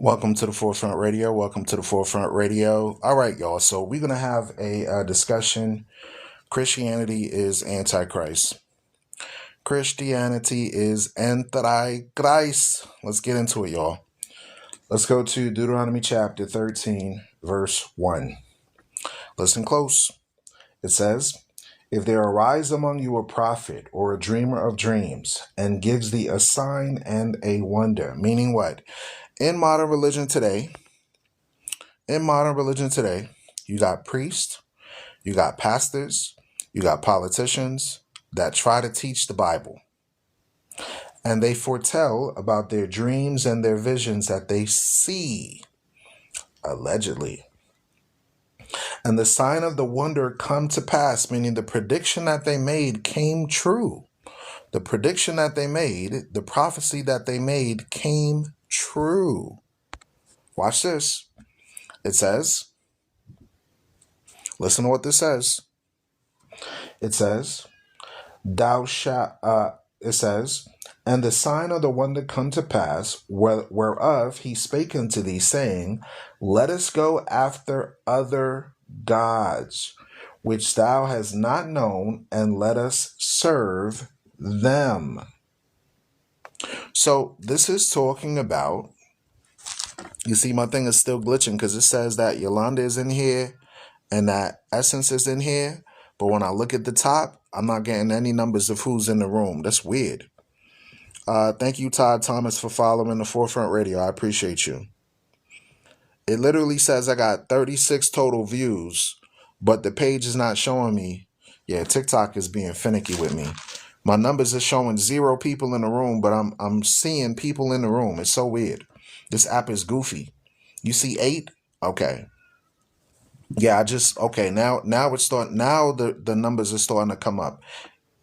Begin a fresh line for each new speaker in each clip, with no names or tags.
Welcome to the Forefront Radio. Welcome to the Forefront Radio. All right, y'all. So we're going to have a discussion. Christianity is Antichrist. Christianity is Antichrist. Let's get into it, y'all. Let's go to Deuteronomy chapter 13, verse 1. Listen close. It says, "If there arise among you a prophet or a dreamer of dreams and gives thee a sign and a wonder," meaning what? In modern religion today, you got priests, you got pastors, you got politicians that try to teach the Bible. And they foretell about their dreams and their visions that they see, allegedly. And the sign of the wonder come to pass, meaning the prediction that they made came true. The prediction that they made, the prophecy that they made came true. Watch this. It says, listen to what this says. It says, it says, "And the sign of the wonder come to pass, whereof he spake unto thee, saying, Let us go after other gods, which thou hast not known, and let us serve them." So this is talking about, you see, my thing is still glitching because it says that Yolanda is in here and that Essence is in here. But when I look at the top, I'm not getting any numbers of who's in the room. That's weird. Thank you, Todd Thomas, for following the Forefront Radio. I appreciate you. It literally says I got 36 total views, but the page is not showing me. Yeah, TikTok is being finicky with me. My numbers are showing 0 people in the room, but I'm seeing people in the room. It's so weird. This app is goofy. You see 8? Okay. Yeah, now it's starting. Now the numbers are starting to come up.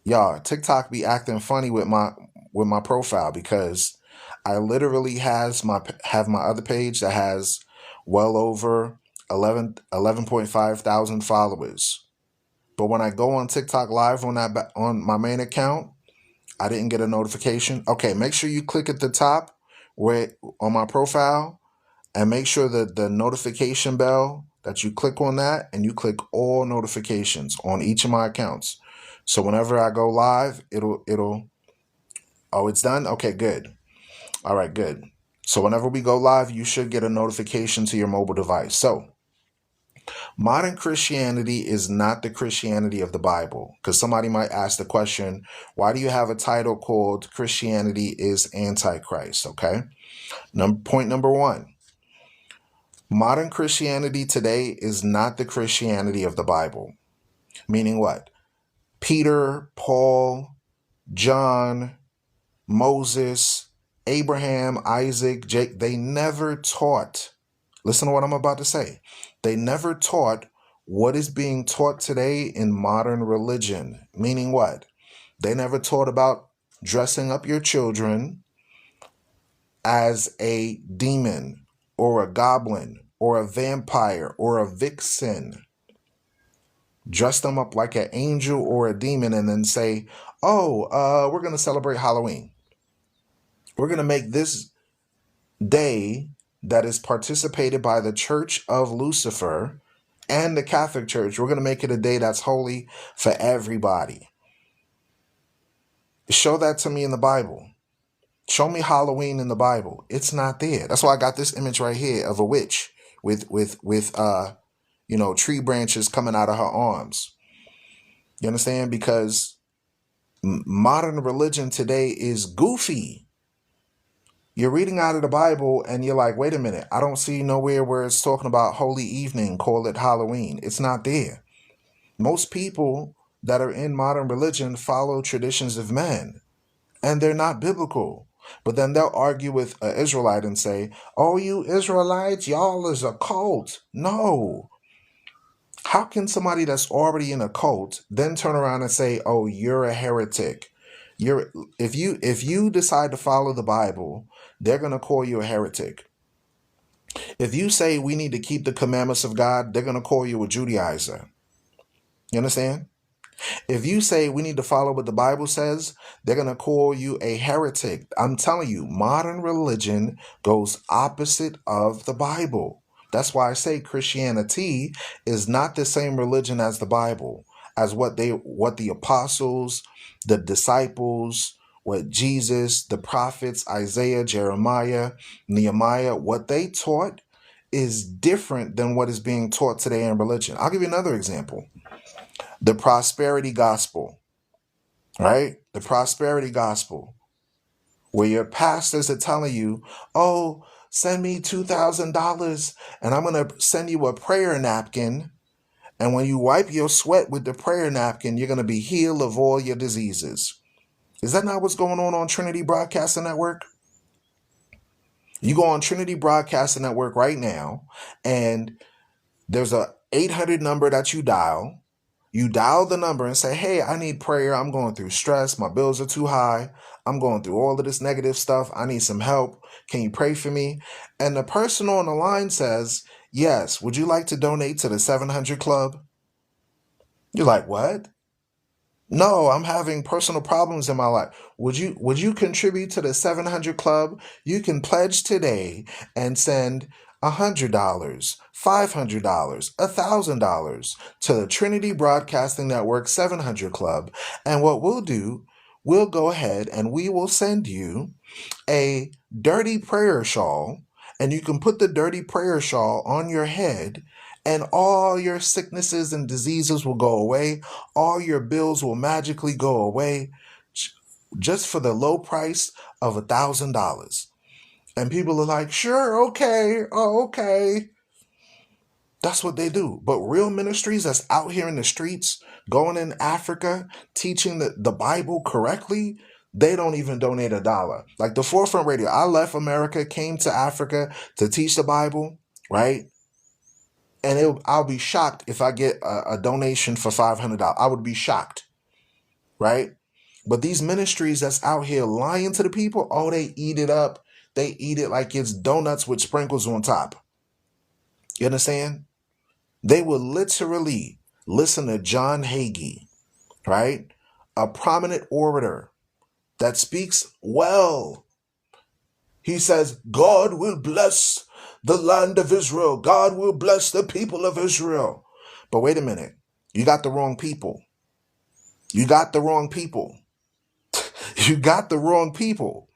Y'all, TikTok be acting funny with my profile because I literally have my other page that has well over 11.5 thousand followers. But when I go on TikTok live on my main account, I didn't get a notification. Okay, make sure you click at the top on my profile and make sure that the notification bell that you click on that and you click all notifications on each of my accounts. So whenever I go live, oh, it's done? Okay, good. All right, good. So whenever we go live, you should get a notification to your mobile device. So modern Christianity is not the Christianity of the Bible, because somebody might ask the question, why do you have a title called Christianity is Antichrist? Okay. Point number 1. Modern Christianity today is not the Christianity of the Bible. Meaning what? Peter, Paul, John, Moses, Abraham, Isaac, Jake, they never taught. Listen to what I'm about to say. They never taught what is being taught today in modern religion. Meaning what? They never taught about dressing up your children as a demon or a goblin or a vampire or a vixen. Dress them up like an angel or a demon and then say, we're going to celebrate Halloween. We're going to make this day that is participated by the Church of Lucifer and the Catholic Church. We're going to make it a day that's holy for everybody. Show that to me in the Bible. Show me Halloween in the Bible. It's not there. That's why I got this image right here of a witch with tree branches coming out of her arms. You understand? Because modern religion today is goofy. You're reading out of the Bible and you're like, wait a minute, I don't see nowhere where it's talking about holy evening, call it Halloween. It's not there. Most people that are in modern religion follow traditions of men, and they're not biblical. But then they'll argue with an Israelite and say, oh, you Israelites, y'all is a cult. No. How can somebody that's already in a cult then turn around and say, oh, you're a heretic? If you decide to follow the Bible, they're going to call you a heretic. If you say we need to keep the commandments of God, they're going to call you a Judaizer. You understand? If you say we need to follow what the Bible says, they're going to call you a heretic. I'm telling you, modern religion goes opposite of the Bible. That's why I say Christianity is not the same religion as the Bible, as what the apostles, the disciples, what Jesus, the prophets, Isaiah, Jeremiah, Nehemiah, what they taught is different than what is being taught today in religion. I'll give you another example. The prosperity gospel, right? The prosperity gospel, where your pastors are telling you, oh, send me $2,000 and I'm going to send you a prayer napkin. And when you wipe your sweat with the prayer napkin, you're going to be healed of all your diseases. Is that not what's going on Trinity Broadcasting Network? You go on Trinity Broadcasting Network right now, and there's a 800 number that you dial. You dial the number and say, hey, I need prayer. I'm going through stress. My bills are too high. I'm going through all of this negative stuff. I need some help. Can you pray for me? And the person on the line says, yes. Would you like to donate to the 700 Club? You're like, what? No, I'm having personal problems in my life. Would you contribute to the 700 Club? You can pledge today and send $100, $500, $1,000 to the Trinity Broadcasting Network 700 Club. And what we'll do, we'll go ahead and we will send you a dirty prayer shawl, and you can put the dirty prayer shawl on your head, and all your sicknesses and diseases will go away. All your bills will magically go away just for the low price of $1,000. And people are like, sure, okay, oh, okay. That's what they do. But real ministries that's out here in the streets, going in Africa, teaching the Bible correctly, they don't even donate $1. Like the Forefront Radio, I left America, came to Africa to teach the Bible, right? And I'll be shocked if I get a donation for $500. I would be shocked, right? But these ministries that's out here lying to the people, oh, they eat it up. They eat it like it's donuts with sprinkles on top. You understand? They will literally listen to John Hagee, right? A prominent orator that speaks well. He says, God will bless the land of Israel. God will bless the people of Israel. But wait a minute. You got the wrong people. You got the wrong people. You got the wrong people.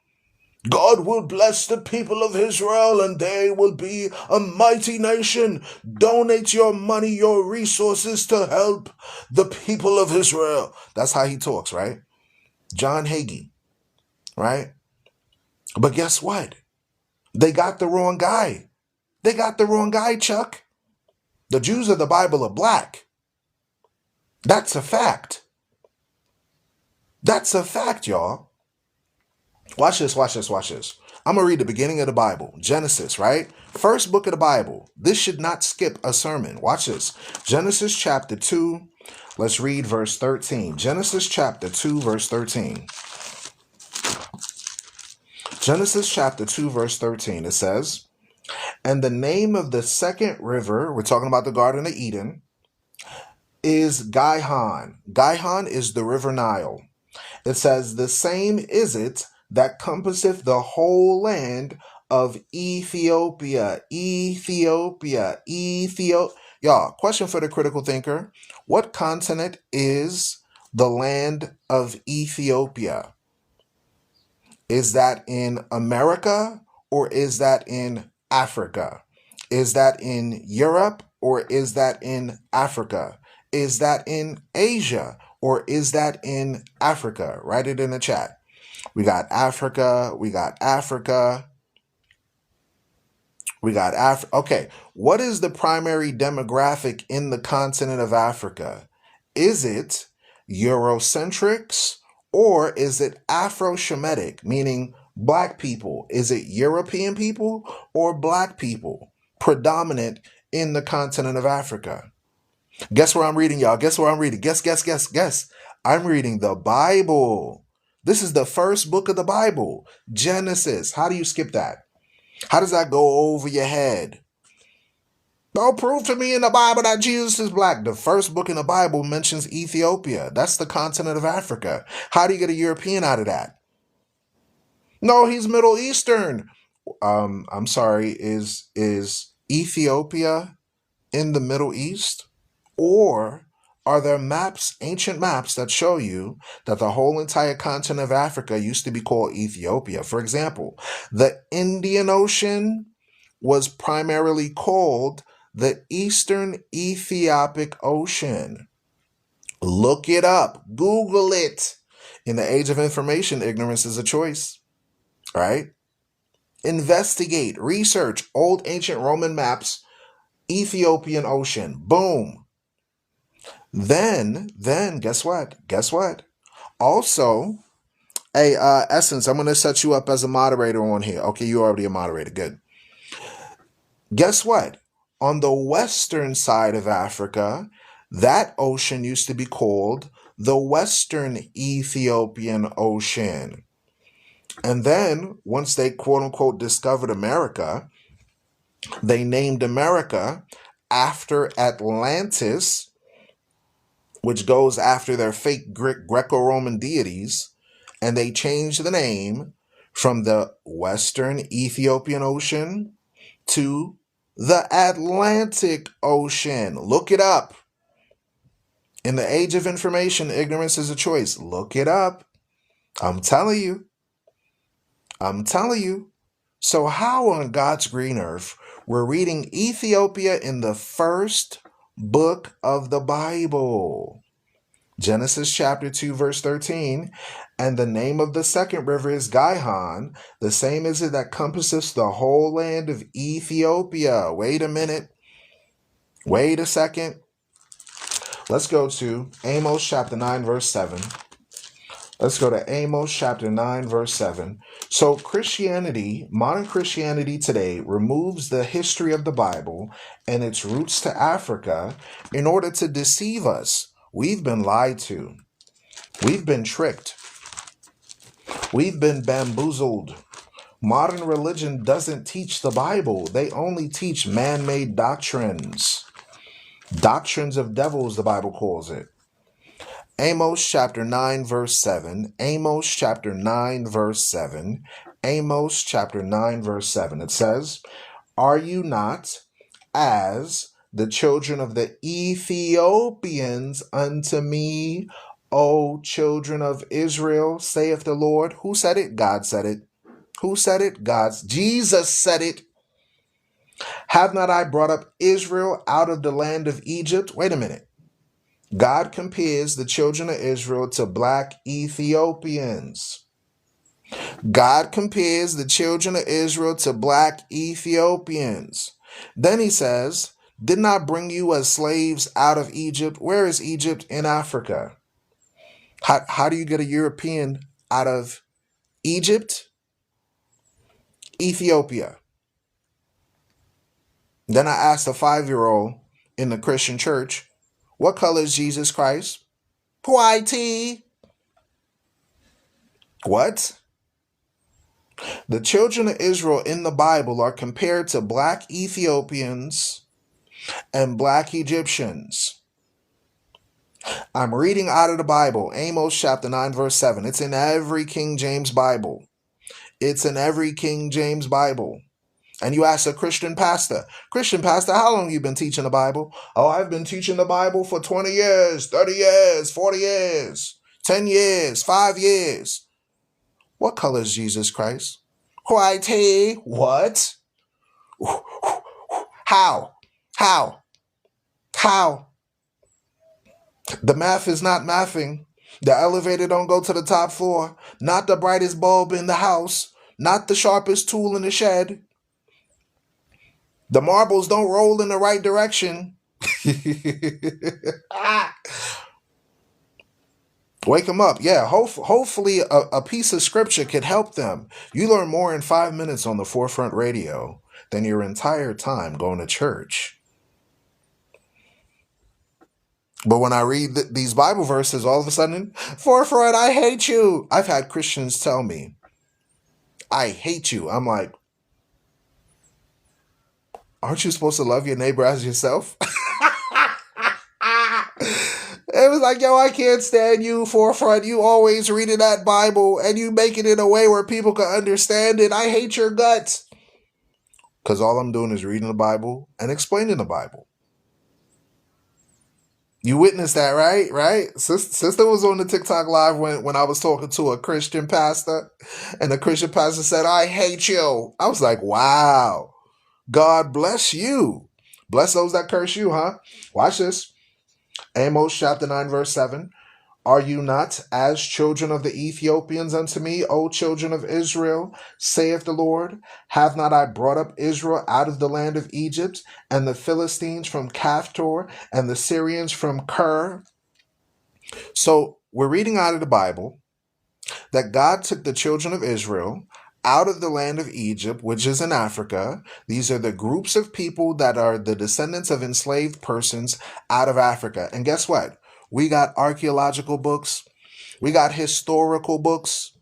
God will bless the people of Israel and they will be a mighty nation. Donate your money, your resources to help the people of Israel. That's how he talks, right? John Hagee, right? But guess what? They got the wrong guy. They got the wrong guy, Chuck. The Jews of the Bible are black. That's a fact. That's a fact, y'all. Watch this, watch this, watch this. I'm going to read the beginning of the Bible. Genesis, right? First book of the Bible. This should not skip a sermon. Watch this. Genesis chapter 2. Let's read verse 13. Genesis chapter 2, verse 13. Genesis chapter 2, verse 13. It says, and the name of the second river, we're talking about the Garden of Eden, is Gihon. Gihon is the river Nile. It says, the same is it that compasseth the whole land of Ethiopia. Ethiopia. Y'all, question for the critical thinker. What continent is the land of Ethiopia? Is that in America or is that in Africa? Is that in Europe or is that in Africa? Is that in Asia or is that in Africa? Write it in the chat. We got Africa. We got Africa. We got Africa. Okay. What is the primary demographic in the continent of Africa? Is it Eurocentrics or is it Afro-Shemitic, meaning black people? Is it European people or black people predominant in the continent of Africa? Guess where I'm reading, y'all? Guess where I'm reading? Guess. I'm reading the Bible. This is the first book of the Bible, Genesis. How do you skip that? How does that go over your head? Don't prove to me in the Bible that Jesus is black. The first book in the Bible mentions Ethiopia. That's the continent of Africa. How do you get a European out of that? No, he's Middle Eastern. I'm sorry, is Ethiopia in the Middle East? Or are there maps, ancient maps, that show you that the whole entire continent of Africa used to be called Ethiopia? For example, the Indian Ocean was primarily called the Eastern Ethiopic Ocean. Look it up, Google it. In the age of information, ignorance is a choice, right? Investigate, research old ancient Roman maps, Ethiopian Ocean. Boom. Then, guess what? Guess what? Also, hey, Essence, I'm going to set you up as a moderator on here. Okay, you're already a moderator. Good. Guess what? On the western side of Africa, that ocean used to be called the Western Ethiopian Ocean. And then, once they quote unquote discovered America, they named America after Atlantis, which goes after their fake Greco-Roman deities, and they changed the name from the Western Ethiopian Ocean to the Atlantic Ocean. Look it up. In the age of information, ignorance is a choice. Look it up. I'm telling you. I'm telling you. So how on God's green earth we're reading Ethiopia in the first book of the Bible? Genesis chapter 2 verse 13, and the name of the second river is Gihon, the same is it that compasseth the whole land of Ethiopia. Wait a minute. Wait a second. Let's go to Amos chapter 9 verse 7. Let's go to Amos chapter 9 verse 7. So Christianity, modern Christianity today, removes the history of the Bible and its roots to Africa in order to deceive us. We've been lied to. We've been tricked. We've been bamboozled. Modern religion doesn't teach the Bible. They only teach man-made doctrines. Doctrines of devils, the Bible calls it. Amos chapter 9 verse 7. Amos chapter 9 verse 7. Amos chapter 9 verse 7. It says, "Are you not as the children of the Ethiopians unto me, O children of Israel, saith the Lord." Who said it? God said it. Who said it? Jesus said it. "Have not I brought up Israel out of the land of Egypt?" Wait a minute. God compares the children of Israel to black Ethiopians. God compares the children of Israel to black Ethiopians. Then he says, "Did not bring you as slaves out of Egypt." Where is Egypt? In Africa. How do you get a European out of Egypt? Ethiopia. Then I asked a 5-year-old in the Christian church, what color is Jesus Christ? Whitey. What? The children of Israel in the Bible are compared to black Ethiopians and black Egyptians. I'm reading out of the Bible, Amos chapter 9 verse 7. It's in every King James Bible. It's in every King James Bible. And you ask a Christian pastor, how long have you been teaching the Bible? Oh, I've been teaching the Bible for 20 years, 30 years, 40 years, 10 years, 5 years. What color is Jesus Christ? Whitey. What? How? How? How? The math is not mathing. The elevator don't go to the top floor. Not the brightest bulb in the house. Not the sharpest tool in the shed. The marbles don't roll in the right direction. Wake them up. Yeah, hopefully a piece of scripture could help them. You learn more in 5 minutes on the Forefront Radio than your entire time going to church. But when I read these Bible verses, all of a sudden, Forefront, I hate you. I've had Christians tell me, I hate you. I'm like, Aren't you supposed to love your neighbor as yourself? It was like, yo, I can't stand you, forefront. You always reading that Bible and you make it in a way where people can understand it. I hate your guts. Because all I'm doing is reading the Bible and explaining the Bible. You witnessed that, right? Right? Sister was on the TikTok live when I was talking to a Christian pastor, and the Christian pastor said, I hate you. I was like, wow. God bless you. Bless those that curse you, huh? Watch this. Amos chapter 9, verse 7. Are you not as children of the Ethiopians unto me, O children of Israel, saith the Lord? Have not I brought up Israel out of the land of Egypt, and the Philistines from Caphtor, and the Syrians from Ker? So we're reading out of the Bible that God took the children of Israel out of the land of Egypt, which is in Africa. These are the groups of people that are the descendants of enslaved persons out of Africa. And guess what? We got archaeological books. We got historical books.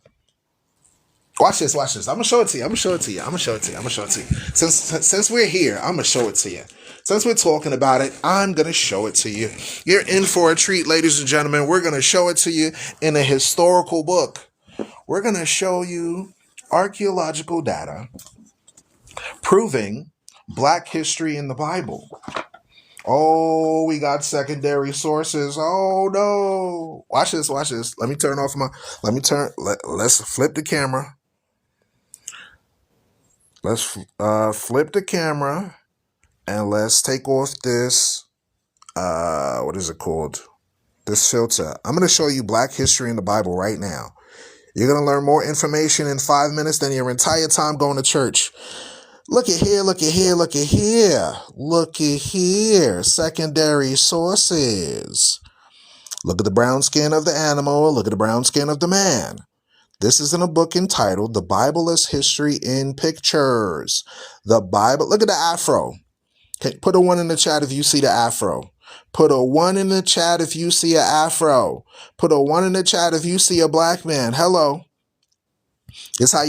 Watch this, watch this. I'm going to show it to you. I'm going to show it to you. I'm going to show it to you. I'm going to show it to you. Since we're here, I'm going to show it to you. Since we're talking about it, I'm going to show it to you. You're in for a treat, ladies and gentlemen. We're going to show it to you in a historical book. We're going to show you archaeological data proving Black history in the Bible. Oh, we got secondary sources. Oh no. Watch this, watch this. Let's flip the camera. Let's flip the camera and let's take off this, what is it called? This filter. I'm going to show you Black history in the Bible right now. You're going to learn more information in 5 minutes than your entire time going to church. Look at here, look at here, look at here. Look at here. Secondary sources. Look at the brown skin of the animal. Look at the brown skin of the man. This is in a book entitled The Bible as History in Pictures. The Bible. Look at the afro. Okay, put a 1 in the chat if you see the afro. Put a 1 in the chat if you see an afro. Put a 1 in the chat if you see a black man. Hello. This how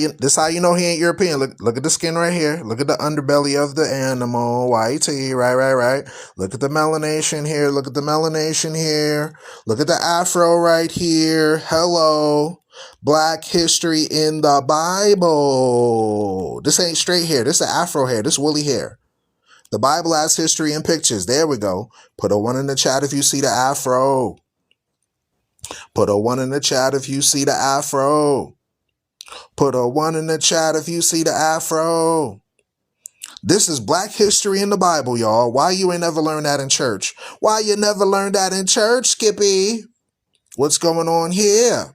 you know he ain't European. Look at the skin right here. Look at the underbelly of the animal. White, right. Look at the melanation here. Look at the melanation here. Look at the afro right here. Hello. Black history in the Bible. This ain't straight hair. This is afro hair. This woolly hair. The Bible has history in pictures. There we go. Put a 1 in the chat if you see the afro. Put a 1 in the chat if you see the afro. Put a 1 in the chat if you see the afro. This is Black history in the Bible, y'all. Why you ain't never learned that in church? Why you never learned that in church, Skippy? What's going on here?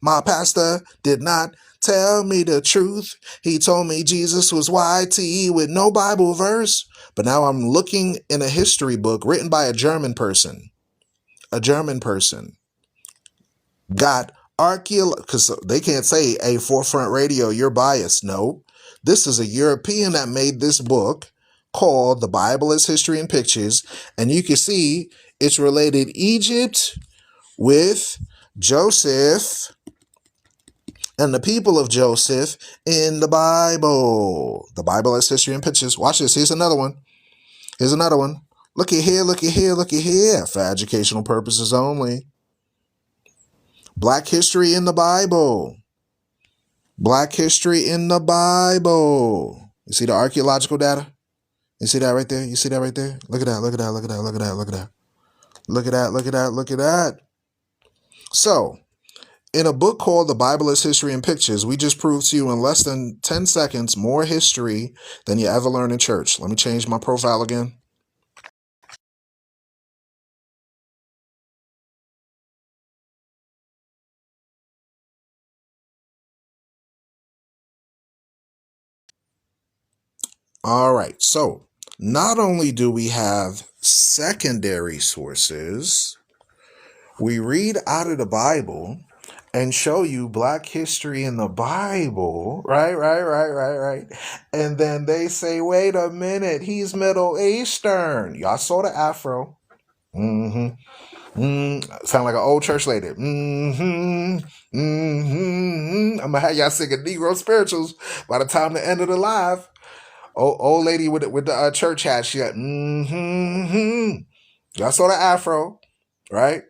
My pastor did not tell me the truth. He told me Jesus was YT with no Bible verse. But now I'm looking in a history book written by a German person. A German person. Got because they can't say, hey, Forefront Radio, you're biased. No, this is a European that made this book called The Bible as History and Pictures. And you can see it's related Egypt with Joseph and the people of Joseph in the Bible. The Bible as History and Pictures. Watch this. Here's another one. Here's another one. Look at here, look at here, look at here. For educational purposes only. Black history in the Bible. Black history in the Bible. You see the archaeological data? You see that right there? You see that right there? Look at that, look at that, look at that, look at that, look at that. Look at that, look at that, look at that. So, in a book called The Bible as History and Pictures, we just proved to you in less than 10 seconds more history than you ever learned in church. Let me change my profile again. All right, so not only do we have secondary sources, we read out of the Bible and show you Black history in the Bible, right. And then they say, wait a minute, he's Middle Eastern. Y'all saw the afro. Sound like an old church lady. I'm going to have y'all singing Negro spirituals by the time the end of the live. Old lady with the church hat. She got mm-hmm. Y'all saw the afro, right?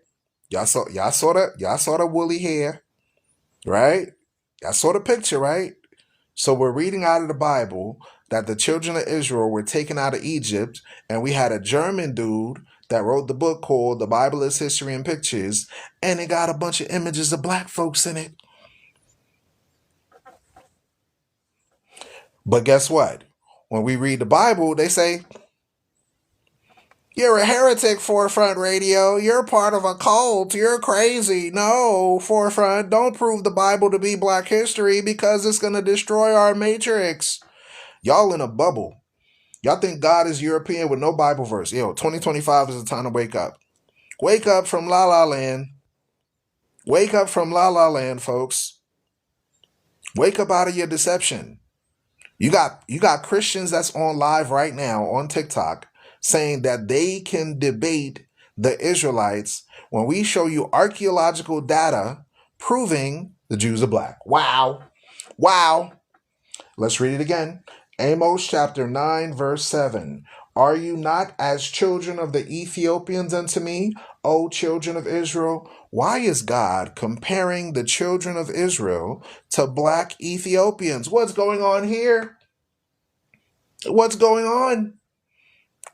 Y'all saw the woolly hair, right? Y'all saw the picture, right? So we're reading out of the Bible that the children of Israel were taken out of Egypt, and we had a German dude that wrote the book called The Bible is History and Pictures, and it got a bunch of images of black folks in it. But guess what? When we read the Bible, they say, you're a heretic, Forefront Radio. You're part of a cult. You're crazy. No, Forefront, don't prove the Bible to be black history because it's going to destroy our matrix. Y'all in a bubble. Y'all think God is European with no Bible verse. Yo, 2025 is the time to wake up. Wake up from La La Land. Wake up from La La Land, folks. Wake up out of your deception. You got Christians that's on live right now on TikTok saying that they can debate the Israelites when we show you archaeological data proving the Jews are black. Wow. Wow. Let's read it again. Amos chapter 9, verse 7. Are you not as children of the Ethiopians unto me, O children of Israel? Why is God comparing the children of Israel to black Ethiopians? What's going on here? What's going on?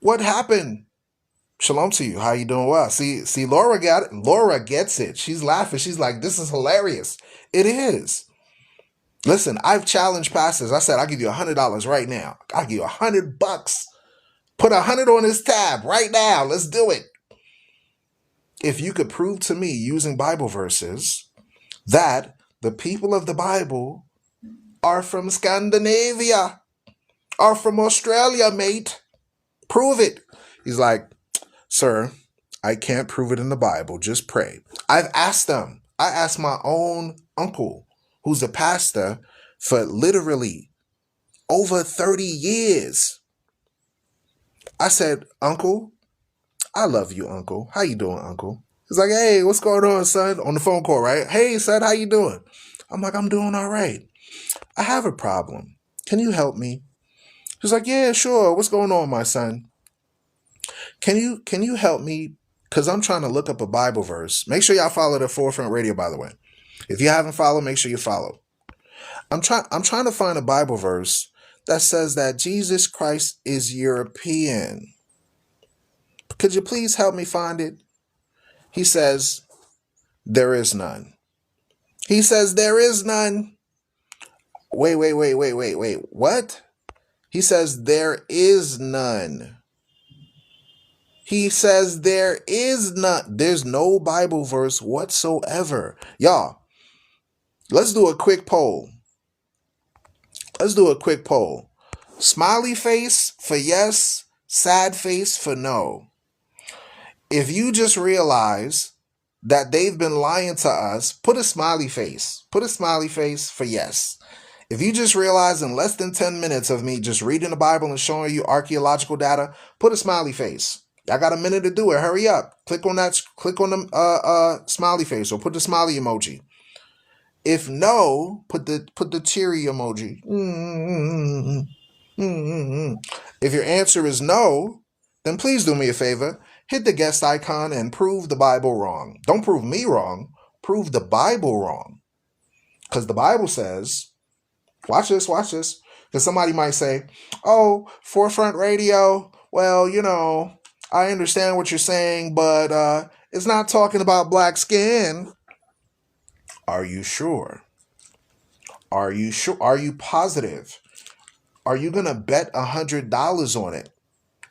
What happened? Shalom to you. How you doing? Well, see, Laura got it. Laura gets it. She's laughing. She's like, this is hilarious. It is. Listen, I've challenged pastors. I said, I'll give you $100 right now. I'll give you $100. Put 100 on this tab right now. Let's do it. If you could prove to me using Bible verses that the people of the Bible are from Scandinavia, are from Australia, mate, prove it. He's like, sir, I can't prove it in the Bible. Just pray. I've asked them. I asked my own uncle, who's a pastor for literally over 30 years. I said, Uncle, I love you, Uncle. How you doing, Uncle? He's like, hey, what's going on, son? On the phone call, right? Hey, son, how you doing? I'm like, I'm doing all right. I have a problem. Can you help me? He's like, yeah, sure. What's going on, my son? Can you help me? Because I'm trying to look up a Bible verse. Make sure y'all follow the Forefront Radio, by the way. If you haven't followed, make sure you follow. I'm trying to find a Bible verse that says that Jesus Christ is European. Could you please help me find it? He says, there is none. He says, there is none. Wait. What? He says, there is none. He says, there is none. There's no Bible verse whatsoever. Y'all, let's do a quick poll. Smiley face for yes, sad face for no. If you just realize that they've been lying to us, put a smiley face. Put a smiley face for yes. If you just realize in less than 10 minutes of me just reading the Bible and showing you archaeological data, put a smiley face. I got a minute to do it. Hurry up. Click on the smiley face or put the smiley emoji. If no, put the teary emoji. If your answer is no, then please do me a favor. Hit the guest icon and prove the Bible wrong. Don't prove me wrong. Prove the Bible wrong. Because the Bible says, watch this. Because somebody might say, oh, Forefront Radio, well, I understand what you're saying, but it's not talking about black skin. Are you sure? Are you sure? Are you positive? Are you going to bet $100 on it?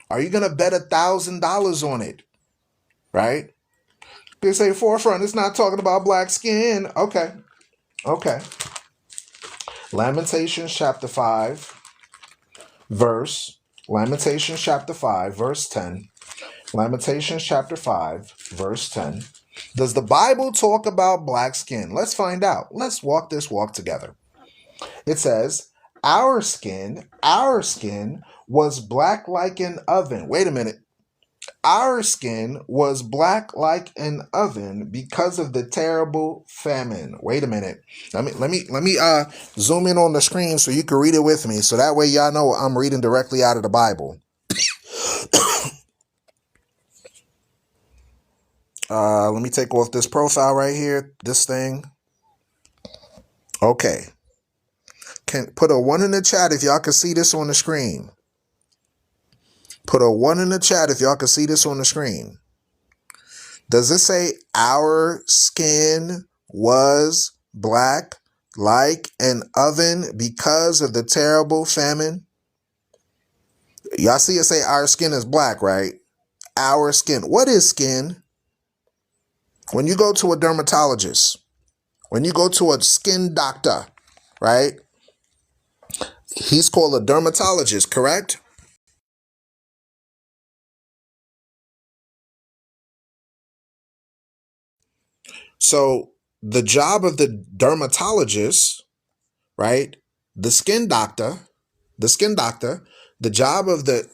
Are you going to bet $1,000 on it? Right? They say, Forefront, it's not talking about black skin. Okay. Lamentations chapter 5, verse 10. Lamentations chapter 5, verse 10. Does the Bible talk about black skin? Let's find out. Let's walk this walk together. It says, our skin was black like an oven. Wait a minute. Our skin was black like an oven because of the terrible famine. Wait a minute. Let me zoom in on the screen so you can read it with me. So that way y'all know I'm reading directly out of the Bible. Let me take off this profile right here. This thing. Okay. Can put a 1 in the chat if y'all can see this on the screen. Put a 1 in the chat if y'all can see this on the screen. Does it say our skin was black like an oven because of the terrible famine? Y'all see it say our skin is black, right? Our skin. What is skin? When you go to a dermatologist, when you go to a skin doctor, right? He's called a dermatologist, correct? So the job of the dermatologist, right? The skin doctor, the skin doctor, the job of the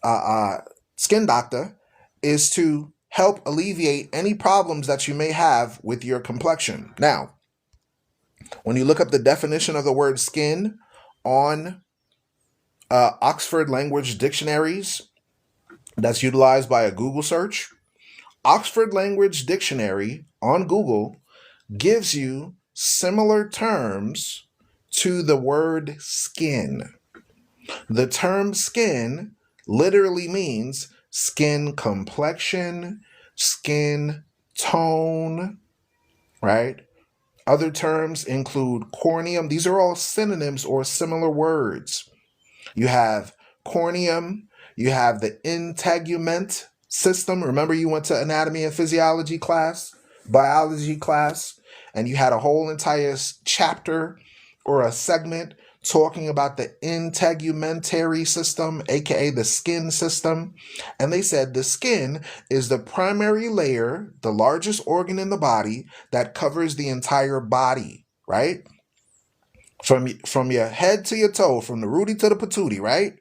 uh, uh, skin doctor is to help alleviate any problems that you may have with your complexion. Now, when you look up the definition of the word skin on Oxford language dictionaries that's utilized by a Google search, Oxford language dictionary on Google gives you similar terms to the word skin. The term skin literally means skin complexion, skin tone, right? Other terms include corneum. These are all synonyms or similar words. You have corneum, you have the integument system. Remember, you went to anatomy and physiology class, biology class, and you had a whole entire chapter or a segment talking about the integumentary system, aka the skin system. And they said the skin is the primary layer, the largest organ in the body that covers the entire body, right? From your head to your toe, from the rooty to the patootie, right?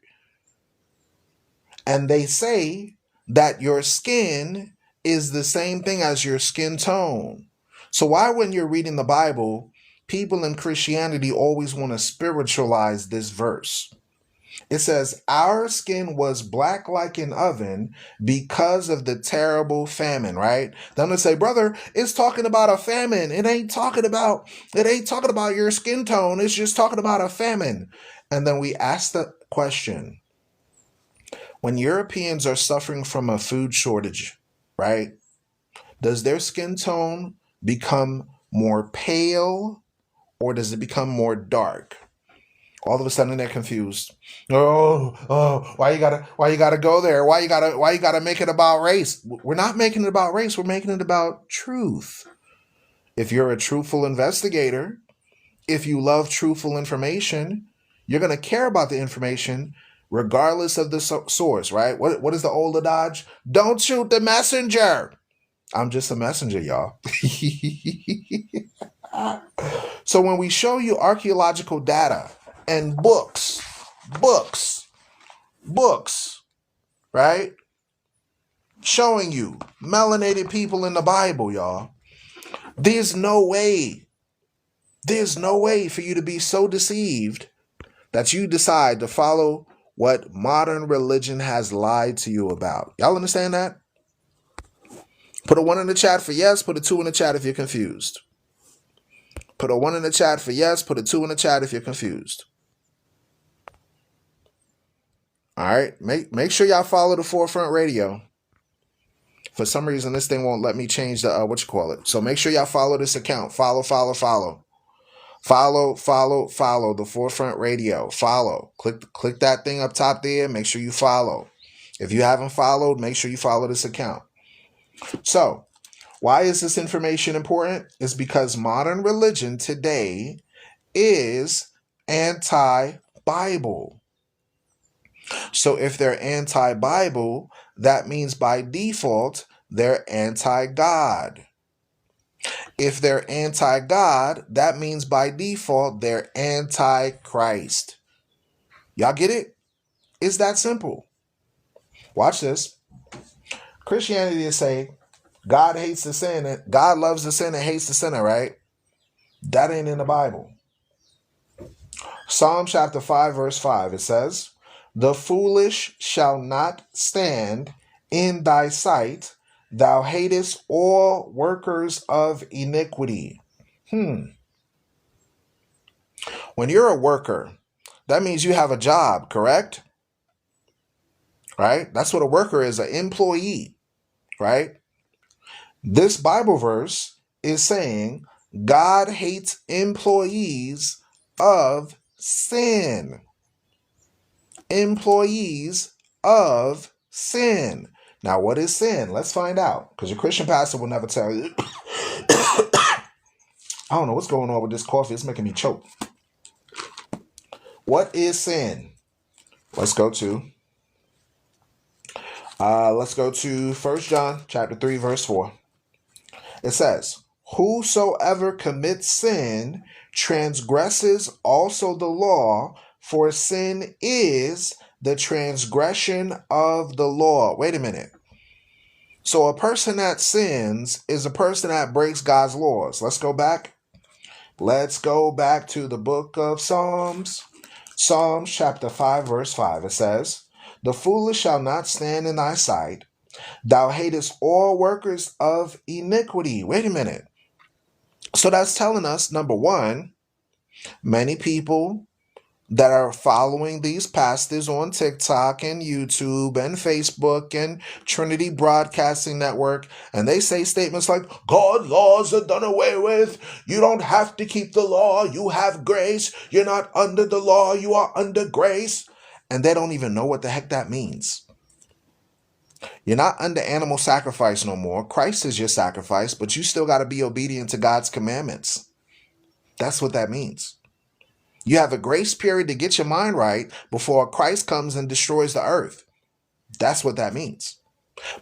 And they say that your skin is the same thing as your skin tone. So why, when you're reading the Bible, people in Christianity always want to spiritualize this verse? It says, our skin was black like an oven because of the terrible famine, right? Then they say, brother, it's talking about a famine. It ain't talking about your skin tone. It's just talking about a famine. And then we ask the question, when Europeans are suffering from a food shortage, right? Does their skin tone become more pale or does it become more dark? All of a sudden they're confused. Why you gotta go there? Why you gotta make it about race? We're not making it about race. We're making it about truth. If you're a truthful investigator, if you love truthful information, you're gonna care about the information regardless of the source, right? What is the old adage? Don't shoot the messenger. I'm just a messenger, y'all. So when we show you archaeological data and books, right? Showing you melanated people in the Bible, y'all. There's no way for you to be so deceived that you decide to follow what modern religion has lied to you about. Y'all understand that? Put a 1 in the chat for yes, put a 2 in the chat if you're confused. Put a 1 in the chat for yes, put a 2 in the chat if you're confused. All right, make sure y'all follow the Forefront Radio. For some reason, this thing won't let me change the So make sure y'all follow this account. Follow the Forefront Radio. Follow. Click that thing up top there. Make sure you follow. If you haven't followed, make sure you follow this account. So, why is this information important? It's because modern religion today is anti-Bible. So if they're anti-Bible, that means by default, they're anti-God. If they're anti-God, that means by default, they're anti-Christ. Y'all get it? It's that simple. Watch this. Christianity is saying God hates the sin, God loves the sin and hates the sinner, right? That ain't in the Bible. Psalm chapter 5, verse 5, it says, "The foolish shall not stand in thy sight. Thou hatest all workers of iniquity." When you're a worker, that means you have a job, correct? Right? That's what a worker is, an employee, right? This Bible verse is saying God hates employees of sin. Employees of sin. Now, what is sin? Let's find out, because your Christian pastor will never tell you. I don't know what's going on with this coffee. It's making me choke. What is sin? Let's go to 1 John chapter 3, verse 4. It says, "Whosoever commits sin transgresses also the law, for sin is the transgression of the law." Wait a minute. So a person that sins is a person that breaks God's laws. Let's go back. Let's go back to the book of Psalms. Psalms chapter 5, verse 5. It says, "The foolish shall not stand in thy sight. Thou hatest all workers of iniquity." Wait a minute. So that's telling us, number one, many people that are following these pastors on TikTok and YouTube and Facebook and Trinity Broadcasting Network, and they say statements like, "God laws are done away with. You don't have to keep the law. You have grace. You're not under the law. You are under grace." And they don't even know what the heck that means. You're not under animal sacrifice no more. Christ is your sacrifice, but you still got to be obedient to God's commandments. That's what that means. You have a grace period to get your mind right before Christ comes and destroys the earth. That's what that means.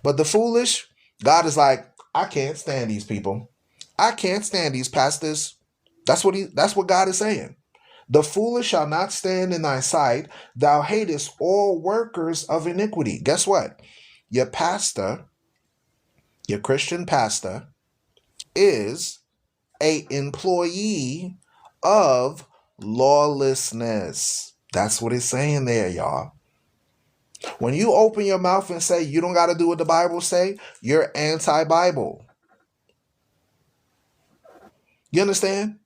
But the foolish, God is like, "I can't stand these people. I can't stand these pastors." That's what God is saying. "The foolish shall not stand in thy sight. Thou hatest all workers of iniquity." Guess what? Your pastor, your Christian pastor, is an employee of lawlessness. That's what it's saying there, y'all. When you open your mouth and say you don't got to do what the Bible say, you're anti-Bible. You understand?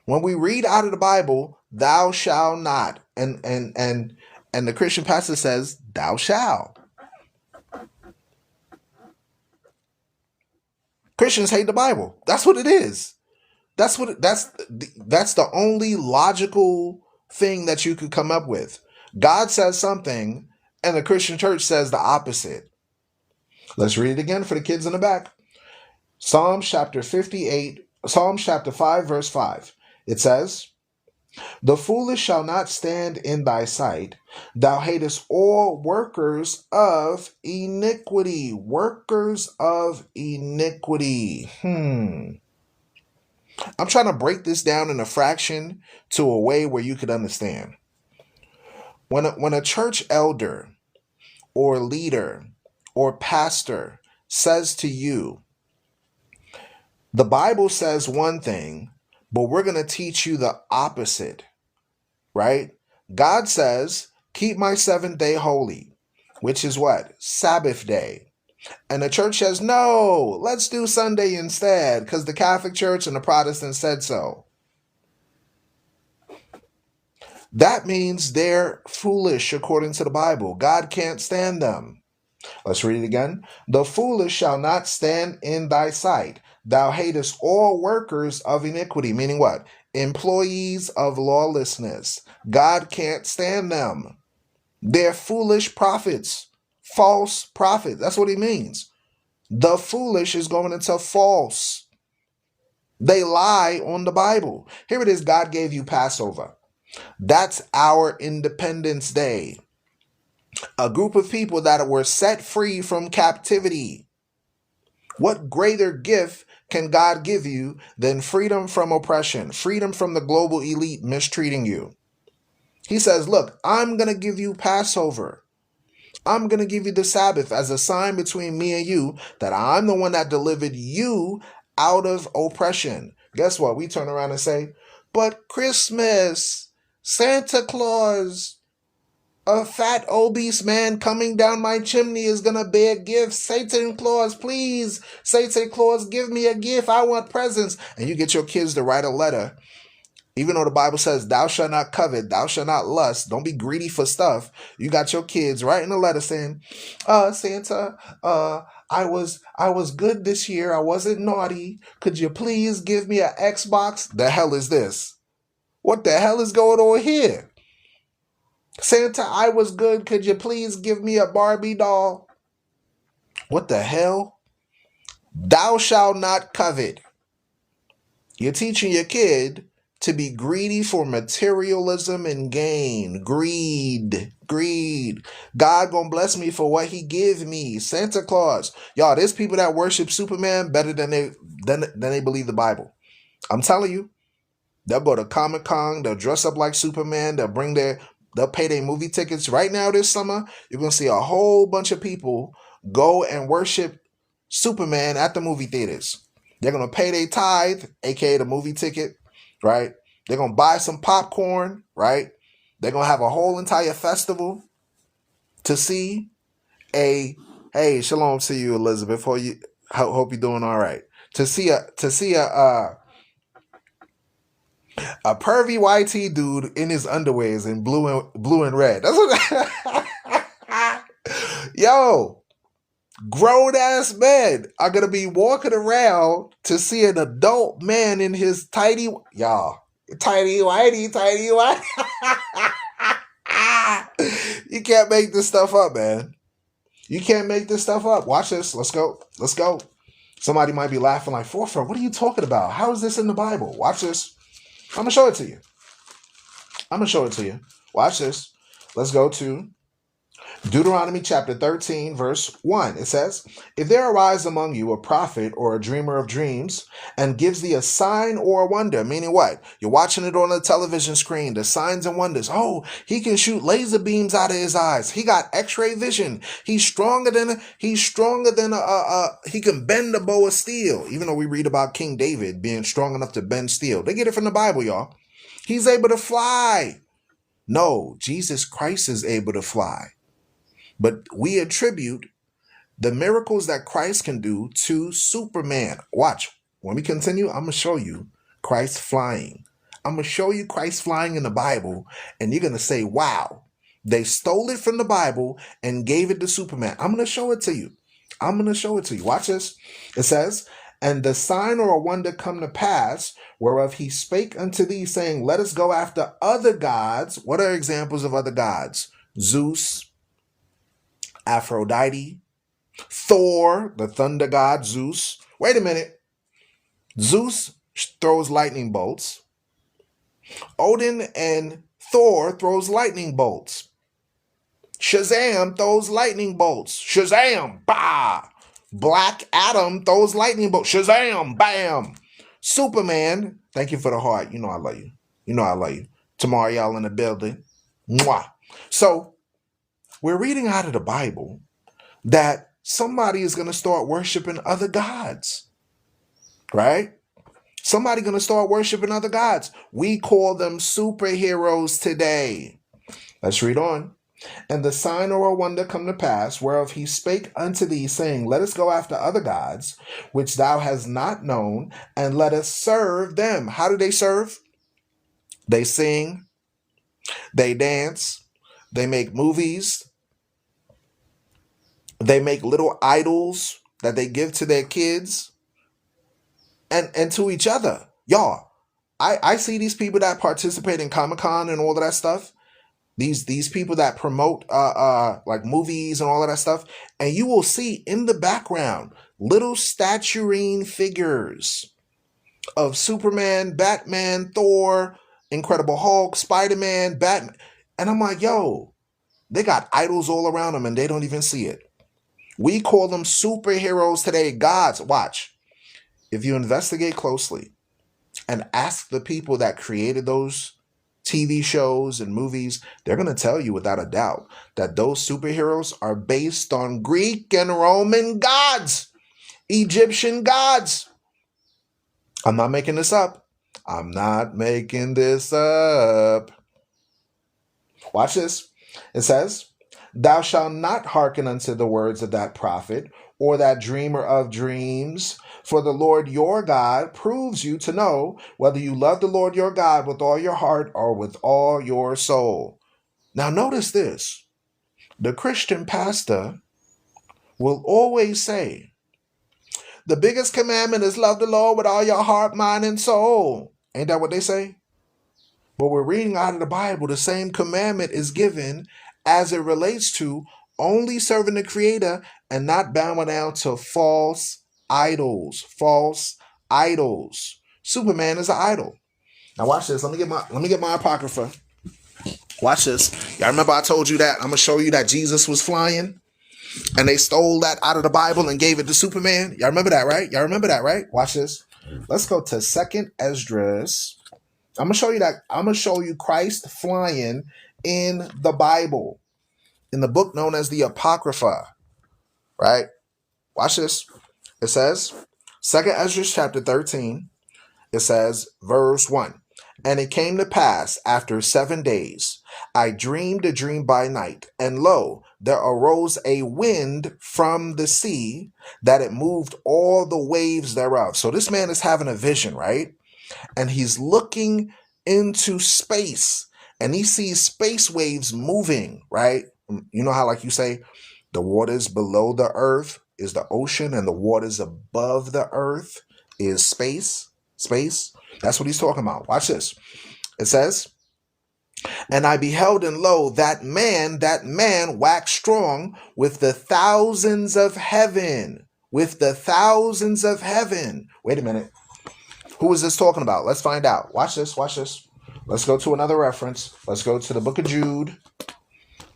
When we read out of the Bible, "thou shalt not," and the Christian pastor says, "thou shalt." Christians hate the Bible. That's what it is. That's the only logical thing that you could come up with. God says something, and the Christian church says the opposite. Let's read it again for the kids in the back. Psalms chapter 5, verse 5. It says, "The foolish shall not stand in thy sight. Thou hatest all workers of iniquity." Workers of iniquity. I'm trying to break this down in a fraction to a way where you could understand. When a church elder or leader or pastor says to you, "The Bible says one thing, but we're going to teach you the opposite," right? God says, "Keep my 7th day holy," which is what? Sabbath day. And the church says, "No, let's do Sunday instead because the Catholic Church and the Protestants said so." That means they're foolish according to the Bible. God can't stand them. Let's read it again. "The foolish shall not stand in thy sight. Thou hatest all workers of iniquity," meaning what? Employees of lawlessness. God can't stand them. They're foolish prophets. False prophets. That's what he means. The foolish is going into false. They lie on the Bible. Here it is. God gave you Passover. That's our Independence Day. A group of people that were set free from captivity. What greater gift can God give you than freedom from oppression, freedom from the global elite mistreating you? He says, "Look, I'm going to give you Passover. I'm going to give you the Sabbath as a sign between me and you that I'm the one that delivered you out of oppression. Guess what? We turn around and say, but Christmas, Santa Claus, a fat obese man coming down my chimney is going to bear gifts. Satan Claus, please. Satan Claus, give me a gift. I want presents. And you get your kids to write a letter. Even though the Bible says, thou shalt not covet, thou shalt not lust, don't be greedy for stuff. You got your kids writing a letter saying, Santa, I was good this year. I wasn't naughty. Could you please give me an Xbox? The hell is this? What the hell is going on here? Santa, I was good. Could you please give me a Barbie doll? What the hell? Thou shalt not covet. You're teaching your kid to be greedy for materialism and gain. Greed. God gonna bless me for what he give me. Santa Claus. Y'all, there's people that worship Superman better than they believe the Bible. I'm telling you. They'll go to Comic-Con. They'll dress up like Superman. They'll pay their movie tickets. Right now this summer, you're going to see a whole bunch of people go and worship Superman at the movie theaters. They're going to pay their tithe, aka the movie ticket, right? They're going to buy some popcorn, right? They're going to have a whole entire festival to see hey, shalom to you, Elizabeth. Hope you're doing all right. To see a pervy YT dude in his underwears in blue and red. That's what. Yo, grown ass men are gonna be walking around to see an adult man in his tidy whitey. You can't make this stuff up, man. You can't make this stuff up. Watch this. Let's go. Somebody might be laughing like, Forefront, what are you talking about? How is this in the Bible? Watch this. I'm going to show it to you. Watch this. Let's go to Deuteronomy chapter 13, verse 1. It says, if there arise among you a prophet or a dreamer of dreams and gives thee a sign or a wonder, meaning what? You're watching it on the television screen, the signs and wonders. Oh, he can shoot laser beams out of his eyes. He got x-ray vision. He can bend the bow of steel. Even though we read about King David being strong enough to bend steel. They get it from the Bible, y'all. He's able to fly. No, Jesus Christ is able to fly. But we attribute the miracles that Christ can do to Superman. Watch. When we continue, I'm going to show you Christ flying. I'm going to show you Christ flying in the Bible, and you're going to say, wow, they stole it from the Bible and gave it to Superman. I'm going to show it to you. Watch this. It says, and the sign or a wonder come to pass, whereof he spake unto thee, saying, let us go after other gods. What are examples of other gods? Zeus, Aphrodite, Thor, the thunder god, Zeus. Wait a minute. Zeus throws lightning bolts. Odin and Thor throws lightning bolts. Shazam throws lightning bolts. Shazam, bah! Black Adam throws lightning bolts. Shazam, bam! Superman, thank you for the heart. You know I love you. Tomorrow y'all in the building. Mwah. So, we're reading out of the Bible that somebody is going to start worshiping other gods, right? Somebody going to start worshiping other gods. We call them superheroes today. Let's read on. And the sign or a wonder come to pass, whereof he spake unto thee, saying, let us go after other gods, which thou hast not known, and let us serve them. How do they serve? They sing, they dance, they make movies, they make little idols that they give to their kids and to each other. Y'all, I see these people that participate in Comic-Con and all of that stuff. These people that promote like movies and all of that stuff. And you will see in the background little staturine figures of Superman, Batman, Thor, Incredible Hulk, Spider-Man, Batman. And I'm like, yo, they got idols all around them and they don't even see it. We call them superheroes today, gods. Watch. If you investigate closely and ask the people that created those TV shows and movies, they're going to tell you without a doubt that those superheroes are based on Greek and Roman gods, Egyptian gods. I'm not making this up. I'm not making this up. Watch this. It says, thou shalt not hearken unto the words of that prophet or that dreamer of dreams, for the Lord your God proves you to know whether you love the Lord your God with all your heart or with all your soul. Now notice this. The Christian pastor will always say, the biggest commandment is love the Lord with all your heart, mind, and soul. Ain't that what they say? But we're reading out of the Bible, the same commandment is given as it relates to only serving the Creator and not bowing down to false idols. False idols. Superman is an idol. Now watch this. Let me get my apocrypha. Watch this. Y'all remember I told you that I'm gonna show you that Jesus was flying and they stole that out of the Bible and gave it to Superman? Y'all remember that, right? Y'all remember that, right? Watch this. Let's go to 2nd Esdras. I'm going to show you that. I'm going to show you Christ flying in the Bible, in the book known as the Apocrypha, right? Watch this. It says, 2nd Esdras chapter 13, it says, verse 1. And it came to pass after 7 days, I dreamed a dream by night, and lo, there arose a wind from the sea that it moved all the waves thereof. So this man is having a vision, right? And he's looking into space and he sees space waves moving, right? You know how, like you say, the waters below the earth is the ocean and the waters above the earth is space. That's what he's talking about. Watch this. It says, and I beheld, and lo, that man waxed strong with the thousands of heaven. With the thousands of heaven. Wait a minute. Who is this talking about? Let's find out. Watch this. Let's go to another reference. Let's go to the book of Jude.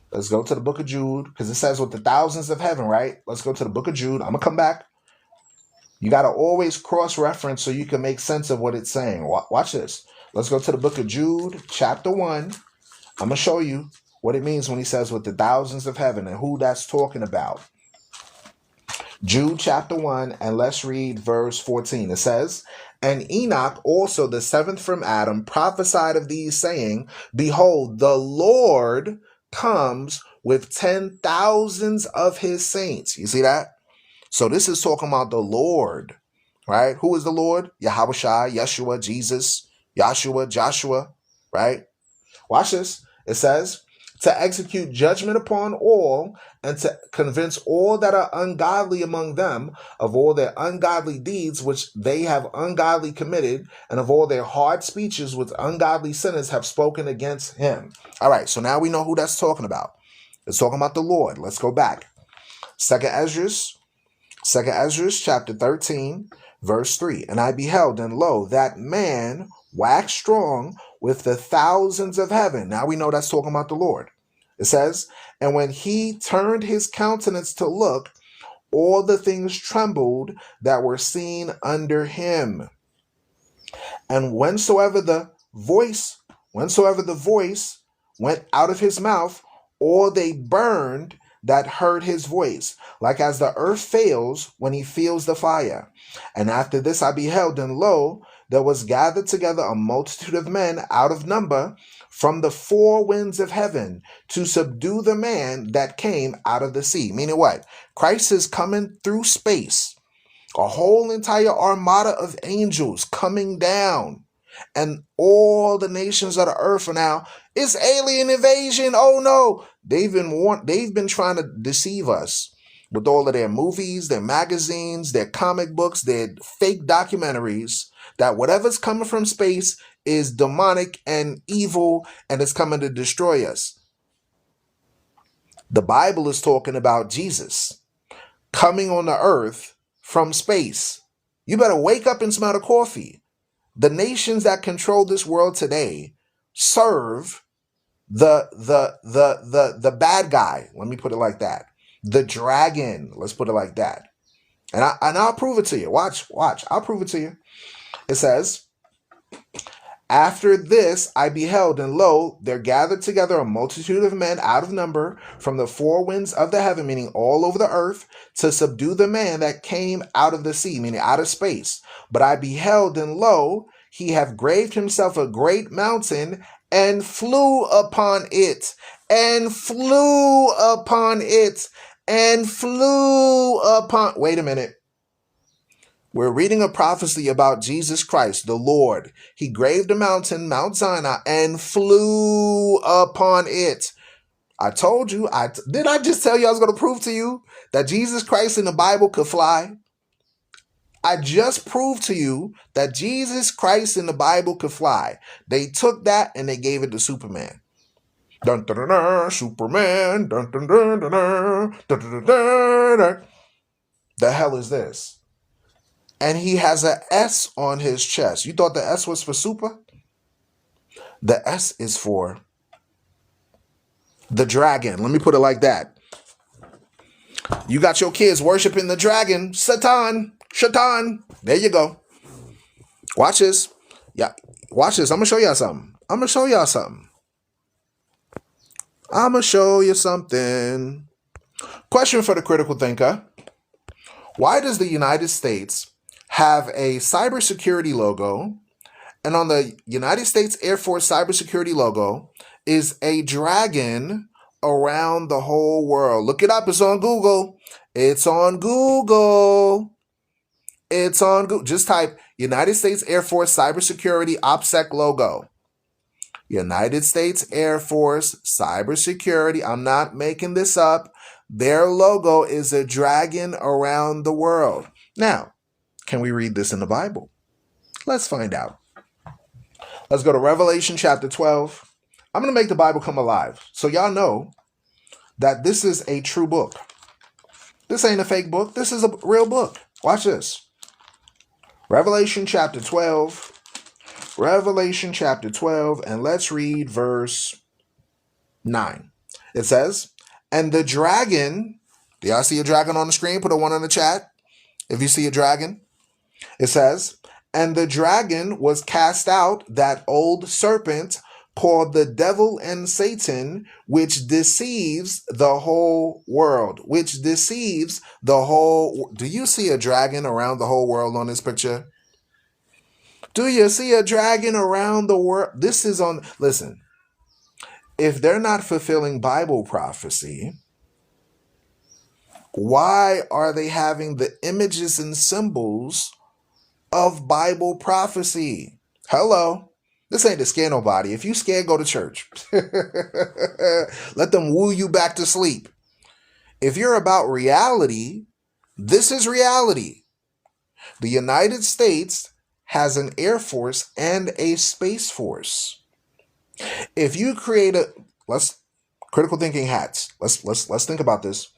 Because it says with the thousands of heaven, right? Let's go to the book of Jude. I'm going to come back. You got to always cross-reference so you can make sense of what it's saying. Watch this. Let's go to the book of Jude, chapter 1. I'm going to show you what it means when he says with the thousands of heaven and who that's talking about. Jude chapter 1, and let's read verse 14. It says, and Enoch also the seventh from Adam prophesied of these, saying, behold, the Lord comes with 10,000s of his saints. You see that? So this is talking about the Lord, right? Who is the Lord? Yahushua, Yeshua, Jesus, Yahshua, Joshua, right? Watch this. It says, to execute judgment upon all, and to convince all that are ungodly among them of all their ungodly deeds which they have ungodly committed, and of all their hard speeches which ungodly sinners have spoken against him. All right, so now we know who that's talking about. It's talking about the Lord. Let's go back. 2nd Esdras chapter 13, verse 3. And I beheld, and lo, that man waxed strong with the thousands of heaven. Now we know that's talking about the Lord. It says, and when he turned his countenance to look, all the things trembled that were seen under him. And whensoever the voice went out of his mouth, all they burned that heard his voice, like as the earth fails when he feels the fire. And after this I beheld, and lo, there was gathered together a multitude of men out of number from the four winds of heaven to subdue the man that came out of the sea. Meaning what? Christ is coming through space. A whole entire armada of angels coming down. And all the nations of the earth are now, it's alien invasion. Oh no. They've been trying to deceive us with all of their movies, their magazines, their comic books, their fake documentaries, that whatever's coming from space is demonic and evil and it's coming to destroy us. The Bible is talking about Jesus coming on the earth from space. You better wake up and smell the coffee. The nations that control this world today serve the bad guy. Let me put it like that. The dragon. Let's put it like that. And I'll prove it to you. Watch. I'll prove it to you. It says, After this I beheld, and lo, there gathered together a multitude of men out of number from the four winds of the heaven, meaning all over the earth, to subdue the man that came out of the sea, meaning out of space. But I beheld, and lo, he hath graved himself a great mountain, and flew upon it, and flew upon it, and flew upon. Wait a minute. We're reading a prophecy about Jesus Christ, the Lord. He graved a mountain, Mount Sinai, and flew upon it. I told you, did I just tell you I was going to prove to you that Jesus Christ in the Bible could fly? I just proved to you that Jesus Christ in the Bible could fly. They took that and they gave it to Superman. Dun, dun, dun, dun, Superman. Dun, dun, dun, dun, dun, dun, dun, dun, dun. The hell is this? And he has an S on his chest. You thought the S was for super? The S is for the dragon. Let me put it like that. You got your kids worshiping the dragon, Satan. There you go. Watch this. Yeah, watch this. I'm going to show y'all something. Question for the critical thinker. Why does the United States have a cybersecurity logo, and on the United States Air Force cybersecurity logo is a dragon around the whole world? Look it up. It's on Google. It's on Google. Just type United States Air Force cybersecurity OPSEC logo. United States Air Force cybersecurity. I'm not making this up. Their logo is a dragon around the world. Now, can we read this in the Bible? Let's find out. Let's go to Revelation chapter 12. I'm going to make the Bible come alive so y'all know that this is a true book. This ain't a fake book. This is a real book. Watch this. Revelation chapter 12. Revelation chapter 12, and let's read verse 9. It says, and the dragon, do y'all see a dragon on the screen? Put a 1 in the chat if you see a dragon. It says, and the dragon was cast out, that old serpent called the devil and Satan, which deceives the whole world. Do you see a dragon around the whole world on this picture? Do you see a dragon around the world? Listen, if they're not fulfilling Bible prophecy, why are they having the images and symbols of Bible prophecy? Hello. This ain't to scare nobody. If you scared, go to church. Let them woo you back to sleep. If you're about reality, this is reality. The United States has an Air Force and a Space Force. If you create critical thinking hats. Let's think about this.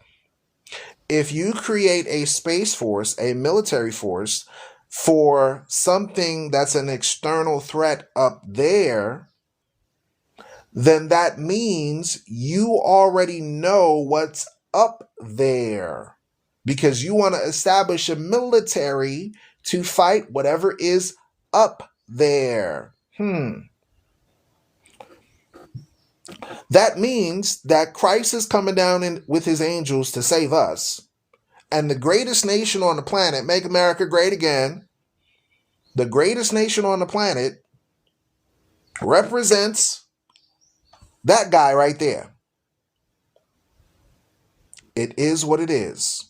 If you create a Space Force, a military force, for something that's an external threat up there, then that means you already know what's up there because you want to establish a military to fight whatever is up there. That means that Christ is coming down with his angels to save us. And the greatest nation on the planet, make America great again, the greatest nation on the planet represents that guy right there. It is what it is.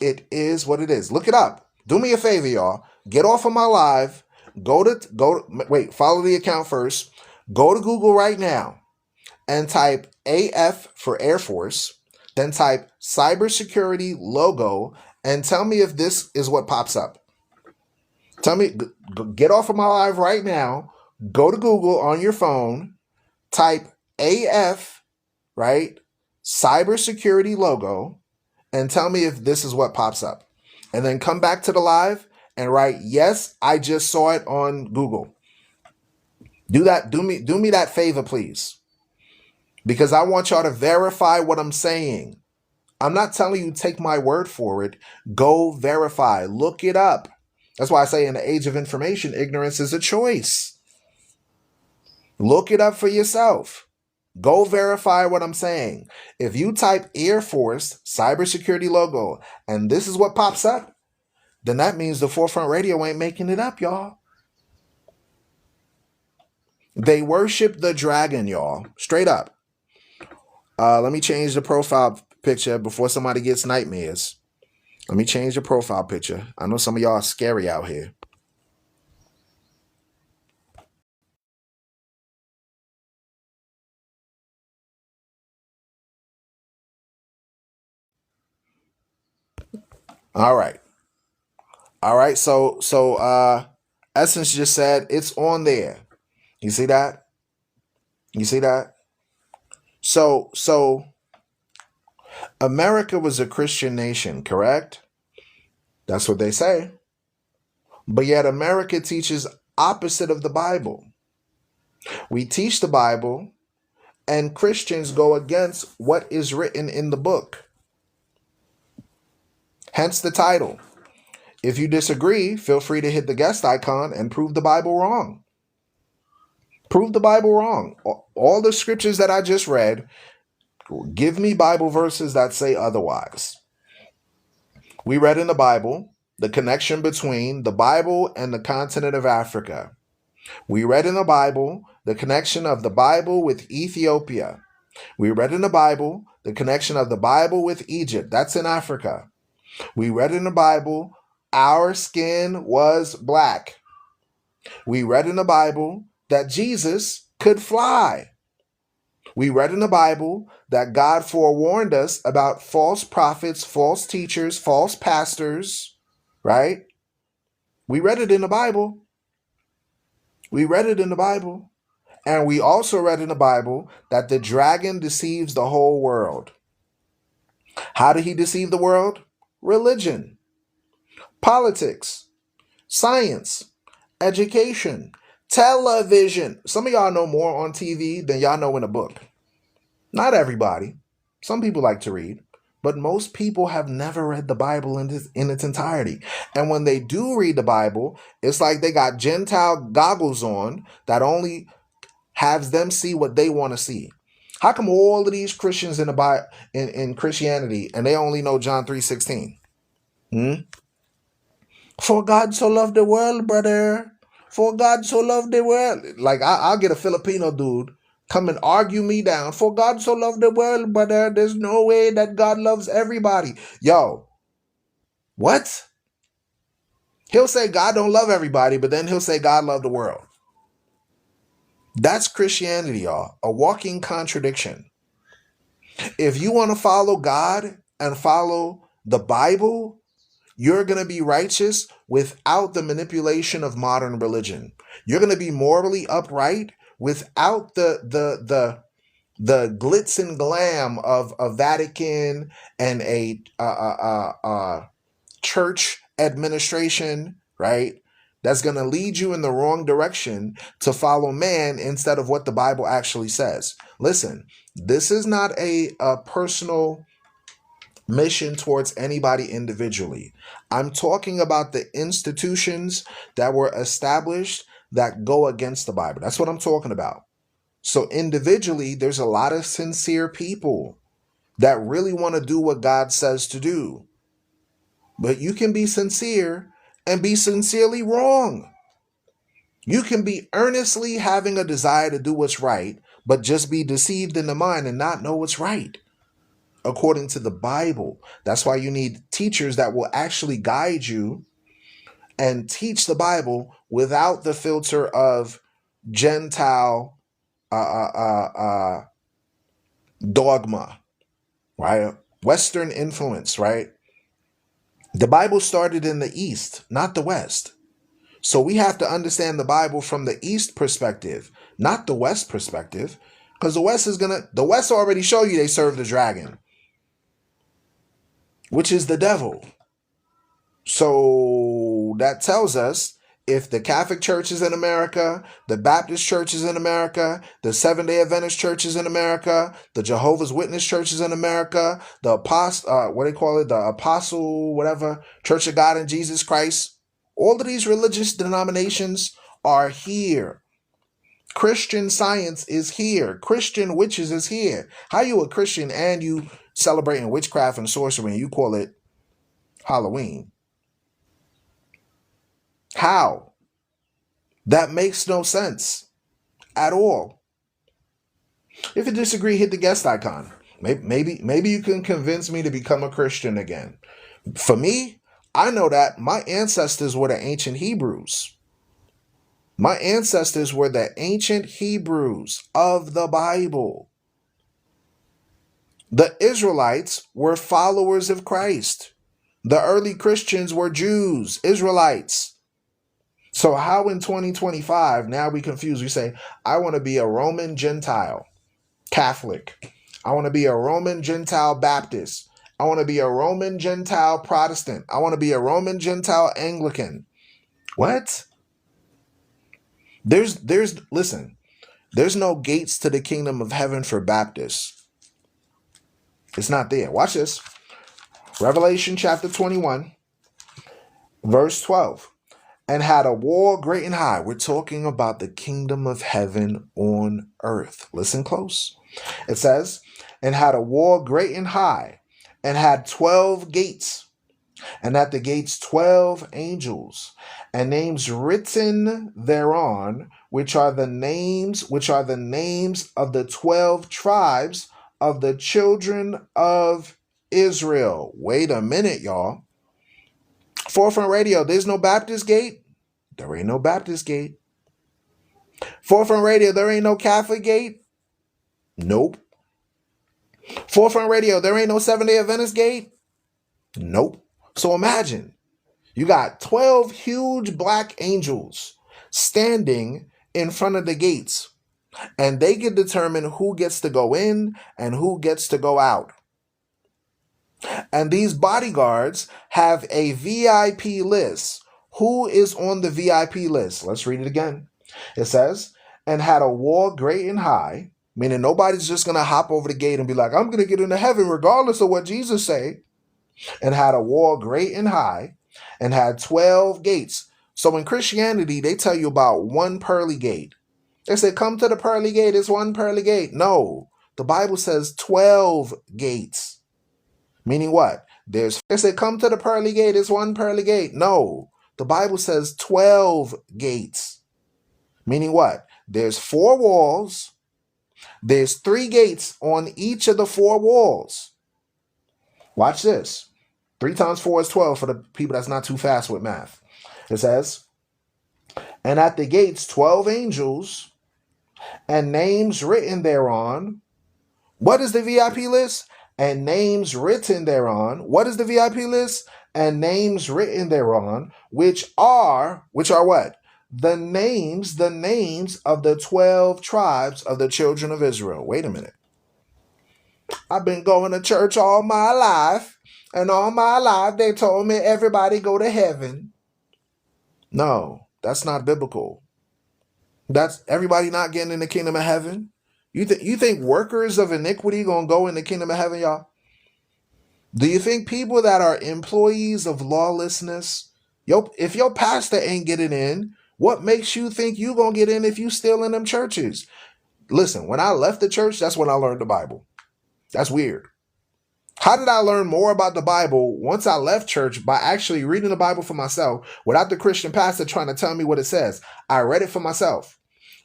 It is what it is. Look it up. Do me a favor, y'all. Get off of my live. Follow the account first. Go to Google right now and type AF for Air Force. Then type cybersecurity logo and tell me if this is what pops up. Tell me, get off of my live right now. Go to Google on your phone. Type AF, right? Cybersecurity logo, and tell me if this is what pops up. And then come back to the live and write, yes, I just saw it on Google. Do that. Do me that favor, please. Because I want y'all to verify what I'm saying. I'm not telling you take my word for it. Go verify. Look it up. That's why I say in the age of information, ignorance is a choice. Look it up for yourself. Go verify what I'm saying. If you type Air Force cybersecurity logo and this is what pops up, then that means the Forefront Radio ain't making it up, y'all. They worship the dragon, y'all. Straight up. Let me change the profile picture before somebody gets nightmares. Let me change the profile picture. I know some of y'all are scary out here. All right. All right. So Essence just said it's on there. You see that? You see that? So America was a Christian nation, correct? That's what they say. But yet America teaches opposite of the Bible. We teach the Bible, and Christians go against what is written in the book. Hence the title. If you disagree, feel free to hit the guest icon and prove the Bible wrong. Prove the Bible wrong. All the scriptures that I just read, give me Bible verses that say otherwise. We read in the Bible the connection between the Bible and the continent of Africa. We read in the Bible the connection of the Bible with Ethiopia. We read in the Bible the connection of the Bible with Egypt. That's in Africa. We read in the Bible our skin was black. We read in the Bible that Jesus could fly. We read in the Bible that God forewarned us about false prophets, false teachers, false pastors, right? We read it in the Bible. We read it in the Bible. And we also read in the Bible that the dragon deceives the whole world. How did he deceive the world? Religion, politics, science, education, television. Some of y'all know more on TV than y'all know in a book. Not everybody. Some people like to read. But most people have never read the Bible in its entirety. And when they do read the Bible, it's like they got Gentile goggles on that only has them see what they want to see. How come all of these Christians in the Bible, in Christianity, and they only know John 3:16? For God so loved the world, brother. For God so loved the world. Like I'll get a Filipino dude come and argue me down. For God so loved the world, brother. There's no way that God loves everybody. Yo, what? He'll say God don't love everybody, but then he'll say God loved the world. That's Christianity, y'all. A walking contradiction. If you want to follow God and follow the Bible, you're going to be righteous without the manipulation of modern religion. You're going to be morally upright without the glitz and glam of a Vatican and a church administration, right? That's going to lead you in the wrong direction to follow man instead of what the Bible actually says. Listen, this is not a personal mission towards anybody individually. I'm talking about the institutions that were established that go against the Bible. That's what I'm talking about. So individually, there's a lot of sincere people that really want to do what God says to do. But you can be sincere and be sincerely wrong. You can be earnestly having a desire to do what's right, but just be deceived in the mind and not know what's right according to the Bible. That's why you need teachers that will actually guide you and teach the Bible without the filter of Gentile dogma, right? Western influence, right? The Bible started in the East, not the West. So we have to understand the Bible from the East perspective, not the West perspective, because the West already show you they serve the dragon, which is the devil. So that tells us if the Catholic churches in America, the Baptist churches in America, the Seventh-day Adventist churches in America, the Jehovah's Witness churches in America, the Apostle, whatever, Church of God in Jesus Christ, all of these religious denominations are here. Christian Science is here. Christian witches is here. How you a Christian and you celebrating witchcraft and sorcery and you call it Halloween? How? That makes no sense at all. If you disagree, hit the guest icon. Maybe you can convince me to become a Christian again. For me, I know that my ancestors were the ancient Hebrews. My ancestors were the ancient Hebrews of the Bible. The Israelites were followers of Christ. The early Christians were Jews, Israelites. So how in 2025, now we confuse, we say, I want to be a Roman Gentile Catholic. I want to be a Roman Gentile Baptist. I want to be a Roman Gentile Protestant. I want to be a Roman Gentile Anglican. What? Listen, there's no gates to the kingdom of heaven for Baptists. It's not there. Watch this. Revelation chapter 21, verse 12. And had a war great and high. We're talking about the kingdom of heaven on earth. Listen close. It says, and had a war great and high, and had 12 gates, and at the gates 12 angels, and names written thereon, which are the names of the 12 tribes of the children of Israel. Wait a minute, y'all. Forefront Radio, there's no Baptist gate? There ain't no Baptist gate. Forefront Radio, there ain't no Catholic gate? Nope. Forefront Radio, there ain't no Seventh-day Adventist gate? Nope. So imagine, you got 12 huge black angels standing in front of the gates, and they can determine who gets to go in and who gets to go out. And these bodyguards have a VIP list. Who is on the VIP list? Let's read it again. It says, and had a war great and high, meaning nobody's just going to hop over the gate and be like, I'm going to get into heaven regardless of what Jesus say. And had a war great and high, and had 12 gates. So in Christianity, they tell you about one pearly gate. They say, come to the pearly gate, it's one pearly gate. No, the Bible says 12 gates. Meaning what? They say, come to the pearly gate, it's one pearly gate. No, the Bible says 12 gates. Meaning what? There's 4 walls. There's 3 gates on each of the 4 walls. Watch this. 3 times 4 is 12 for the people that's not too fast with math. It says, and at the gates 12 angels, and names written thereon. What is the VIP list? And names written thereon. What is the VIP list? And names written thereon, which are what? The names of the 12 tribes of the children of Israel. Wait a minute. I've been going to church all my life, and all my life they told me everybody go to heaven. No, that's not biblical. That's everybody not getting in the kingdom of heaven. You think workers of iniquity gonna go in the kingdom of heaven, y'all? Do you think people that are employees of lawlessness, if your pastor ain't getting in, what makes you think you gonna get in if you still in them churches? Listen, when I left the church, that's when I learned the Bible. That's weird. How did I learn more about the Bible once I left church? By actually reading the Bible for myself without the Christian pastor trying to tell me what it says. I read it for myself.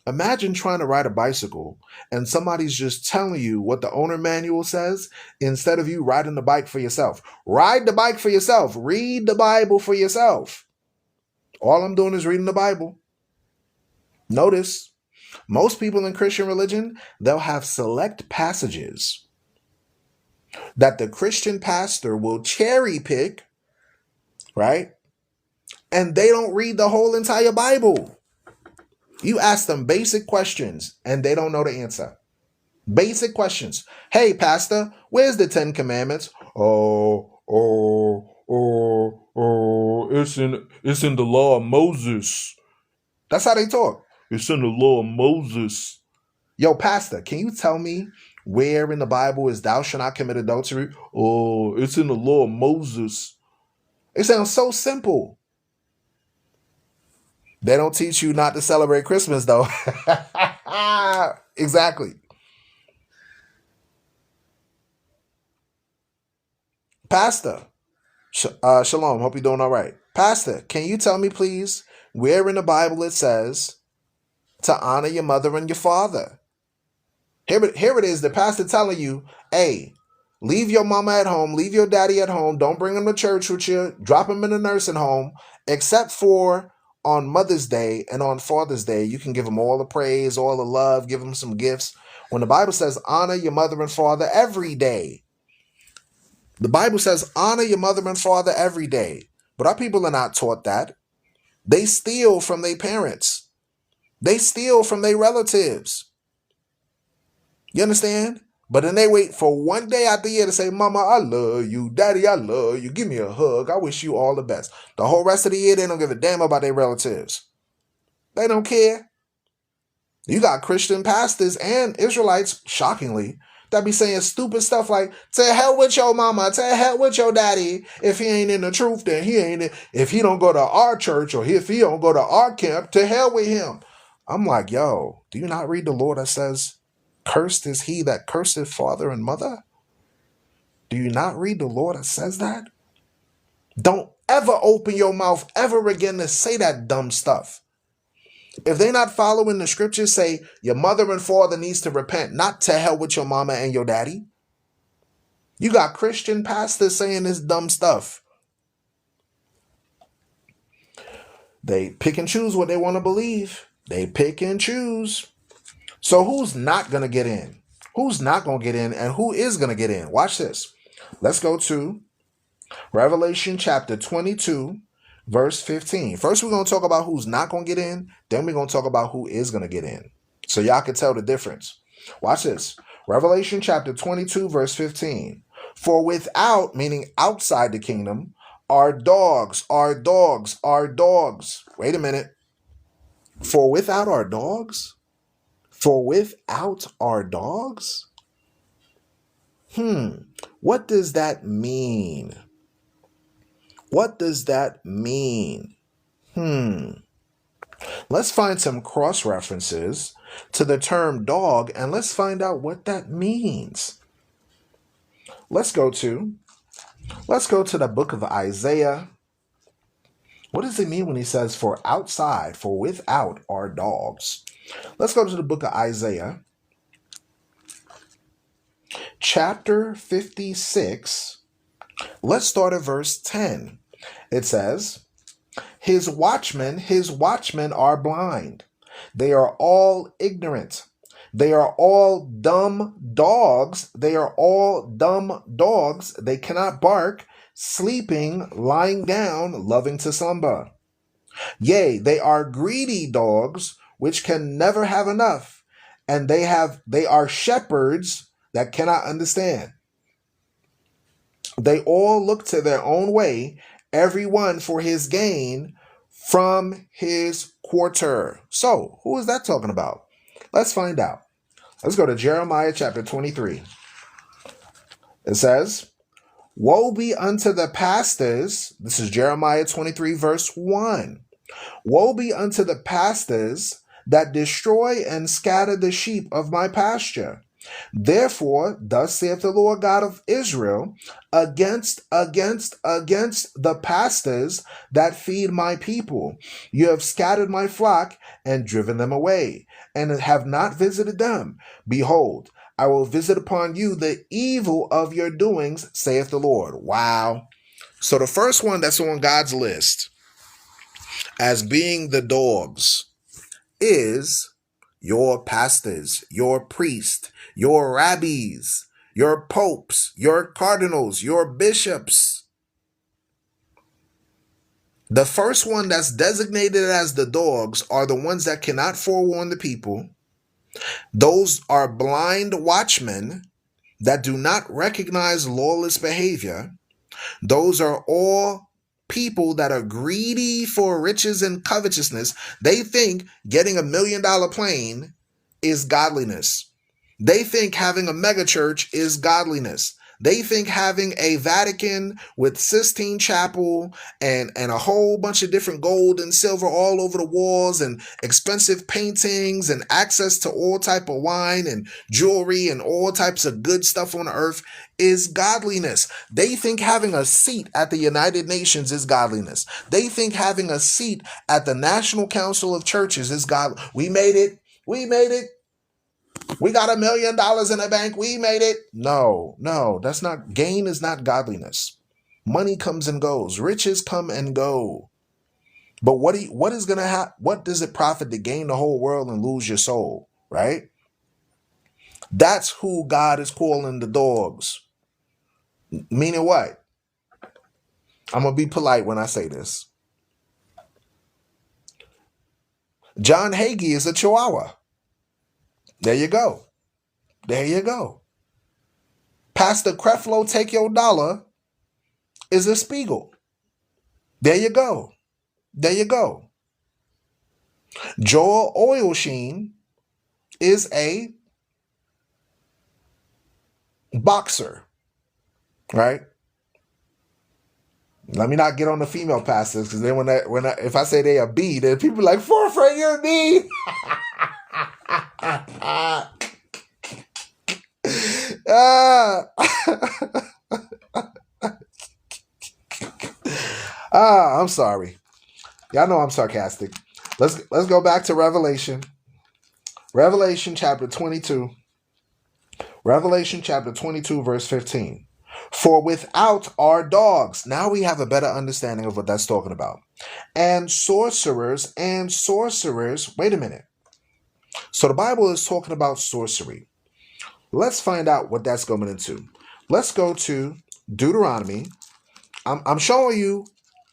Imagine trying to ride a bicycle and somebody's just telling you what the owner manual says instead of you riding the bike for yourself. Ride the bike for yourself. Read the Bible for yourself. All I'm doing is reading the Bible. Notice, most people in Christian religion, they'll have select passages that the Christian pastor will cherry pick, right? And they don't read the whole entire Bible. You ask them basic questions and they don't know the answer. Basic questions. Hey, pastor, where's the 10 Commandments? It's in the law of Moses. That's how they talk. It's in the law of Moses. Yo, pastor, can you tell me where in the Bible is thou shalt not commit adultery? Oh, it's in the law of Moses. It sounds so simple. They don't teach you not to celebrate Christmas, though. Exactly. Pastor, Shalom, hope you're doing all right. Pastor, can you tell me, please, where in the Bible it says to honor your mother and your father? Here it is, the pastor telling you, hey, leave your mama at home, leave your daddy at home, don't bring him to church with you, drop him in a nursing home, except for on Mother's Day and on Father's Day. You can give them all the praise, all the love, give them some gifts. When the Bible says honor your mother and father every day, the Bible says honor your mother and father every day. But our people are not taught that. They steal from their parents. They steal from their relatives. You understand? But then they wait for one day out the year to say, Mama, I love you. Daddy, I love you. Give me a hug. I wish you all the best. The whole rest of the year, they don't give a damn about their relatives. They don't care. You got Christian pastors and Israelites, shockingly, that be saying stupid stuff like, to hell with your mama, to hell with your daddy. If he ain't in the truth, then he ain't in. If he don't go to our church or if he don't go to our camp, to hell with him. I'm like, yo, do you not read the law that says, cursed is he that curseth father and mother? Do you not read the law that says that? Don't ever open your mouth ever again to say that dumb stuff. If they're not following the scriptures, say your mother and father needs to repent, not to hell with your mama and your daddy. You got Christian pastors saying this dumb stuff. They pick and choose what they want to believe. They pick and choose. So who's not going to get in? Who's not going to get in and who is going to get in? Watch this. Let's go to Revelation chapter 22, verse 15. First, we're going to talk about who's not going to get in. Then we're going to talk about who is going to get in. So y'all can tell the difference. Watch this. Revelation chapter 22, verse 15. For without, meaning outside the kingdom, are dogs, are dogs, are dogs. Wait a minute. For without are dogs? For without are dogs? What does that mean? What does that mean? Let's find some cross references to the term dog and let's find out what that means. Let's go to the book of Isaiah. What does it mean when he says for outside, for without are dogs? Let's go to the book of Isaiah, chapter 56. Let's start at verse 10. It says, his watchmen are blind. They are all ignorant. They are all dumb dogs. They are all dumb dogs. They cannot bark, sleeping, lying down, loving to slumber. Yea, they are greedy dogs, which can never have enough. And they are shepherds that cannot understand. They all look to their own way, every one for his gain from his quarter. So, who is that talking about? Let's find out. Let's go to Jeremiah chapter 23. It says, woe be unto the pastors. This is Jeremiah 23, verse 1. Woe be unto the pastors that destroy and scatter the sheep of my pasture. Therefore, thus saith the Lord God of Israel, against the pastors that feed my people. You have scattered my flock and driven them away, and have not visited them. Behold, I will visit upon you the evil of your doings, saith the Lord. Wow. So the first one that's on God's list as being the dogs is your pastors, your priests, your rabbis, your popes, your cardinals, your bishops. The first one that's designated as the dogs are the ones that cannot forewarn the people. Those are blind watchmen that do not recognize lawless behavior. Those are all people that are greedy for riches and covetousness. They think getting $1 million plane is godliness. They think having a mega church is godliness. They think having a Vatican with Sistine Chapel and a whole bunch of different gold and silver all over the walls and expensive paintings and access to all type of wine and jewelry and all types of good stuff on earth is godliness. They think having a seat at the United Nations is godliness. They think having a seat at the National Council of Churches is God. We made it. We made it. We got $1 million in the bank. We made it. No, that's not. Gain is not godliness. Money comes and goes. Riches come and go. But what is going to happen? What does it profit to gain the whole world and lose your soul? Right? That's who God is calling the dogs. Meaning what? I'm going to be polite when I say this. John Hagee is a Chihuahua. There you go. There you go. Pastor Creflo Take Your Dollar is a Spiegel. There you go. There you go. Joel Osteen is a boxer. Right? Let me not get on the female pastors, because then if I say they are B, then people are like, forefront, you're a B. I'm sorry. Y'all know I'm sarcastic. Let's go back to Revelation. Revelation chapter 22. Revelation chapter 22, verse 15. For without are dogs. Now we have a better understanding of what that's talking about. And sorcerers. Wait a minute. So the Bible is talking about sorcery. Let's find out what that's going into. Let's go to Deuteronomy. I'm showing you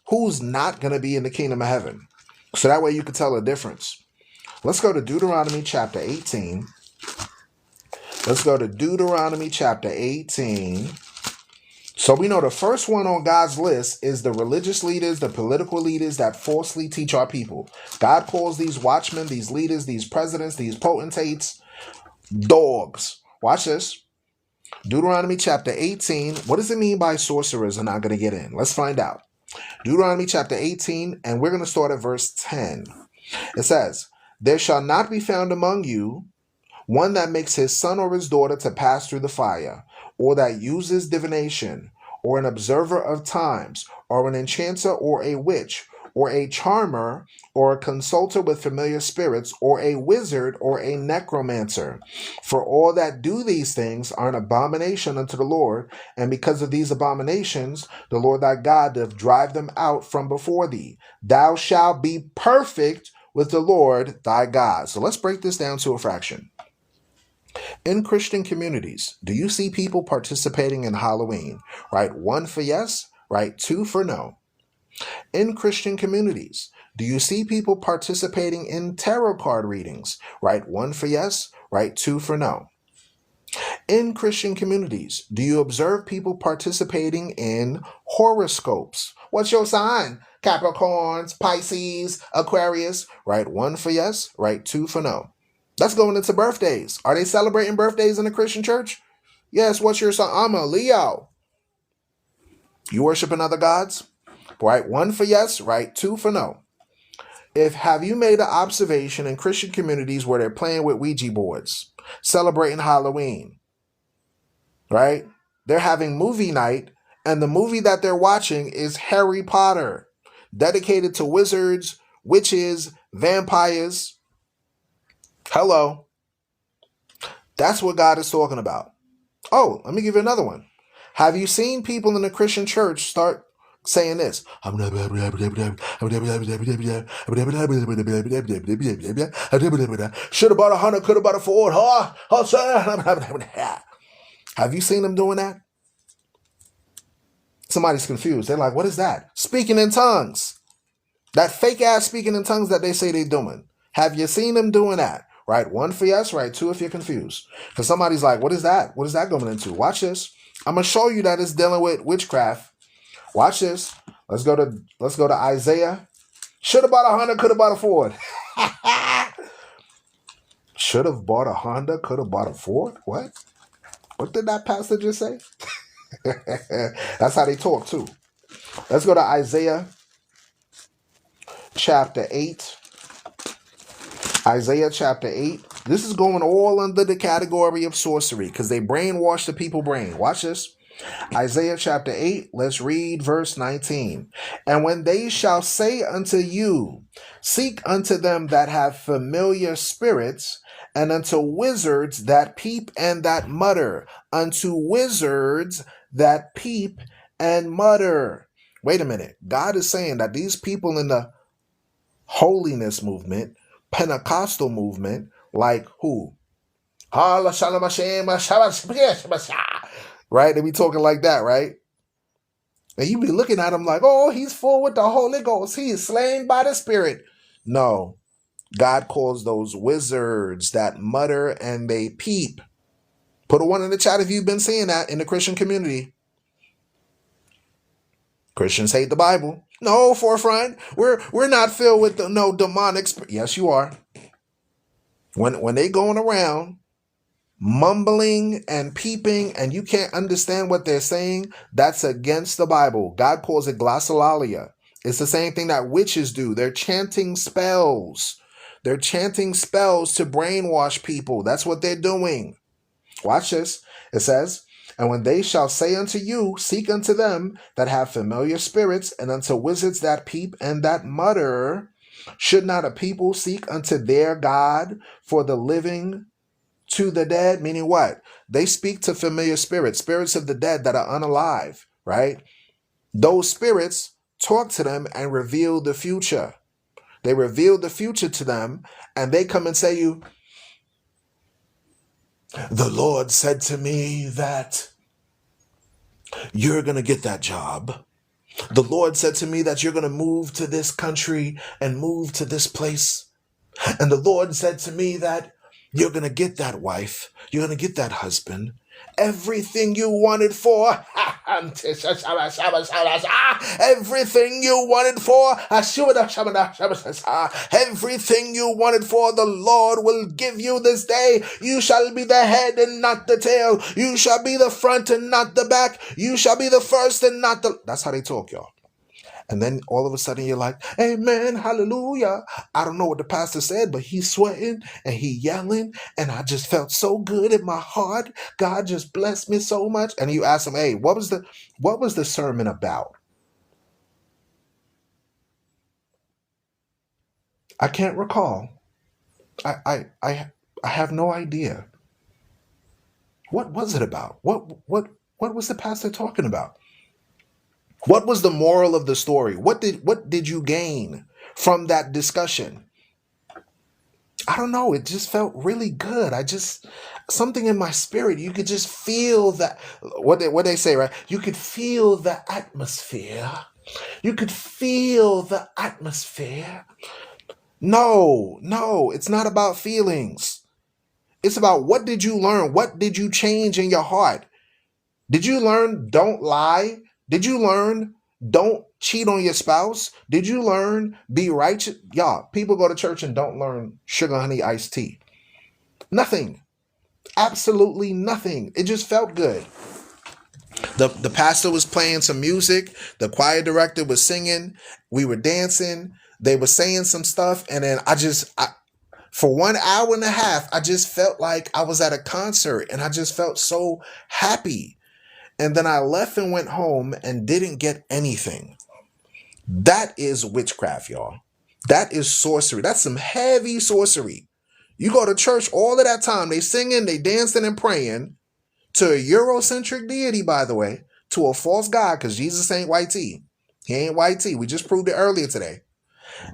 who's not going to be in the kingdom of heaven, so that way you can tell the difference. Let's go to Deuteronomy chapter 18. Let's go to Deuteronomy chapter 18. So we know the first one on God's list is the religious leaders, the political leaders that falsely teach our people. God calls these watchmen, these leaders, these presidents, these potentates, dogs. Watch this. Deuteronomy chapter 18. What does it mean by sorcerers are not going to get in? Let's find out. Deuteronomy chapter 18, and we're going to start at verse 10. It says, there shall not be found among you one that makes his son or his daughter to pass through the fire, or that uses divination, or an observer of times, or an enchanter, or a witch, or a charmer, or a consulter with familiar spirits, or a wizard, or a necromancer. For all that do these things are an abomination unto the Lord, and because of these abominations, the Lord thy God doth drive them out from before thee. Thou shalt be perfect with the Lord thy God. So let's break this down to a fraction. In Christian communities, do you see people participating in Halloween? Right? 1 for yes, right? 2 for no. In Christian communities, do you see people participating in tarot card readings? Right? 1 for yes, right? 2 for no. In Christian communities, do you observe people participating in horoscopes? What's your sign? Capricorns, Pisces, Aquarius, right? 1 for yes, right? 2 for no. Let's go into birthdays. Are they celebrating birthdays in the Christian church? Yes, what's your sign? I'm a Leo. You worship other gods? Right, 1 for yes, right, 2 for no. Have you made an observation in Christian communities where they're playing with Ouija boards, celebrating Halloween, right? They're having movie night, and the movie that they're watching is Harry Potter, dedicated to wizards, witches, vampires. Hello. That's what God is talking about. Oh, let me give you another one. Have you seen people in the Christian church start saying this? Should have bought a Honda, could have bought a Ford. Have you seen them doing that? Somebody's confused. They're like, what is that? Speaking in tongues. That fake ass speaking in tongues that they say they're doing. Have you seen them doing that? Right, 1 for yes, right, 2 if you're confused. Because somebody's like, what is that? What is that going into? Watch this. I'm going to show you that it's dealing with witchcraft. Watch this. Let's go to Isaiah. Should have bought a Honda, could have bought a Ford. Should have bought a Honda, could have bought a Ford? What? What did that pastor just say? That's how they talk too. Let's go to Isaiah chapter 8. Isaiah chapter 8. This is going all under the category of sorcery because they brainwash the people brain. Watch this. Isaiah chapter 8, let's read verse 19. And when they shall say unto you, seek unto them that have familiar spirits, and unto wizards that peep and that mutter, unto wizards that peep and mutter. Wait a minute. God is saying that these people in the holiness movement, Pentecostal movement, like who? Right? They be talking like that, right? And you be looking at him like, oh, he's full with the Holy Ghost. He is slain by the Spirit. No, God calls those wizards that mutter and they peep. Put a one in the chat if you've been seeing that in the Christian community. Christians hate the Bible. No, forefront. We're not filled with no demonic spirit. Yes, you are. When they going around mumbling and peeping and you can't understand what they're saying, that's against the Bible. God calls it glossolalia. It's the same thing that witches do. They're chanting spells. They're chanting spells to brainwash people. That's what they're doing. Watch this. It says, and when they shall say unto you, seek unto them that have familiar spirits, and unto wizards that peep and that mutter, should not a people seek unto their God for the living to the dead? Meaning what? They speak to familiar spirits, spirits of the dead that are unalive, right? Those spirits talk to them and reveal the future. They reveal the future to them, and they come and say you, the Lord said to me that you're going to get that job. The Lord said to me that you're going to move to this country and move to this place. And the Lord said to me that you're going to get that wife. You're going to get that husband. Everything you wanted for. Everything you wanted for. Everything you wanted for, the Lord will give you this day. You shall be the head and not the tail. You shall be the front and not the back. You shall be the first and not the... That's how they talk, y'all. And then all of a sudden you're like, amen, hallelujah. I don't know what the pastor said, but he's sweating and he yelling. And I just felt so good in my heart. God just blessed me so much. And you ask him, hey, what was the sermon about? I can't recall. I have no idea. What was it about? What was the pastor talking about? What was the moral of the story? What did you gain from that discussion? I don't know. It just felt really good. Something in my spirit, you could just feel that, what they say, right? You could feel the atmosphere. You could feel the atmosphere. No, it's not about feelings. It's about what did you learn? What did you change in your heart? Did you learn don't lie? Did you learn don't cheat on your spouse? Did you learn be righteous? Y'all, people go to church and don't learn sugar, honey, iced tea. Nothing. Absolutely nothing. It just felt good. The pastor was playing some music. The choir director was singing. We were dancing. They were saying some stuff. And then for 1 hour and a half, I just felt like I was at a concert and I just felt so happy. And then I left and went home and didn't get anything. That is witchcraft, y'all. That is sorcery. That's some heavy sorcery. You go to church all of that time. They singing, they dancing and praying to a Eurocentric deity, by the way, to a false God, because Jesus ain't white tea. He ain't white tea. We just proved it earlier today.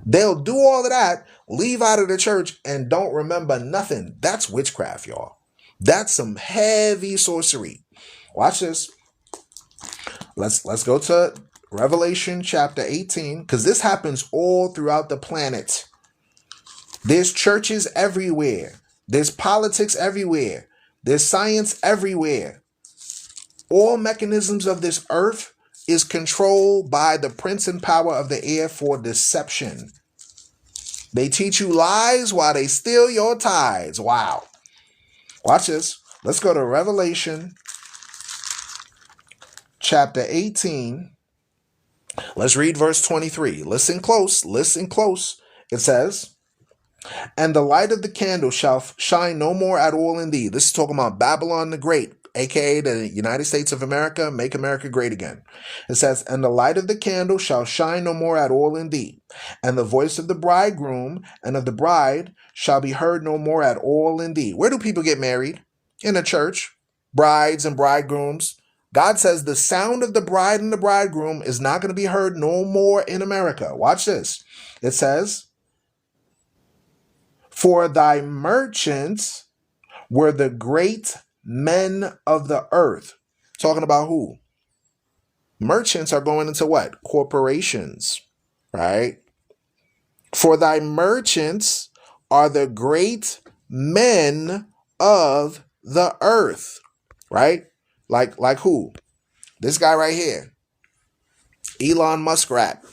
They'll do all of that, leave out of the church, and don't remember nothing. That's witchcraft, y'all. That's some heavy sorcery. Watch this. Let's go to Revelation chapter 18, because this happens all throughout the planet. There's churches everywhere. There's politics everywhere. There's science everywhere. All mechanisms of this earth is controlled by the prince and power of the air for deception. They teach you lies while they steal your tithes. Wow. Watch this. Let's go to Revelation chapter 18. Let's read verse 23. Listen close. Listen close. It says, and the light of the candle shall shine no more at all in thee. This is talking about Babylon the Great, aka the United States of America, make America great again. It says, and the light of the candle shall shine no more at all in thee, and the voice of the bridegroom and of the bride shall be heard no more at all in thee. Where do people get married? In a church. Brides and bridegrooms. God says the sound of the bride and the bridegroom is not going to be heard no more in America. Watch this. It says, for thy merchants were the great men of the earth. Talking about who? Merchants are going into what? Corporations, right? For thy merchants are the great men of the earth, right? Like who? This guy right here. Elon Muskrat.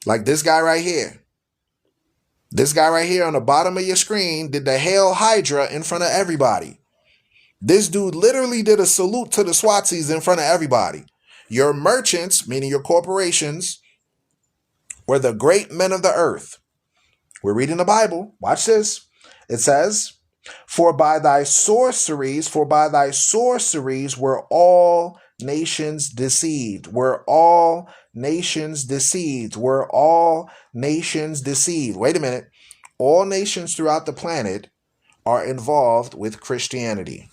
Like this guy right here. This guy right here on the bottom of your screen did the Hail Hydra in front of everybody. This dude literally did a salute to the SWATs in front of everybody. Your merchants, meaning your corporations, were the great men of the earth. We're reading the Bible. Watch this. It says, for by thy sorceries were all nations deceived. Were all nations deceived. Were all nations deceived. Wait a minute. All nations throughout the planet are involved with Christianity.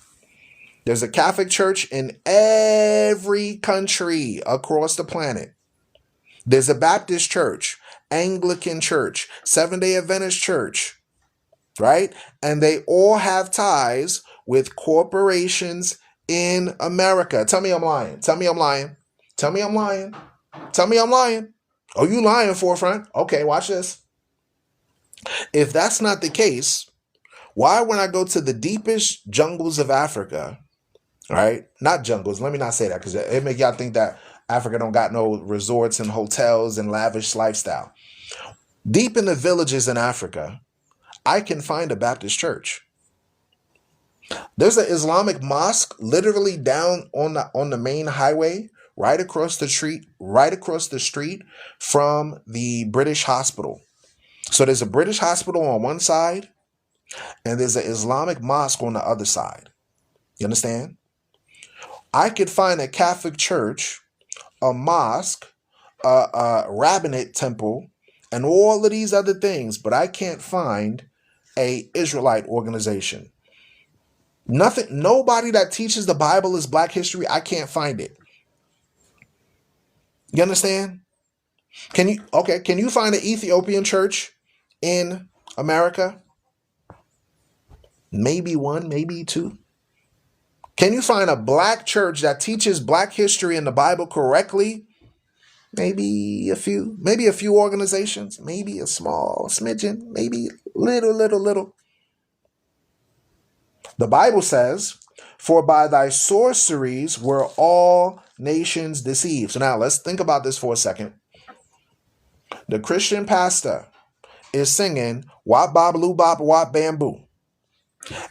There's a Catholic Church in every country across the planet. There's a Baptist church, Anglican church, Seventh-day Adventist church, right? And they all have ties with corporations in America. Tell me I'm lying. Tell me I'm lying. Tell me I'm lying. Tell me I'm lying. Oh, you lying, Forefront? Okay, watch this. If that's not the case, why when I go to the deepest jungles of Africa, right? Not jungles, let me not say that because it make y'all think that Africa don't got no resorts and hotels and lavish lifestyle. Deep in the villages in Africa, I can find a Baptist church. There's an Islamic mosque literally down on the main highway, right across the street from the British hospital. So there's a British hospital on one side, and there's an Islamic mosque on the other side. You understand? I could find a Catholic church, a mosque, a rabbinate temple, and all of these other things, but I can't find a Israelite organization. Nobody that teaches the Bible is Black history. I can't find it. You understand? Can you find an Ethiopian church in America? Maybe one, maybe two. Can you find a Black church that teaches Black history in the Bible correctly? Maybe a few organizations, maybe a small smidgen, maybe little. The Bible says, for by thy sorceries were all nations deceived. So now let's think about this for a second. The Christian pastor is singing wop babaloo bop wop bamboo.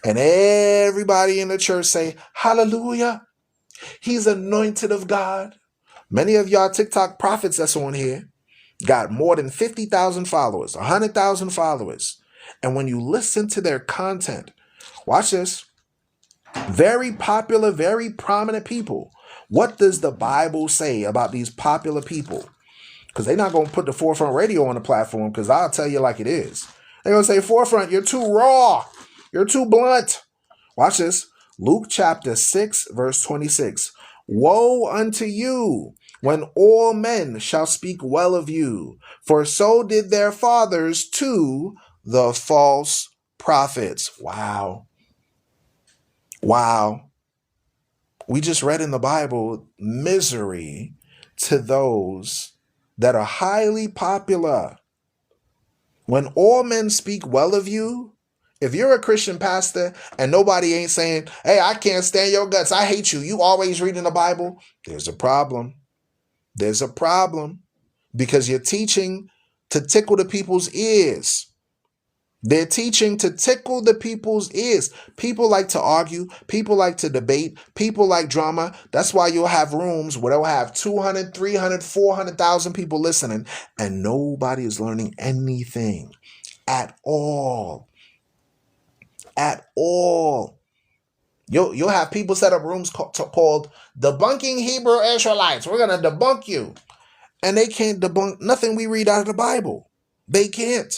And everybody in the church say, hallelujah. He's anointed of God. Many of y'all TikTok prophets that's on here got more than 50,000 followers, 100,000 followers. And when you listen to their content, watch this. Very popular, very prominent people. What does the Bible say about these popular people? Because they're not going to put the Forefront Radio on the platform, because I'll tell you like it is. They're going to say, Forefront, you're too raw. You're too blunt. Watch this. Luke chapter 6, verse 26. Woe unto you when all men shall speak well of you, for so did their fathers to the false prophets. Wow. We just read in the Bible, misery to those that are highly popular. When all men speak well of you, if you're a Christian pastor and nobody ain't saying, hey, I can't stand your guts, I hate you, you always reading the Bible, there's a problem. There's a problem because you're teaching to tickle the people's ears. They're teaching to tickle the people's ears. People like to argue. People like to debate. People like drama. That's why you'll have rooms where they'll have 200, 300, 400,000 people listening, and nobody is learning anything at all. At all. You'll have people set up rooms called Debunking Hebrew Israelites. We're going to debunk you. And they can't debunk nothing we read out of the Bible. They can't.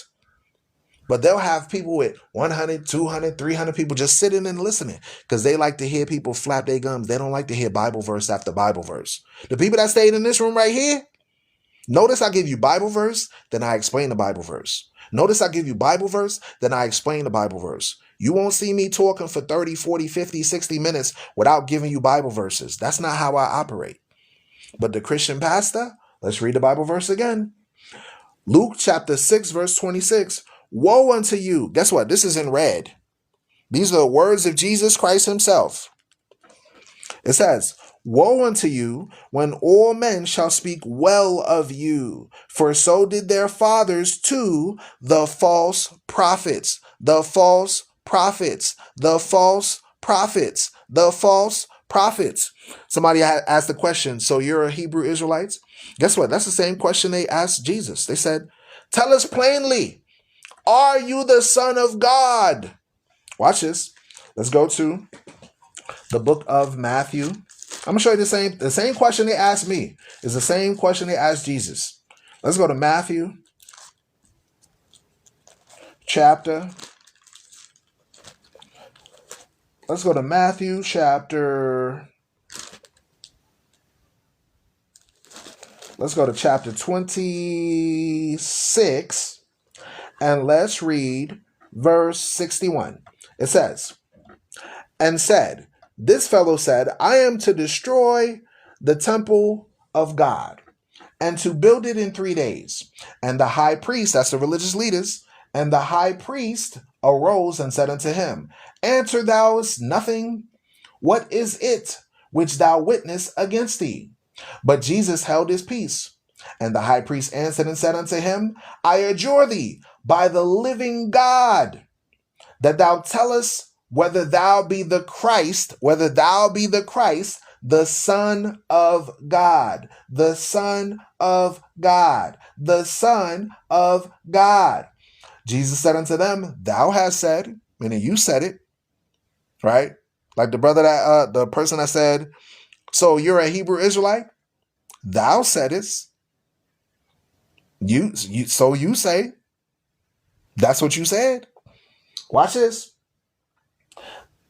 But they'll have people with 100, 200, 300 people just sitting and listening because they like to hear people flap their gums. They don't like to hear Bible verse after Bible verse. The people that stayed in this room right here, notice I give you Bible verse, then I explain the Bible verse. Notice I give you Bible verse, then I explain the Bible verse. You won't see me talking for 30, 40, 50, 60 minutes without giving you Bible verses. That's not how I operate. But the Christian pastor, let's read the Bible verse again. Luke chapter 6, verse 26. Woe unto you. Guess what? This is in red. These are the words of Jesus Christ himself. It says, woe unto you when all men shall speak well of you, for so did their fathers to the false prophets, the false prophets, the false prophets, the false prophets. Somebody asked the question, so you're a Hebrew Israelite? Guess what? That's the same question they asked Jesus. They said, tell us plainly, are you the Son of God? Watch this. Let's go to the book of Matthew. I'm going to show you the same question they asked me is the same question they asked Jesus. Let's go to Matthew chapter. Let's go to Matthew chapter. Let's go to chapter 26. And let's read verse 61. It says, and said, this fellow said, I am to destroy the temple of God and to build it in 3 days. And the high priest, that's the religious leaders, and the high priest arose and said unto him, answer thou nothing? What is it which thou witness against thee? But Jesus held his peace. And the high priest answered and said unto him, I adjure thee by the living God, that thou tell us whether thou be the Christ, the Son of God, the Son of God, the Son of God. Jesus said unto them, thou hast said, meaning you said it, right? Like the brother that, the person that said, so you're a Hebrew Israelite? Thou saidest. So you say. That's what you said. Watch this.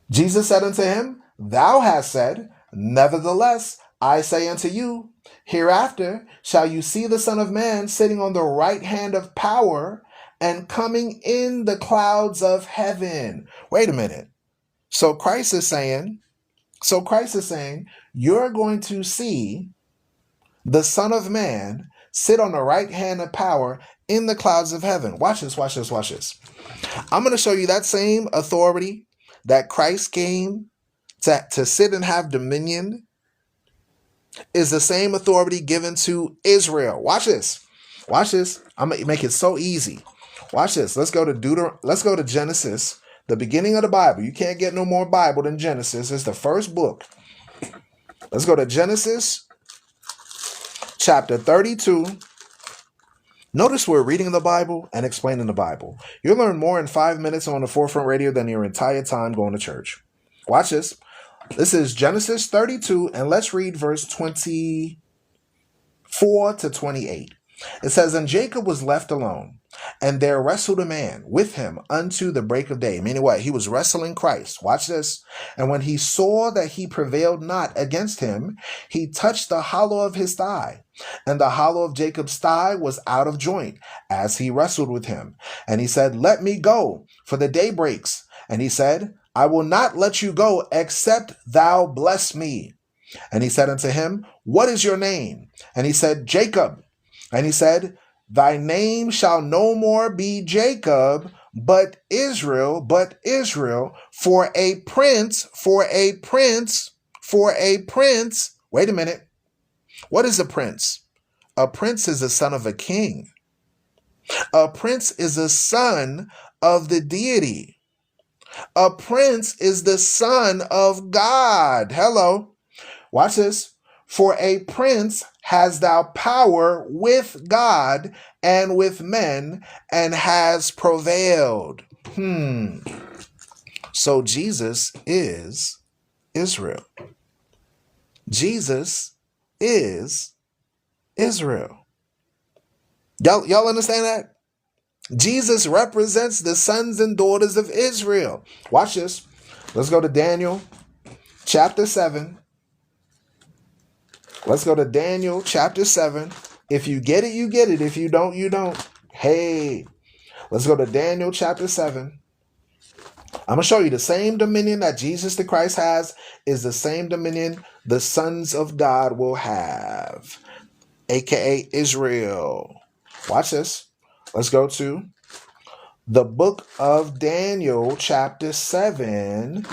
Jesus said unto him, thou hast said, nevertheless, I say unto you, hereafter shall you see the Son of Man sitting on the right hand of power and coming in the clouds of heaven. Wait a minute. So Christ is saying, you're going to see the Son of Man sit on the right hand of power in the clouds of heaven. Watch this, watch this, watch this. I'm going to show you that same authority that Christ came to sit and have dominion is the same authority given to Israel. Watch this. Watch this. I'm going to make it so easy. Watch this. Let's go to Genesis, the beginning of the Bible. You can't get no more Bible than Genesis. It's the first book. Let's go to Genesis chapter 32. Notice we're reading the Bible and explaining the Bible. You'll learn more in 5 minutes on the Forefront Radio than your entire time going to church. Watch this. This is Genesis 32, and let's read verse 24 to 28. It says, and Jacob was left alone, and there wrestled a man with him unto the break of day. Meaning what? He was wrestling Christ. Watch this. And when he saw that he prevailed not against him, he touched the hollow of his thigh. And the hollow of Jacob's thigh was out of joint, as he wrestled with him. And he said, let me go, for the day breaks. And he said, I will not let you go, except thou bless me. And he said unto him, what is your name? And he said, Jacob. And he said, thy name shall no more be Jacob, but Israel, for a prince. Wait a minute. What is a prince? A prince is the son of a king. A prince is a son of the deity. A prince is the son of God. Hello. Watch this. For a prince has thou power with God and with men, and has prevailed. So Jesus is Israel. Jesus is Israel. Y'all understand that? Jesus represents the sons and daughters of Israel. Watch this. Let's go to Daniel chapter 7. Let's go to Daniel chapter 7. If you get it, you get it. If you don't, you don't. Hey, let's go to Daniel chapter 7. I'm going to show you the same dominion that Jesus the Christ has is the same dominion the sons of God will have, aka Israel. Watch this. Let's go to the book of Daniel chapter 7.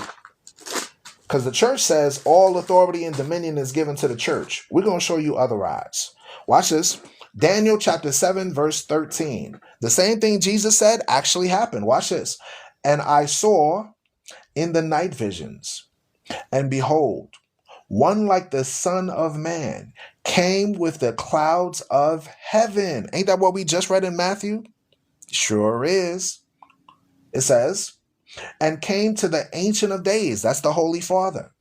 Because the church says all authority and dominion is given to the church. We're going to show you otherwise. Watch this. Daniel chapter 7, verse 13. The same thing Jesus said actually happened. Watch this. And I saw in the night visions, and behold, one like the Son of Man came with the clouds of heaven. Ain't that what we just read in Matthew? Sure is. It says, and came to the Ancient of Days. That's the Holy Father.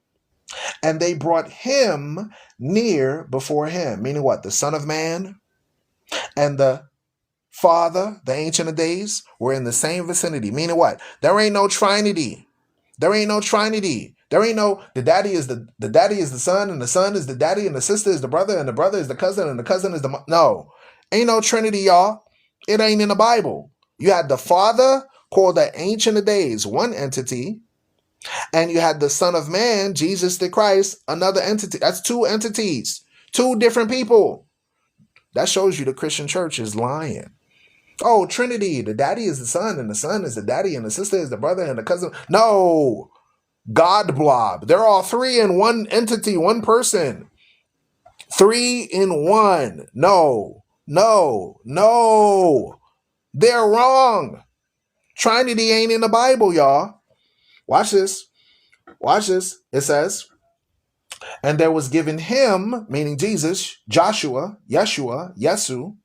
And they brought him near before him. Meaning what? The Son of Man and the Father, the Ancient of Days, were in the same vicinity. Meaning what? There ain't no Trinity. There ain't no Trinity. There ain't no the daddy is the daddy is the son, and the son is the daddy, and the sister is the brother, and the brother is the cousin, and the cousin is the no. Ain't no Trinity, y'all. It ain't in the Bible. You had the Father called the Ancient of Days, one entity, and you had the Son of Man, Jesus the Christ, another entity. That's two entities, two different people. That shows you the Christian church is lying. Oh, Trinity, the daddy is the son, and the son is the daddy, and the sister is the brother, and the cousin. No, God blob. They're all three in one entity, one person. Three in one. No, no, no. They're wrong. Trinity ain't in the Bible, y'all. Watch this. Watch this. It says, and there was given him, meaning Jesus, Joshua, Yeshua, Yesu,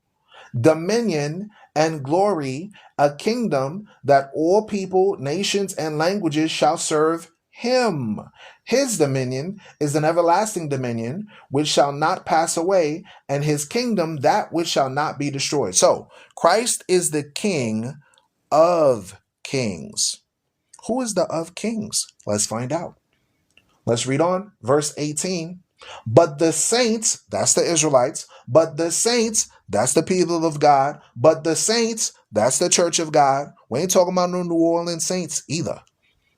dominion and glory, a kingdom that all people, nations, and languages shall serve him. His dominion is an everlasting dominion which shall not pass away, and his kingdom that which shall not be destroyed. So Christ is the King of kings. Who is the of kings? Let's find out. Let's read on. Verse 18. But the saints, that's the Israelites, but the saints, that's the people of God, but the saints, that's the church of God. We ain't talking about no New Orleans saints either.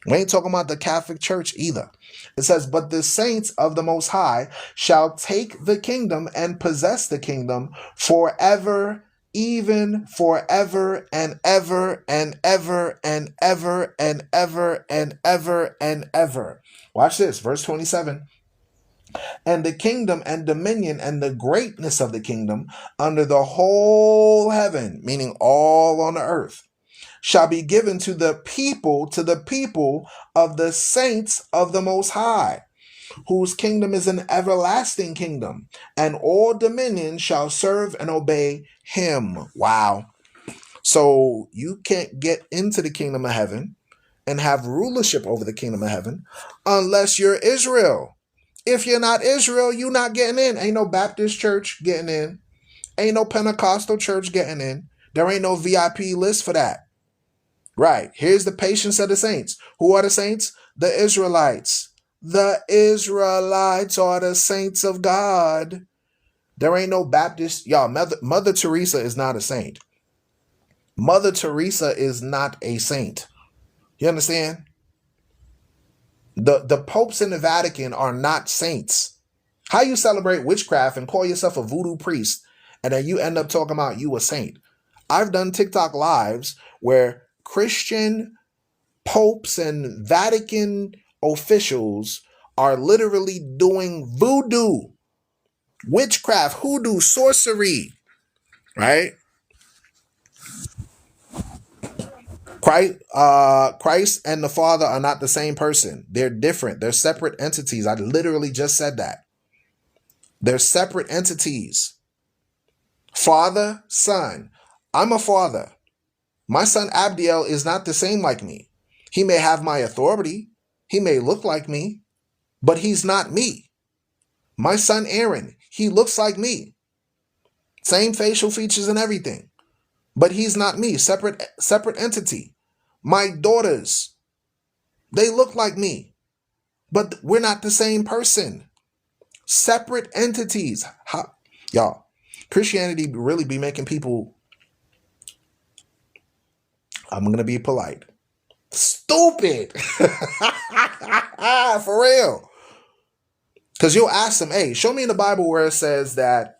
We ain't talking about the Catholic Church either. It says, but the saints of the Most High shall take the kingdom and possess the kingdom forever, even forever and ever and ever and ever and ever and ever and ever. Watch this, verse 27. And the kingdom and dominion and the greatness of the kingdom under the whole heaven, meaning all on the earth, shall be given to the people of the saints of the Most High, whose kingdom is an everlasting kingdom, and all dominion shall serve and obey him. Wow. So you can't get into the kingdom of heaven and have rulership over the kingdom of heaven unless you're Israel. If you're not Israel, you're not getting in. Ain't no Baptist church getting in. Ain't no Pentecostal church getting in. There ain't no VIP list for that. Right. Here's the patience of the saints. Who are the saints? The Israelites. The Israelites are the saints of God. There ain't no Baptist. Y'all, Mother Teresa is not a saint. Mother Teresa is not a saint. You understand? The popes in the Vatican are not saints. How you celebrate witchcraft and call yourself a voodoo priest, and then you end up talking about you a saint? I've done TikTok lives where Christian popes and Vatican officials are literally doing voodoo, witchcraft, hoodoo, sorcery, right? Christ and the Father are not the same person. They're different. They're separate entities. I literally just said that. They're separate entities. Father, son. I'm a father. My son Abdiel is not the same like me. He may have my authority. He may look like me, but he's not me. My son Aaron, he looks like me. Same facial features and everything, but he's not me. Separate entity. My daughters, they look like me, but we're not the same person. Separate entities. Y'all, Christianity really be making people, I'm going to be polite, stupid. For real. Because you'll ask them, hey, show me in the Bible where it says that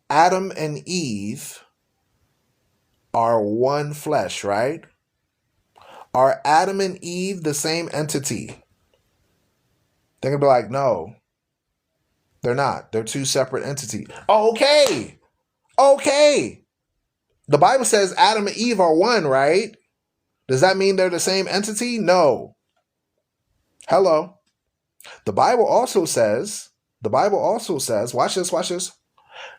Adam and Eve are one flesh, right? Are Adam and Eve the same entity? They're going to be like, no, they're not. They're two separate entities. Okay. The Bible says Adam and Eve are one, right? Does that mean they're the same entity? No. Hello. The Bible also says, watch this.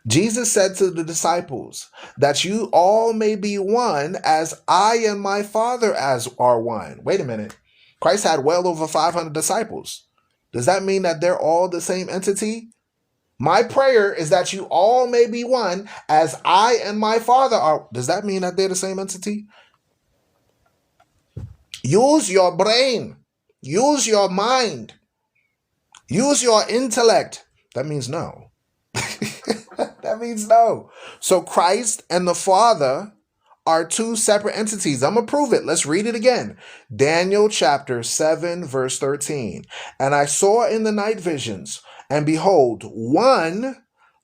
Jesus said to the disciples that you all may be one as I and my Father as are one. Wait a minute. Christ had well over 500 disciples. Does that mean that they're all the same entity? My prayer is that you all may be one as I and my Father are. Does that mean that they're the same entity? Use your brain. Use your mind. Use your intellect. That means no. That means no. So Christ and the Father are two separate entities. I'm going to prove it. Let's read it again. Daniel chapter 7, verse 13. And I saw in the night visions, and behold, one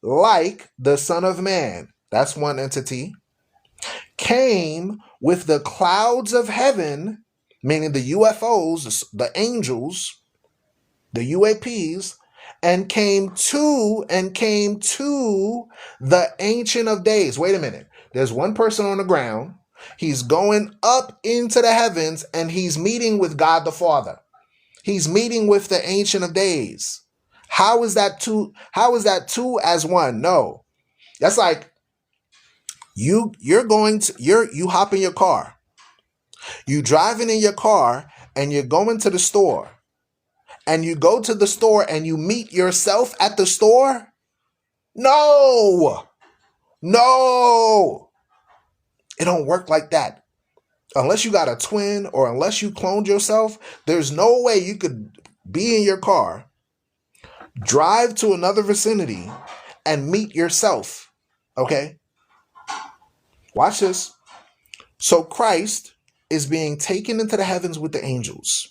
like the Son of Man, that's one entity, came with the clouds of heaven, meaning the UFOs, the angels, the UAPs, and came to the Ancient of Days. Wait a minute. There's one person on the ground. He's going up into the heavens and he's meeting with God the Father. He's meeting with the Ancient of Days. How is that two as one? No. That's like you hop in your car. You driving in your car and you're going to the store. And you go to the store and you meet yourself at the store? No. It don't work like that. Unless you got a twin or unless you cloned yourself, there's no way you could be in your car, drive to another vicinity, and meet yourself. Okay? Watch this. So Christ is being taken into the heavens with the angels.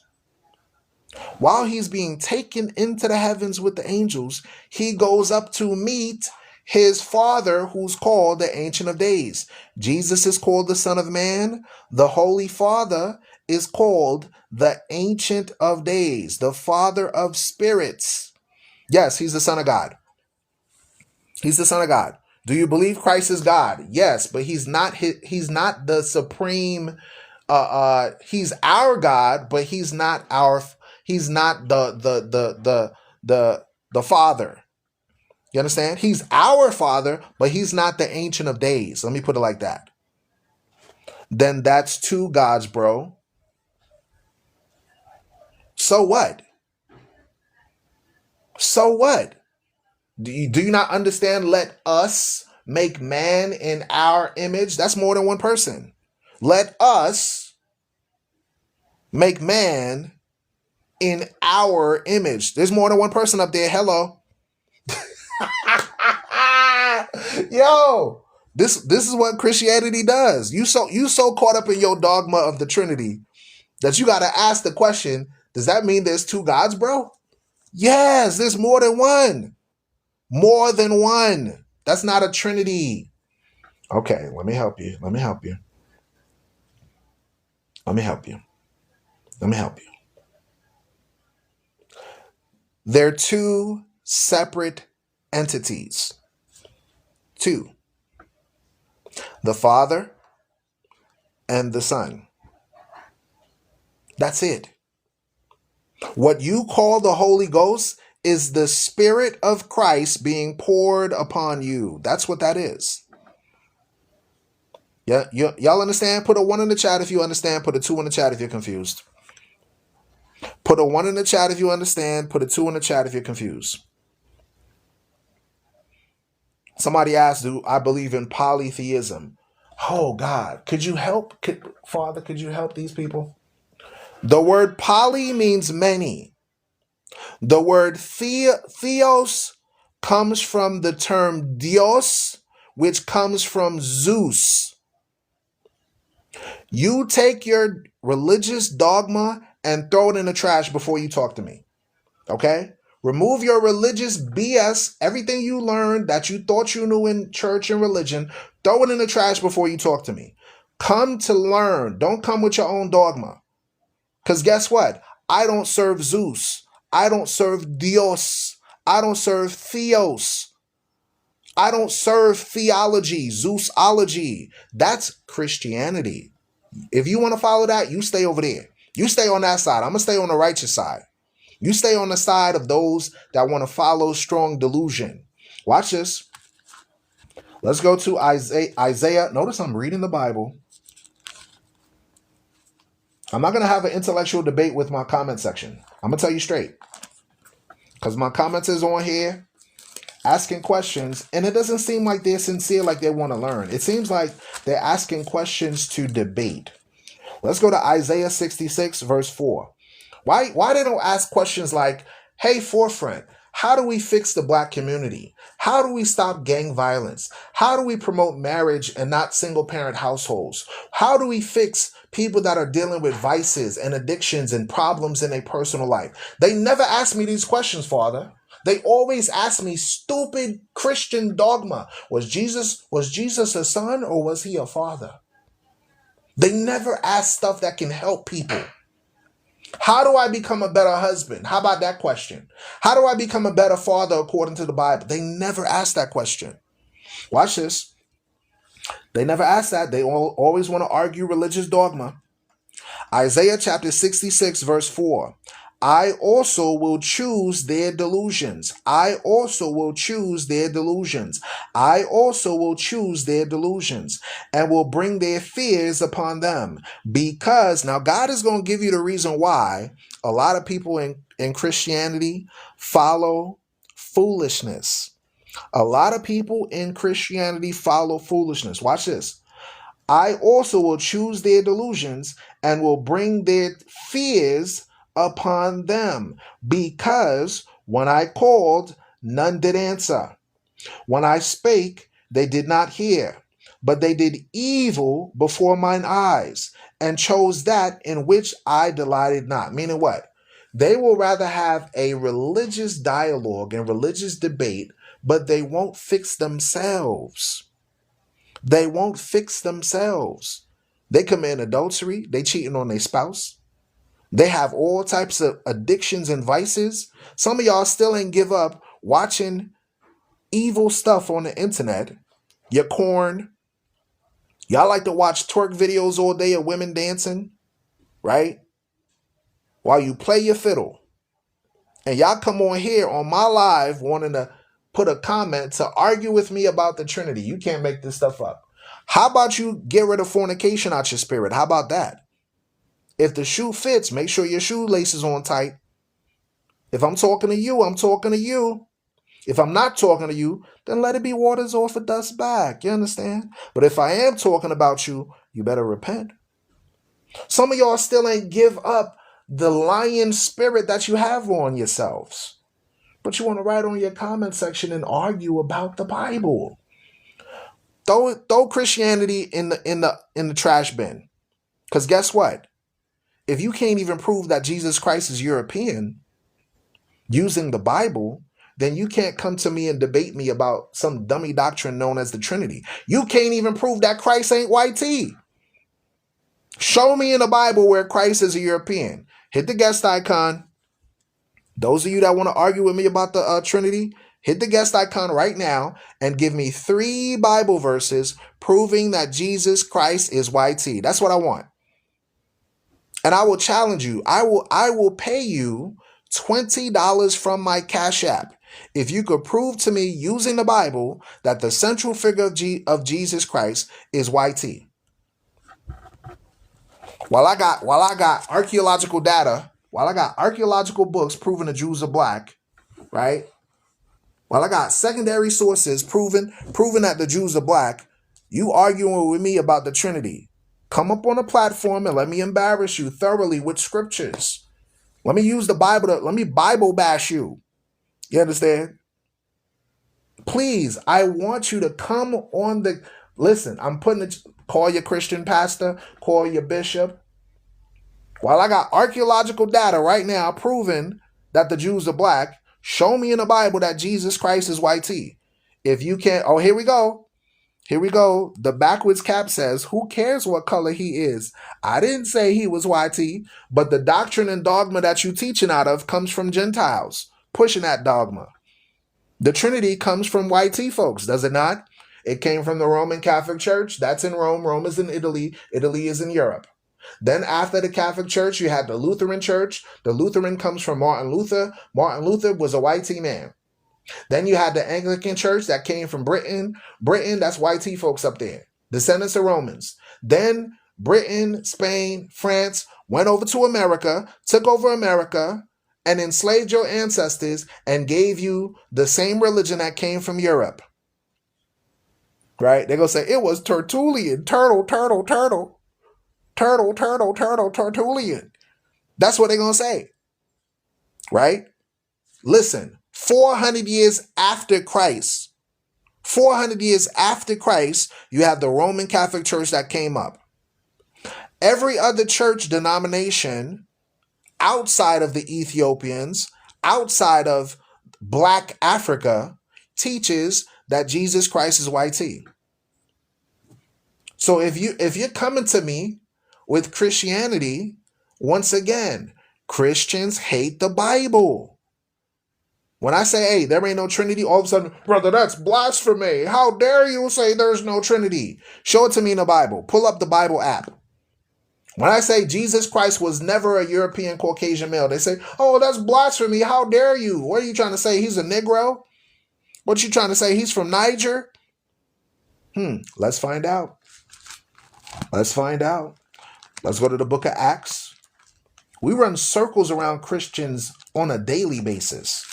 While he's being taken into the heavens with the angels, he goes up to meet his Father, who's called the Ancient of Days. Jesus is called the Son of Man. The Holy Father is called the Ancient of Days, the Father of Spirits. Yes, he's the Son of God. He's the Son of God. Do you believe Christ is God? Yes, but he's not the supreme. He's our God, but he's not the Father. You understand? He's our Father, but he's not the Ancient of Days. Let me put it like that. Then that's two gods, bro. So what? Do you not understand? Let us make man in our image. That's more than one person. Let us make man in our image. There's more than one person up there. Hello. Yo, this is what Christianity does. You so caught up in your dogma of the Trinity that you got to ask the question, does that mean there's two gods, bro? Yes, there's more than one. More than one. That's not a Trinity. Okay, let me help you. They're two separate entities. Two. The Father and the Son. That's it. What you call the Holy Ghost is the Spirit of Christ being poured upon you. That's what that is. Yeah, y'all understand? Put a 1 in the chat if you understand. Put a 2 in the chat if you're confused. Put a 1 in the chat if you understand. Put a 2 in the chat if you're confused. Somebody asked, do I believe in polytheism? Oh, God. Could you help? Father, could you help these people? The word poly means many. The word theos comes from the term Dios, which comes from Zeus. You take your religious dogma and throw it in the trash before you talk to me. Okay? Remove your religious BS, everything you learned that you thought you knew in church and religion, throw it in the trash before you talk to me. Come to learn. Don't come with your own dogma. Because guess what? I don't serve Zeus. I don't serve Dios. I don't serve Theos. I don't serve theology, Zeusology. That's Christianity. If you want to follow that, you stay over there. You stay on that side. I'm going to stay on the righteous side. You stay on the side of those that want to follow strong delusion. Watch this. Let's go to Isaiah. Notice I'm reading the Bible. I'm not going to have an intellectual debate with my comment section. I'm going to tell you straight. Because my comments is on here asking questions, and it doesn't seem like they're sincere, like they want to learn. It seems like they're asking questions to debate. Let's go to Isaiah 66, verse 4. Why they don't ask questions like, hey, Forefront, how do we fix the black community? How do we stop gang violence? How do we promote marriage and not single-parent households? How do we fix people that are dealing with vices and addictions and problems in their personal life? They never ask me these questions, Father. They always ask me stupid Christian dogma. Was Jesus a son or was he a father? They never ask stuff that can help people. How do I become a better husband? How about that question? How do I become a better father according to the Bible? They never ask that question. Watch this. They never ask that. They always want to argue religious dogma. Isaiah chapter 66, verse 4. I also will choose their delusions. I also will choose their delusions. I also will choose their delusions and will bring their fears upon them. Because now God is going to give you the reason why a lot of people in Christianity follow foolishness. A lot of people in Christianity follow foolishness. Watch this. I also will choose their delusions and will bring their fears upon them, because when I called, none did answer. When I spake, they did not hear, but they did evil before mine eyes, and chose that in which I delighted not. Meaning what? They will rather have a religious dialogue and religious debate, but they won't fix themselves. They won't fix themselves. They commit adultery. They cheating on their spouse. They have all types of addictions and vices. Some of y'all still ain't give up watching evil stuff on the internet. Your corn. Y'all like to watch twerk videos all day of women dancing, right? While you play your fiddle. And y'all come on here on my live wanting to put a comment to argue with me about the Trinity. You can't make this stuff up. How about you get rid of fornication out your spirit? How about that? If the shoe fits, make sure your shoelace is on tight. If I'm talking to you, I'm talking to you. If I'm not talking to you, then let it be waters off a dust back. You understand? But if I am talking about you, you better repent. Some of y'all still ain't give up the lion spirit that you have on yourselves. But you want to write on your comment section and argue about the Bible. Throw Christianity in the trash bin. Because guess what? If you can't even prove that Jesus Christ is European using the Bible, then you can't come to me and debate me about some dummy doctrine known as the Trinity. You can't even prove that Christ ain't white tea. Show me in the Bible where Christ is a European. Hit the guest icon. Those of you that want to argue with me about the Trinity, Hit the guest icon right now and give me 3 Bible verses proving that Jesus Christ is YT. That's what I want. And I will challenge you. I will pay you $20 from my Cash App if you could prove to me using the Bible that the central figure of Jesus Christ is YT. While I got archaeological data, while I got archaeological books proving the Jews are black, right? While I got secondary sources proving that the Jews are black, you arguing with me about the Trinity. Come up on a platform and let me embarrass you thoroughly with scriptures. Let me use the Bible let me Bible bash you. You understand? Please, I want you to come on the, listen, call your Christian pastor, call your bishop. While I got archaeological data right now proving that the Jews are black, show me in the Bible that Jesus Christ is YT. If you can't, oh, here we go. Here we go. The backwards cap says, who cares what color he is? I didn't say he was YT, but the doctrine and dogma that you're teaching out of comes from Gentiles, pushing that dogma. The Trinity comes from YT folks, does it not? It came from the Roman Catholic Church. That's in Rome. Rome is in Italy. Italy is in Europe. Then after the Catholic Church, you had the Lutheran Church. The Lutheran comes from Martin Luther. Martin Luther was a YT man. Then you had the Anglican Church that came from Britain. Britain, that's YT folks up there. Descendants of Romans. Then Britain, Spain, France went over to America, took over America, and enslaved your ancestors and gave you the same religion that came from Europe. Right? They're going to say, it was Tertullian. Tertullian. That's what they're going to say. Right? Listen, 400 years after Christ, you have the Roman Catholic Church that came up. Every other church denomination outside of the Ethiopians, outside of Black Africa, teaches that Jesus Christ is YT. So if you're coming to me with Christianity, once again, Christians hate the Bible. When I say, hey, there ain't no Trinity, all of a sudden, brother, that's blasphemy. How dare you say there's no Trinity? Show it to me in the Bible. Pull up the Bible app. When I say Jesus Christ was never a European Caucasian male, they say, oh, that's blasphemy. How dare you? What are you trying to say? He's a Negro? What you trying to say? He's from Niger? Let's find out. Let's find out. Let's go to the book of Acts. We run circles around Christians on a daily basis.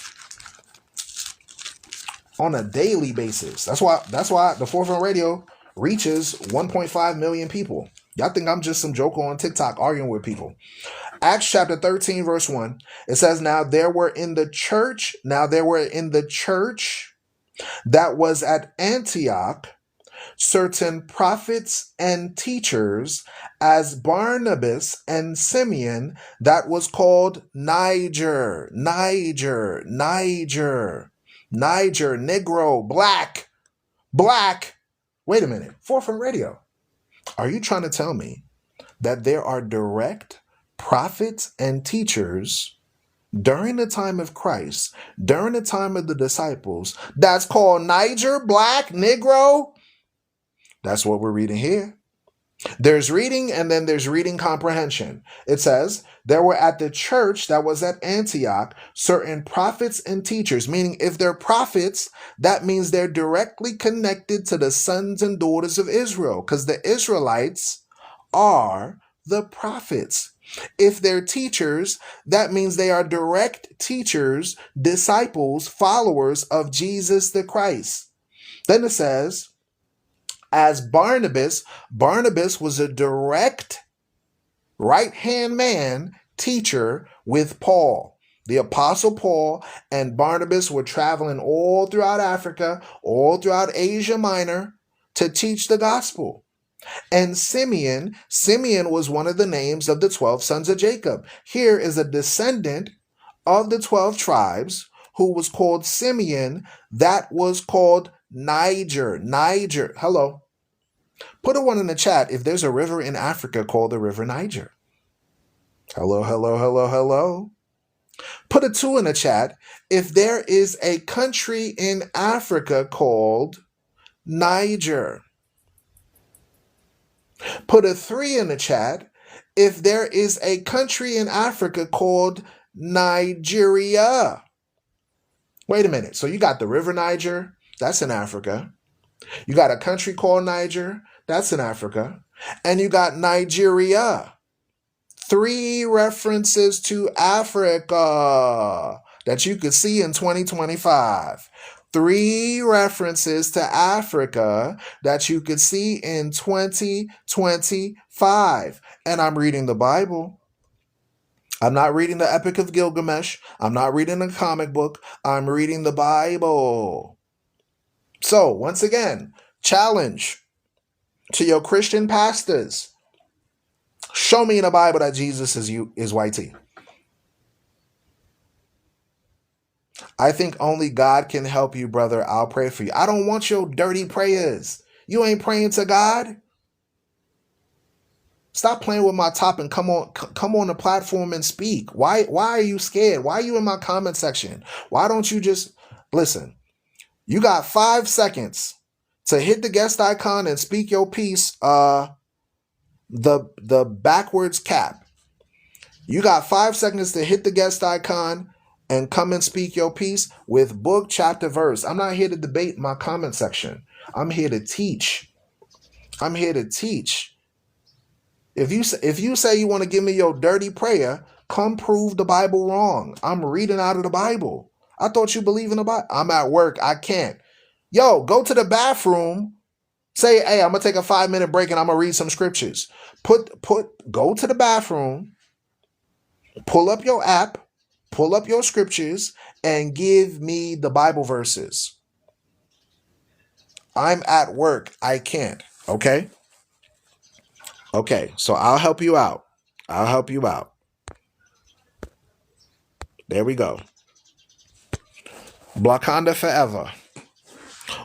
On a daily basis. That's why the Forefront Radio reaches 1.5 million people. Y'all think I'm just some joker on TikTok arguing with people. Acts chapter 13, verse 1. It says, Now there were in the church that was at Antioch certain prophets and teachers, as Barnabas and Simeon, that was called Niger, Negro, black. Wait a minute. Forefront Radio. Are you trying to tell me that there are direct prophets and teachers during the time of Christ, during the time of the disciples, that's called Niger, black, Negro? That's what we're reading here. There's reading and then there's reading comprehension. It says, there were at the church that was at Antioch certain prophets and teachers, meaning if they're prophets, that means they're directly connected to the sons and daughters of Israel, because the Israelites are the prophets. If they're teachers, that means they are direct teachers, disciples, followers of Jesus the Christ. Then it says, as Barnabas was a direct right-hand man, teacher with Paul. The Apostle Paul and Barnabas were traveling all throughout Africa, all throughout Asia Minor to teach the gospel. And Simeon was one of the names of the 12 sons of Jacob. Here is a descendant of the 12 tribes who was called Simeon, that was called Niger. Hello. Put a one in the chat if there's a river in Africa called the River Niger. Hello. Put a 2 in the chat if there is a country in Africa called Niger. Put a 3 in the chat if there is a country in Africa called Nigeria. Wait a minute. So you got the River Niger, that's in Africa. You got a country called Niger, that's in Africa. And you got Nigeria. 3 references to Africa that you could see in 2025. 3 references to Africa that you could see in 2025. And I'm reading the Bible. I'm not reading the Epic of Gilgamesh. I'm not reading a comic book. I'm reading the Bible. So, once again, challenge to your Christian pastors. Show me in the Bible that Jesus is white tea. I think only God can help you, brother. I'll pray for you. I don't want your dirty prayers. You ain't praying to God. Stop playing with my top and come on the platform and speak. Why are you scared? Why are you in my comment section? Why don't you just listen? You got 5 seconds to hit the guest icon and speak your piece. The backwards cap. You got 5 seconds to hit the guest icon and come and speak your piece with book, chapter, verse. I'm not here to debate my comment section. I'm here to teach. I'm here to teach. If you say you want to give me your dirty prayer, come prove the Bible wrong. I'm reading out of the Bible. I thought you believe in the Bible. I'm at work. I can't. Yo, go to the bathroom. Say, hey, I'm gonna take a 5-minute break and I'm gonna read some scriptures. Go to the bathroom, pull up your app, pull up your scriptures, and give me the Bible verses. I'm at work. I can't. Okay? Okay, so I'll help you out. I'll help you out. There we go. Wakanda forever.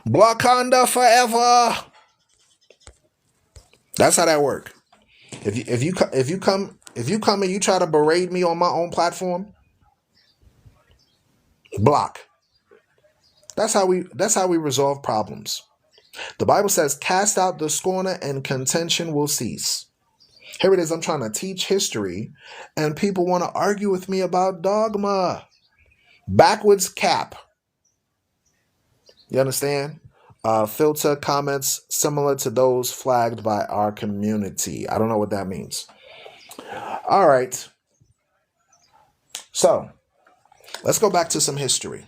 Wakanda forever. That's how that works. If you come and you try to berate me on my own platform, block. That's how we resolve problems. The Bible says, cast out the scorner and contention will cease. Here it is. I'm trying to teach history and people want to argue with me about dogma. Backwards cap. You understand? Filter comments similar to those flagged by our community. I don't know what that means. All right. So let's go back to some history.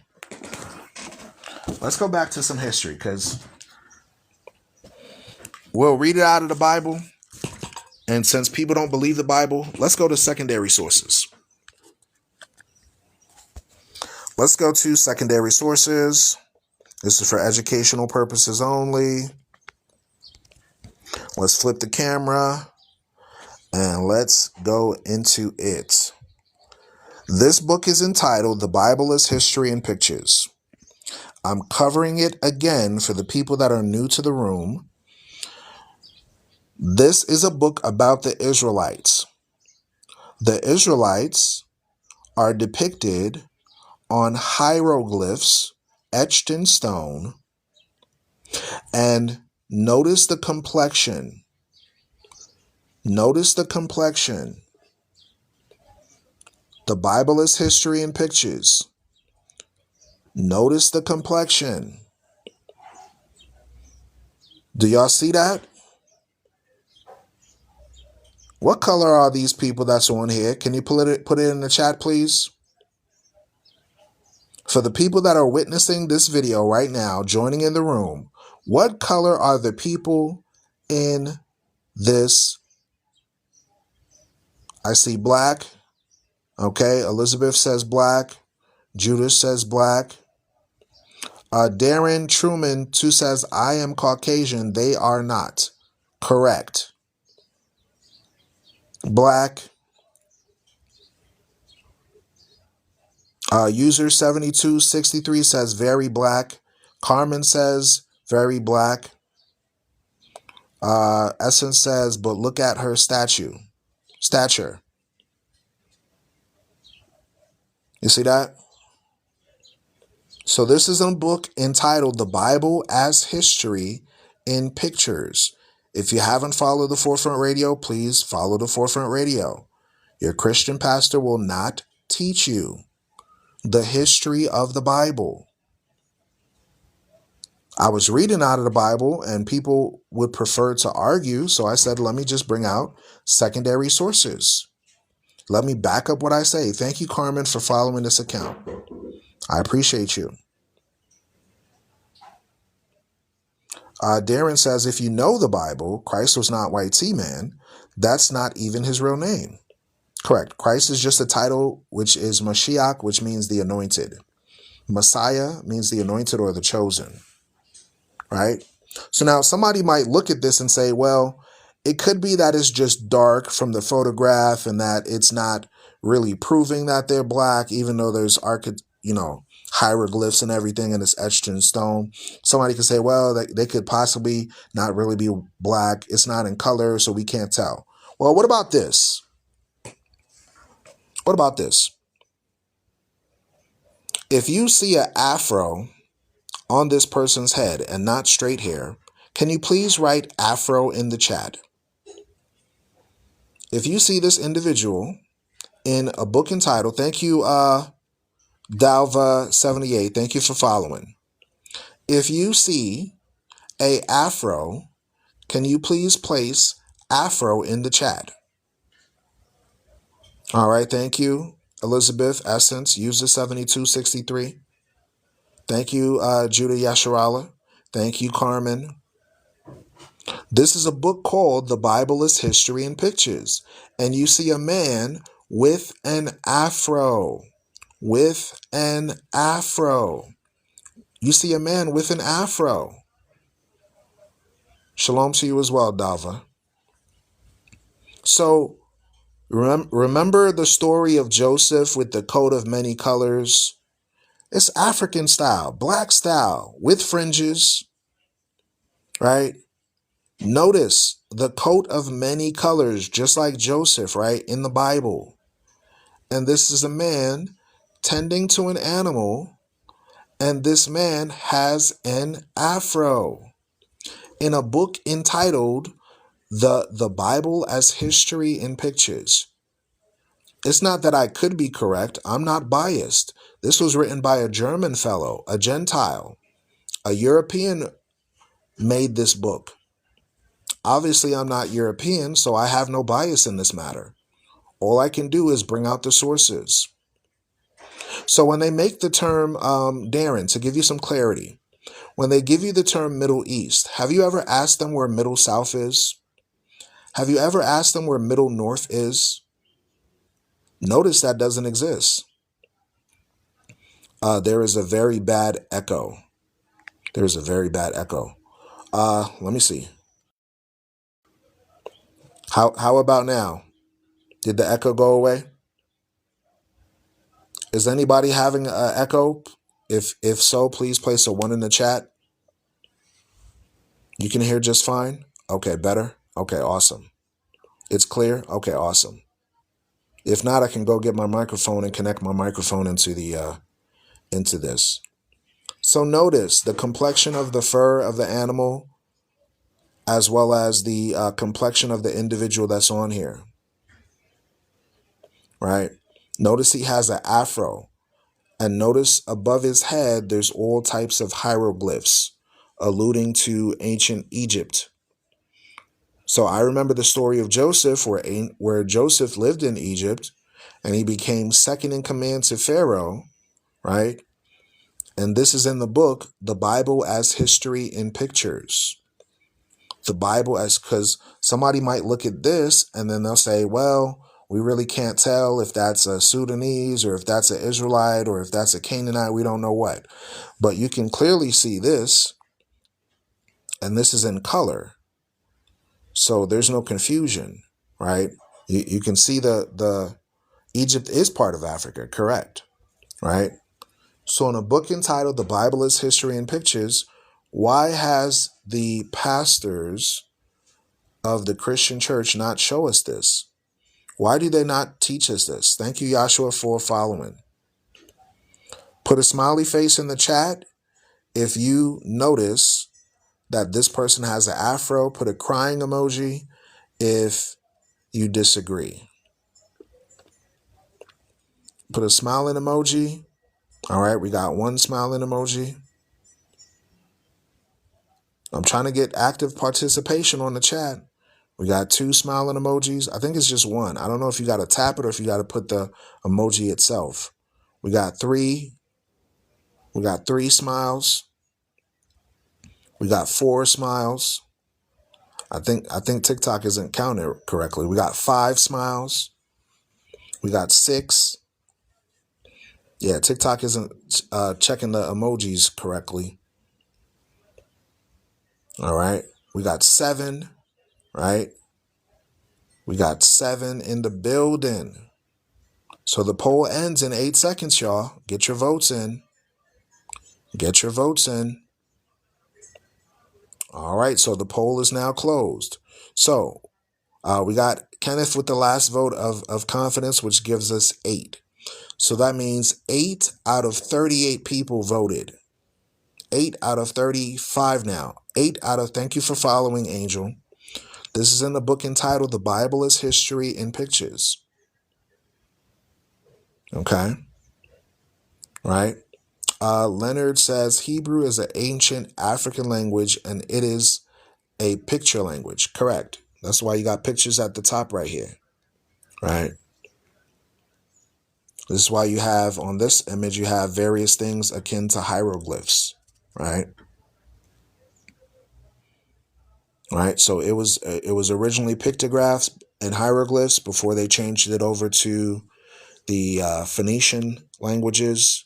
Because we'll read it out of the Bible. And since people don't believe the Bible, let's go to secondary sources. Let's go to secondary sources. This is for educational purposes only. Let's flip the camera and let's go into it. This book is entitled The Bible is History and Pictures. I'm covering it again for the people that are new to the room. This is a book about the Israelites. The Israelites are depicted on hieroglyphs etched in stone. And notice the complexion. Notice the complexion. The Bible is history and pictures. Notice the complexion. Do y'all see that? What color are these people that's on here? Can you put it in the chat, please? For the people that are witnessing this video right now, joining in the room, what color are the people in this? I see black. Okay, Elizabeth says black. Judith says black. Darren Truman too says, I am Caucasian. They are not. Correct. Black. User 7263 says very black. Carmen says very black. Essence says, but look at her stature. You You see that? So this is a book entitled The Bible as History in Pictures. If you haven't followed the Forefront Radio, please follow the Forefront Radio. Your Christian pastor will not teach you the history of the Bible. I was reading out of the Bible and people would prefer to argue, so I said, let me just bring out secondary sources. Let me back up what I say. Thank you, Carmen, for following this account. I appreciate you. Darren says, if you know the Bible, Christ was not white T-man. That's not even his real name. Correct. Christ is just a title, which is Mashiach, which means the anointed. Messiah means the anointed or the chosen. Right? So now somebody might look at this and say, well, it could be that it's just dark from the photograph and that it's not really proving that they're black, even though there's hieroglyphs and everything and it's etched in stone. Somebody could say, well, they could possibly not really be black. It's not in color, so we can't tell. Well, what about this? What about this? If you see an afro on this person's head and not straight hair, can you please write afro in the chat? If you see this individual in a book entitled, thank you, Dalva78, thank you for following. If you see a afro, can you please place afro in the chat? All right, thank you, Elizabeth Essence, user 7263. Thank you, Judah Yasharala. Thank you, Carmen. This is a book called The Bible is History in Pictures. And you see a man with an afro. With an afro. You see a man with an afro. Shalom to you as well, Dava. So, remember the story of Joseph with the coat of many colors? It's African style, black style, with fringes, right? Notice the coat of many colors, just like Joseph, right, in the Bible. And this is a man tending to an animal, and this man has an afro. In a book entitled The Bible as History in Pictures. It's not that I could be correct. I'm not biased. This was written by a German fellow, a Gentile. A European made this book. Obviously, I'm not European, so I have no bias in this matter. All I can do is bring out the sources. So when they make the term, Darren, to give you some clarity, when they give you the term Middle East, have you ever asked them where Middle South is? Have you ever asked them where Middle North is? Notice that doesn't exist. There is a very bad echo. There's a very bad echo. Let me see. How about now? Did the echo go away? Is anybody having an echo? If so, please place a 1 in the chat. You can hear just fine? Okay, better? Okay, awesome. It's clear? Okay, awesome. If not, I can go get my microphone and connect my microphone into this. So notice the complexion of the fur of the animal as well as the complexion of the individual that's on here. Right? Notice he has an afro. And notice above his head, there's all types of hieroglyphs alluding to ancient Egypt. So I remember the story of Joseph where Joseph lived in Egypt and he became second in command to Pharaoh, right? And this is in the book, The Bible as History in Pictures. The Bible as, because somebody might look at this and then they'll say, well, we really can't tell if that's a Sudanese or if that's an Israelite or if that's a Canaanite. We don't know what. But you can clearly see this, and this is in color. So there's no confusion, right? You can see the Egypt is part of Africa, correct, right? So in a book entitled The Bible is History in Pictures, why has the pastors of the Christian church not show us this? Why do they not teach us this? Thank you, Yahshua, for following. Put a smiley face in the chat if you notice that this person has an afro. Put a crying emoji if you disagree. Put a smiling emoji. All right, we got one smiling emoji. I'm trying to get active participation on the chat. We got two smiling emojis. I think it's just one. I don't know if you got to tap it or if you got to put the emoji itself. We got three. We got three smiles. We got four smiles. I think TikTok isn't counted correctly. We got five smiles. We got six. Yeah, TikTok isn't checking the emojis correctly. All right. We got seven, right? We got seven in the building. So the poll ends in 8 seconds, y'all. Get your votes in. Get your votes in. All right, so the poll is now closed. So we got Kenneth with the last vote of confidence, which gives us 8. So that means 8 out of 38 people voted. 8 out of 35 now. 8 out of, thank you for following, Angel. This is in the book entitled The Bible is History in Pictures. Okay. Right. Leonard says Hebrew is an ancient African language and it is a picture language. Correct. That's why you got pictures at the top right here. Right. This is why you have on this image, you have various things akin to hieroglyphs. Right. Right. So it was originally pictographs and hieroglyphs before they changed it over to the Phoenician languages.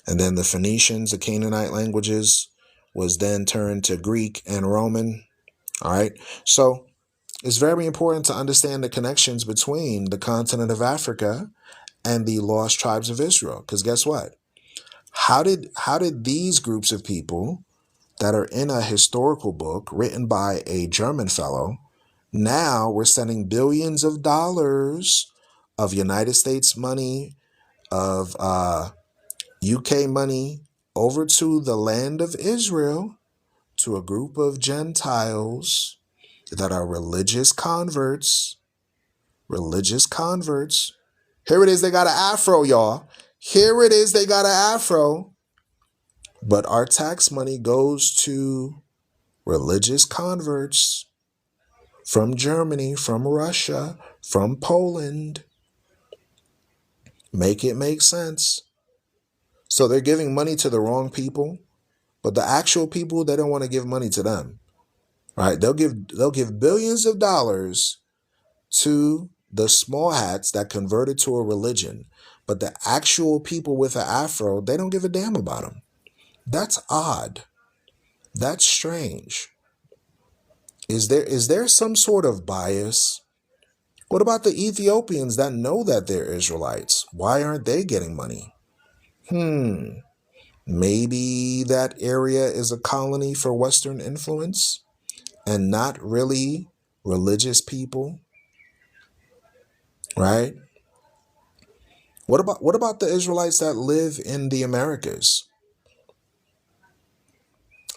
And then the Phoenicians, the Canaanite languages, was then turned to Greek and Roman. All right. So it's very important to understand the connections between the continent of Africa and the lost tribes of Israel. Because guess what? How did these groups of people that are in a historical book written by a German fellow, now we're sending billions of dollars of United States money, of UK money over to the land of Israel, to a group of Gentiles that are religious converts. Religious converts. Here it is, they got an afro, y'all. Here it is, they got an afro. But our tax money goes to religious converts from Germany, from Russia, from Poland. Make it make sense. So they're giving money to the wrong people, but the actual people, they don't want to give money to them. Right? They'll give billions of dollars to the small hats that converted to a religion, but the actual people with an afro, they don't give a damn about them. That's odd. That's strange. Is there some sort of bias? What about the Ethiopians that know that they're Israelites? Why aren't they getting money? Maybe that area is a colony for Western influence and not really religious people, right? What about the Israelites that live in the Americas?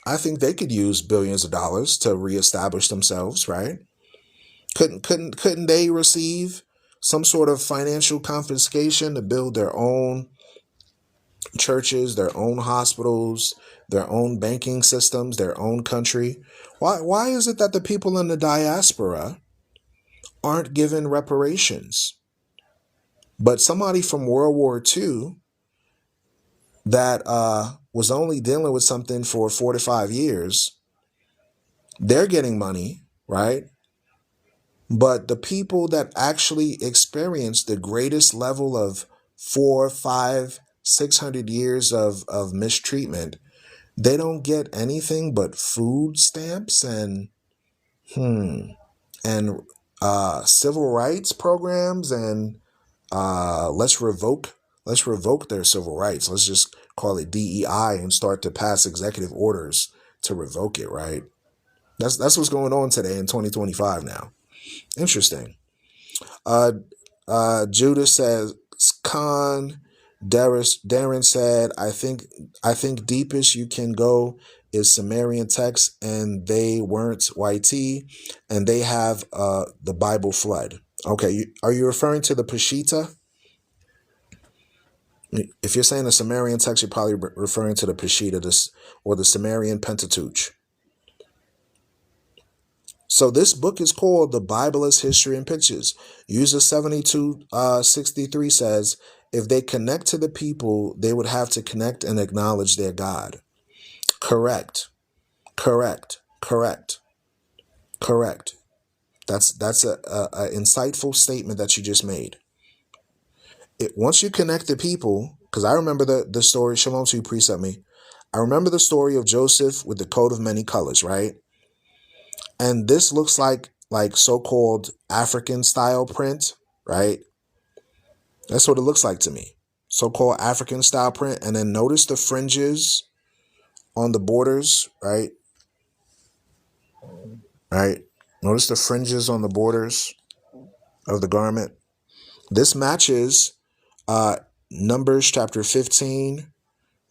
I think they could use billions of dollars to reestablish themselves, right? Couldn't they receive some sort of financial confiscation to build their own churches, their own hospitals, their own banking systems, their own country? Why is it that the people in the diaspora aren't given reparations? But somebody from World War II that was only dealing with something for 4 to 5 years, they're getting money, right? But the people that actually experienced the greatest level of 4, 5, 600 years of mistreatment, they don't get anything but food stamps and civil rights programs and let's revoke their civil rights. Let's just call it DEI and start to pass executive orders to revoke it, right? That's what's going on today in 2025 now. Interesting. Judah says, Khan, Darren said, I think deepest you can go is Sumerian texts, and they weren't YT, and they have the Bible flood. Okay, are you referring to the Peshitta? If you're saying the Sumerian text, you're probably referring to the Peshitta, or the Sumerian Pentateuch. So this book is called The Bible as History and Pictures. User 7263 says, if they connect to the people, they would have to connect and acknowledge their God. Correct. Correct. Correct. Correct. That's a insightful statement that you just made. Once you connect the people, because I remember the story, Shalom to you, precept me. I remember the story of Joseph with the coat of many colors, right? And this looks like so-called African style print, right? That's what it looks like to me. So-called African style print. And then notice the fringes on the borders, right? Right? Notice the fringes on the borders of the garment. This matches Numbers chapter 15,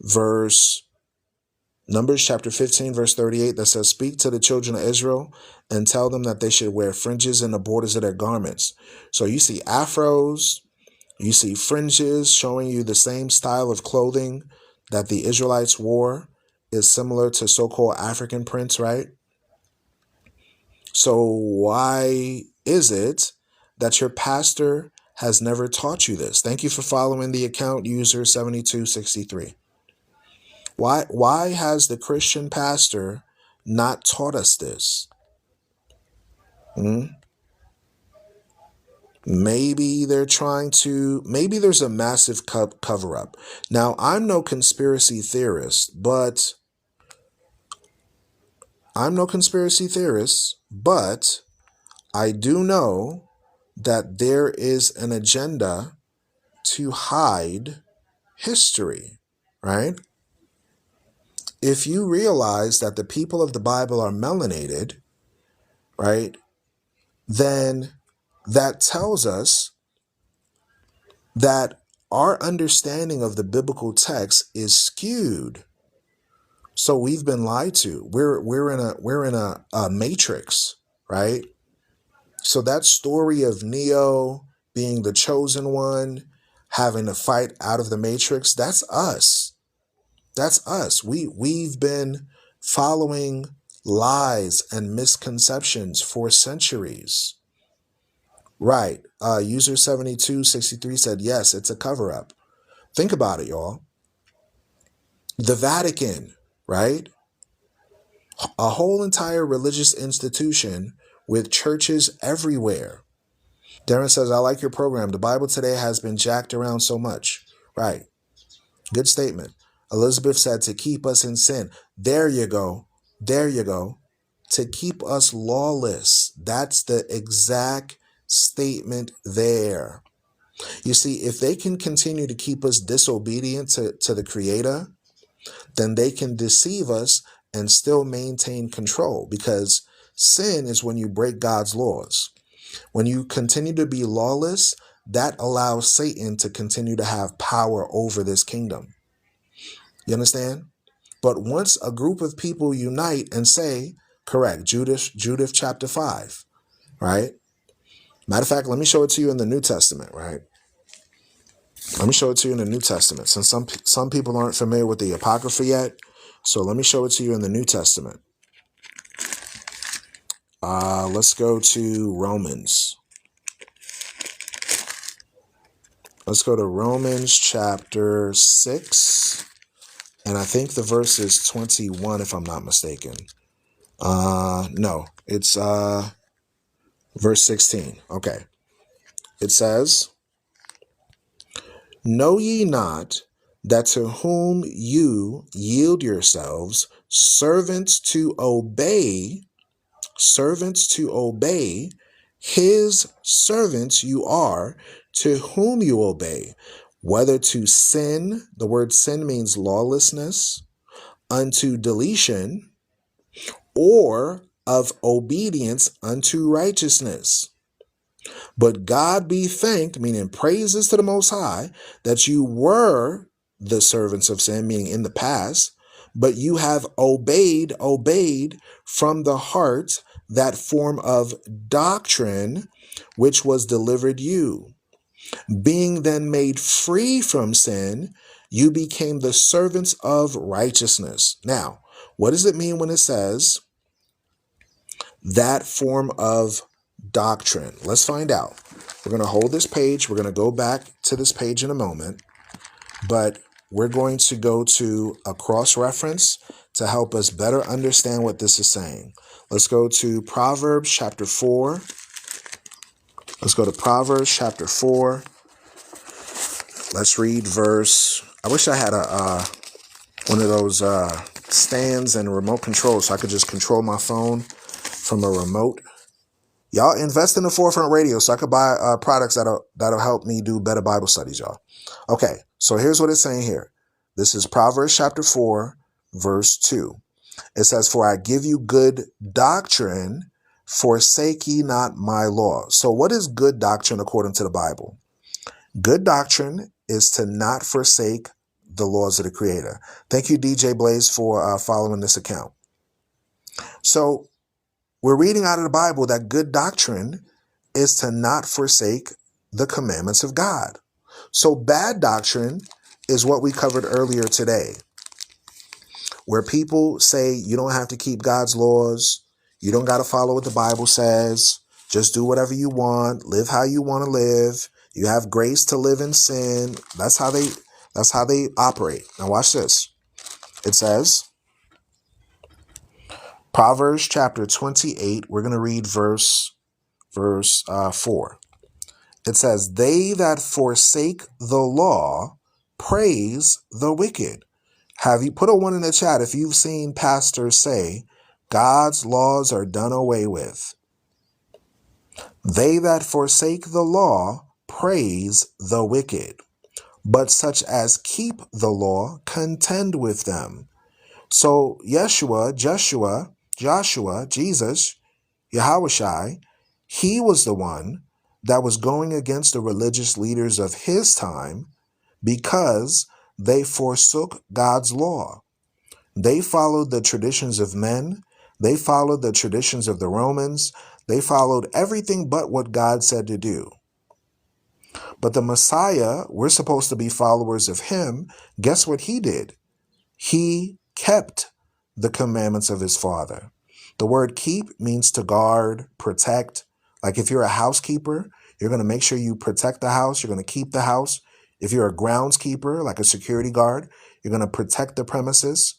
verse 38, that says, speak to the children of Israel and tell them that they should wear fringes in the borders of their garments. So you see afros, you see fringes showing you the same style of clothing that the Israelites wore is similar to so-called African prints, right? So why is it that your pastor has never taught you this? Thank you for following the account, user 7263. Why has the Christian pastor not taught us this? Maybe there's a massive cover up. Now, I'm no conspiracy theorist, but I do know that there is an agenda to hide history, right? If you realize that the people of the Bible are melanated, right, then that tells us that our understanding of the biblical text is skewed. So we've been lied to. We're in a matrix, right? So that story of Neo being the chosen one, having to fight out of the matrix, that's us. That's us. We've been following lies and misconceptions for centuries. Right. User 7263 said, yes, it's a cover-up. Think about it, y'all. The Vatican, right? A whole entire religious institution with churches everywhere. Darren says, I like your program. The Bible today has been jacked around so much. Right. Good statement. Elizabeth said, to keep us in sin. There you go. There you go. To keep us lawless. That's the exact statement there. You see, if they can continue to keep us disobedient to the Creator, then they can deceive us and still maintain control, because sin is when you break God's laws. When you continue to be lawless, that allows Satan to continue to have power over this kingdom. You understand? But once a group of people unite and say, correct, Judith chapter 5, right? Matter of fact, let me show it to you in the New Testament, right? Let me show it to you in the New Testament, since some people aren't familiar with the Apocrypha yet. So let me show it to you in the New Testament. Let's go to Romans. Let's go to Romans chapter 6. And I think the verse is 21, if I'm not mistaken. No, it's verse 16. Okay. It says, know ye not that to whom you yield yourselves servants to obey, his servants you are, to whom you obey, whether to sin, the word sin means lawlessness, unto deletion, or of obedience unto righteousness. But God be thanked, meaning praises to the Most High, that you were the servants of sin, meaning in the past, but you have obeyed from the heart that form of doctrine which was delivered you. Being then made free from sin, you became the servants of righteousness. Now, what does it mean when it says that form of doctrine? Let's find out. We're going to hold this page. We're going to go back to this page in a moment, but we're going to go to a cross-reference to help us better understand what this is saying. Let's go to Proverbs chapter 4. Let's go to Proverbs chapter 4. Let's read verse. I wish I had one of those stands and remote controls so I could just control my phone from a remote. Y'all invest in the Forefront Radio so I could buy products that'll help me do better Bible studies, y'all. Okay, so here's what it's saying here. This is Proverbs chapter 4, verse 2. It says, "For I give you good doctrine, forsake ye not my law." So what is good doctrine according to the Bible? Good doctrine is to not forsake the laws of the Creator. Thank you, DJ Blaze, for following this account. So we're reading out of the Bible that good doctrine is to not forsake the commandments of God. So bad doctrine is what we covered earlier today, where people say you don't have to keep God's laws. You don't got to follow what the Bible says. Just do whatever you want. Live how you want to live. You have grace to live in sin. That's how they operate. Now watch this. It says, Proverbs chapter 28, we're going to read verse 4. It says, "They that forsake the law praise the wicked." Have you put a 1 in the chat if you've seen pastors say God's laws are done away with? They that forsake the law praise the wicked, but such as keep the law contend with them. So Joshua, Jesus, Yahushai, he was the one that was going against the religious leaders of his time because they forsook God's law. They followed the traditions of men. They followed the traditions of the Romans. They followed everything but what God said to do. But the Messiah, we're supposed to be followers of him. Guess what he did? He kept the commandments of his Father. The word keep means to guard, protect. Like if you're a housekeeper, you're going to make sure you protect the house. You're going to keep the house. If you're a groundskeeper, like a security guard, you're going to protect the premises.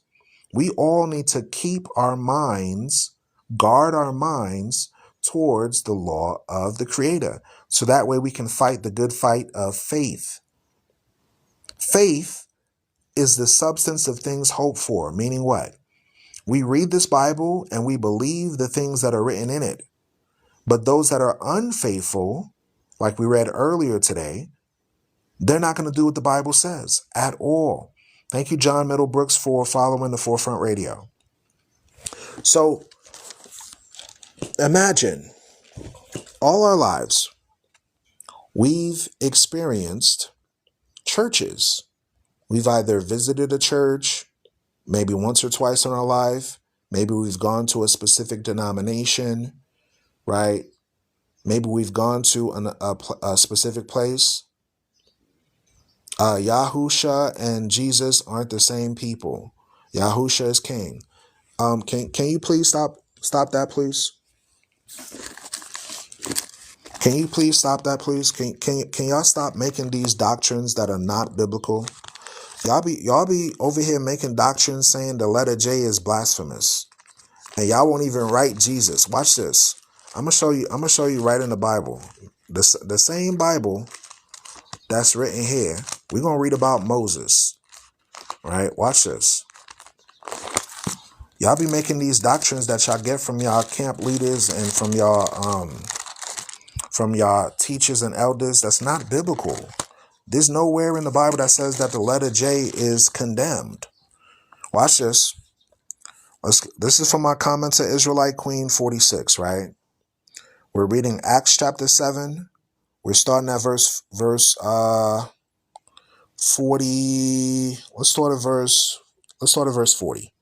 We all need to keep our minds, guard our minds towards the law of the Creator. So that way we can fight the good fight of faith. Faith is the substance of things hoped for, meaning what? We read this Bible and we believe the things that are written in it. But those that are unfaithful, like we read earlier today, they're not going to do what the Bible says at all. Thank you, John Middlebrooks, for following the Forefront Radio. So imagine all our lives, we've experienced churches. We've either visited a church, maybe once or twice in our life. Maybe we've gone to a specific denomination, right? Maybe we've gone to a specific place. Yahusha and Jesus aren't the same people. Yahusha is king. Can you please stop that, please? Can you please stop that, please? Can y'all stop making these doctrines that are not biblical? Y'all be over here making doctrines saying the letter J is blasphemous, and y'all won't even write Jesus. Watch this. I'm gonna show you right in the Bible, the same Bible that's written here. We're gonna read about Moses, right? Watch this. Y'all be making these doctrines that y'all get from y'all camp leaders and from y'all teachers and elders. That's not biblical. There's nowhere in the Bible that says that the letter J is condemned. Watch this. This is from my comment to Israelite Queen 46, right? We're reading Acts chapter 7, We're starting at verse 40. Let's start at verse 40.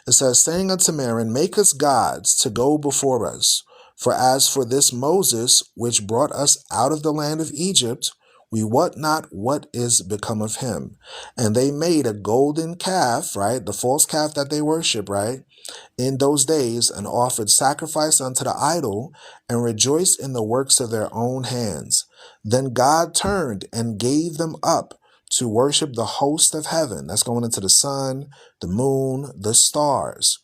It says, saying unto Aaron, make us gods to go before us. For as for this Moses, which brought us out of the land of Egypt, we wot not what is become of him. And they made a golden calf, right? The false calf that they worship, right? In those days, and offered sacrifice unto the idol, and rejoiced in the works of their own hands. Then God turned and gave them up to worship the host of heaven. That's going into the sun, the moon, the stars.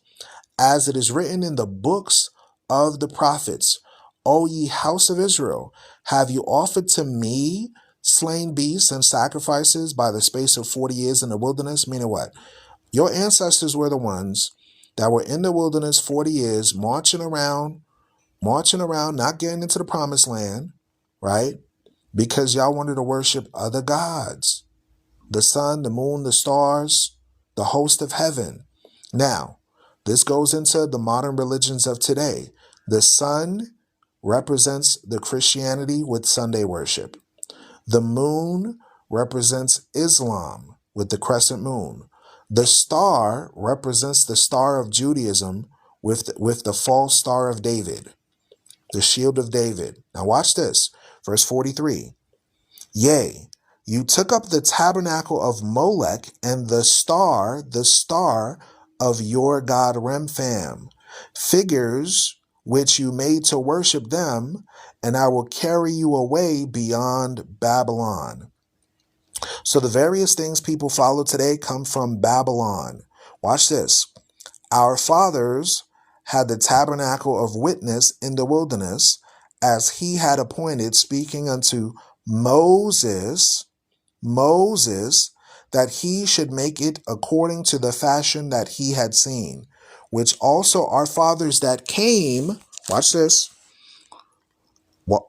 As it is written in the books of the prophets, O ye house of Israel, have you offered to me slain beasts and sacrifices by the space of 40 years in the wilderness? Meaning what? Your ancestors were the ones that were in the wilderness 40 years, marching around, not getting into the promised land, right? Because y'all wanted to worship other gods. The sun, the moon, the stars, the host of heaven. Now, this goes into the modern religions of today. The sun represents the Christianity with Sunday worship. The moon represents Islam with the crescent moon. The star represents the star of Judaism with the false star of David, the shield of David. Now watch this, verse 43. Yea, you took up the tabernacle of Molech and the star of your god Remphan, figures which you made to worship them, and I will carry you away beyond Babylon. So the various things people follow today come from Babylon. Watch this. Our fathers had the tabernacle of witness in the wilderness, as he had appointed, speaking unto Moses, that he should make it according to the fashion that he had seen, which also our fathers that came, watch this,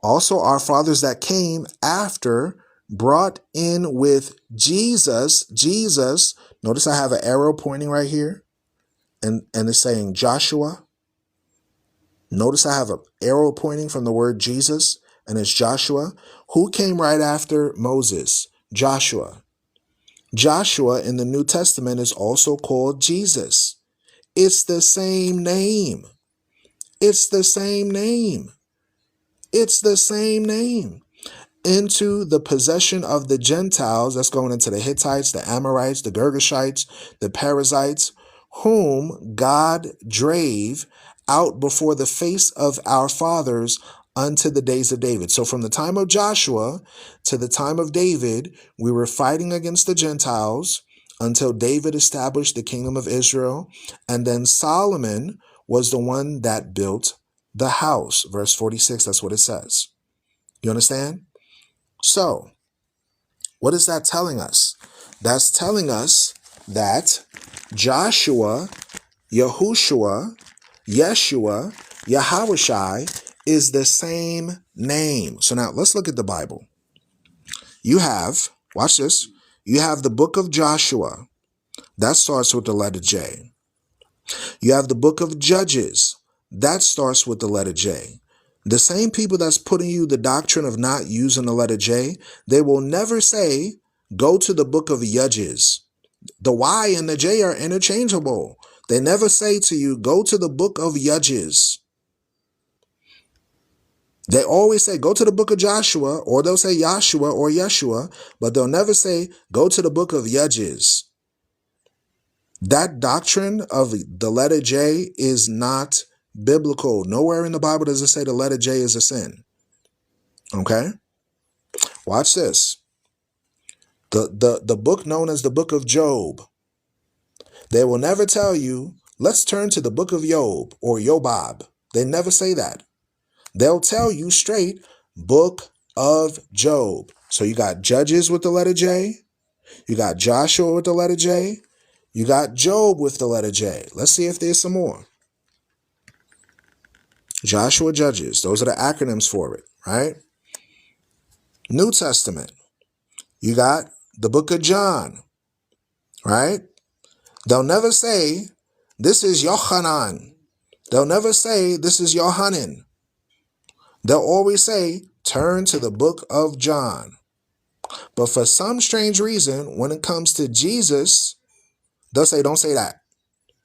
also our fathers that came after brought in with Jesus. Notice I have an arrow pointing right here, and it's saying Joshua. Notice I have an arrow pointing from the word Jesus, and it's Joshua. Who came right after Moses? Joshua. Joshua in the New Testament is also called Jesus. It's the same name. It's the same name. It's the same name. Into the possession of the Gentiles, that's going into the Hittites, the Amorites, the Girgashites, the Perizzites, whom God drave out before the face of our fathers unto the days of David. So from the time of Joshua to the time of David, we were fighting against the Gentiles until David established the kingdom of Israel. And then Solomon was the one that built the house. Verse 46, that's what it says. You understand? So, what is that telling us? That's telling us that Joshua, Yahushua, Yeshua, Yahushai is the same name. So now let's look at the Bible. You have, watch this, you have the book of Joshua. That starts with the letter J. You have the book of Judges. That starts with the letter J. The same people that's putting you the doctrine of not using the letter J, they will never say, go to the book of Judges. The Y and the J are interchangeable. They never say to you, go to the book of Judges. They always say, go to the book of Joshua, or they'll say Yahshua or Yeshua, but they'll never say, go to the book of Judges. That doctrine of the letter J is not biblical. Nowhere in the Bible does it say the letter J is a sin. Okay? Watch this. The book known as the book of Job. They will never tell you, let's turn to the book of Job or Yobab. They never say that. They'll tell you straight, book of Job. So you got Judges with the letter J. You got Joshua with the letter J. You got Job with the letter J. Let's see if there's some more. Joshua, Judges. Those are the acronyms for it, right? New Testament. You got the book of John, right? They'll never say, this is Yochanan. They'll never say, this is Yohanan. They'll always say, turn to the book of John. But for some strange reason, when it comes to Jesus, they'll say, don't say that.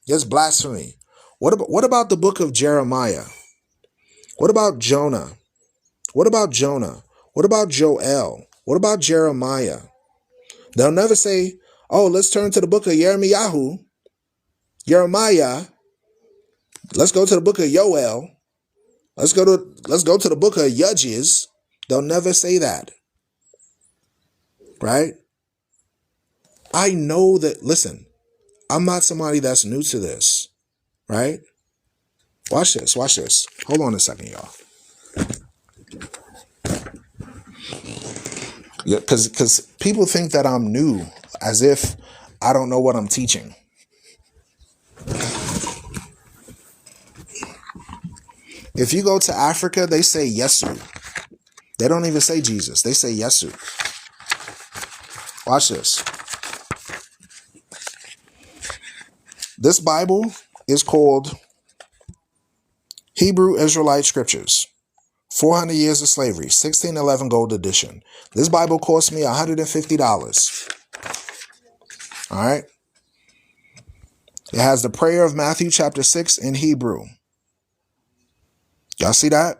It's blasphemy. What about the book of Jeremiah? What about Jonah? What about Jonah? What about Joel? What about Jeremiah? They'll never say, oh, let's turn to the book of Jeremiah. Let's go to the book of Yoel. Let's go to the book of Judges. They'll never say that. Right? I know that, listen, I'm not somebody that's new to this. Right? Watch this. Hold on a second, y'all. Yeah, because people think that I'm new, as if I don't know what I'm teaching. If you go to Africa, they say Yesu. They don't even say Jesus. They say Yesu. Watch this. This Bible is called Hebrew Israelite Scriptures. 400 Years of Slavery, 1611 Gold Edition. This Bible cost me $150. All right. It has the prayer of Matthew chapter 6 in Hebrew. Y'all see that?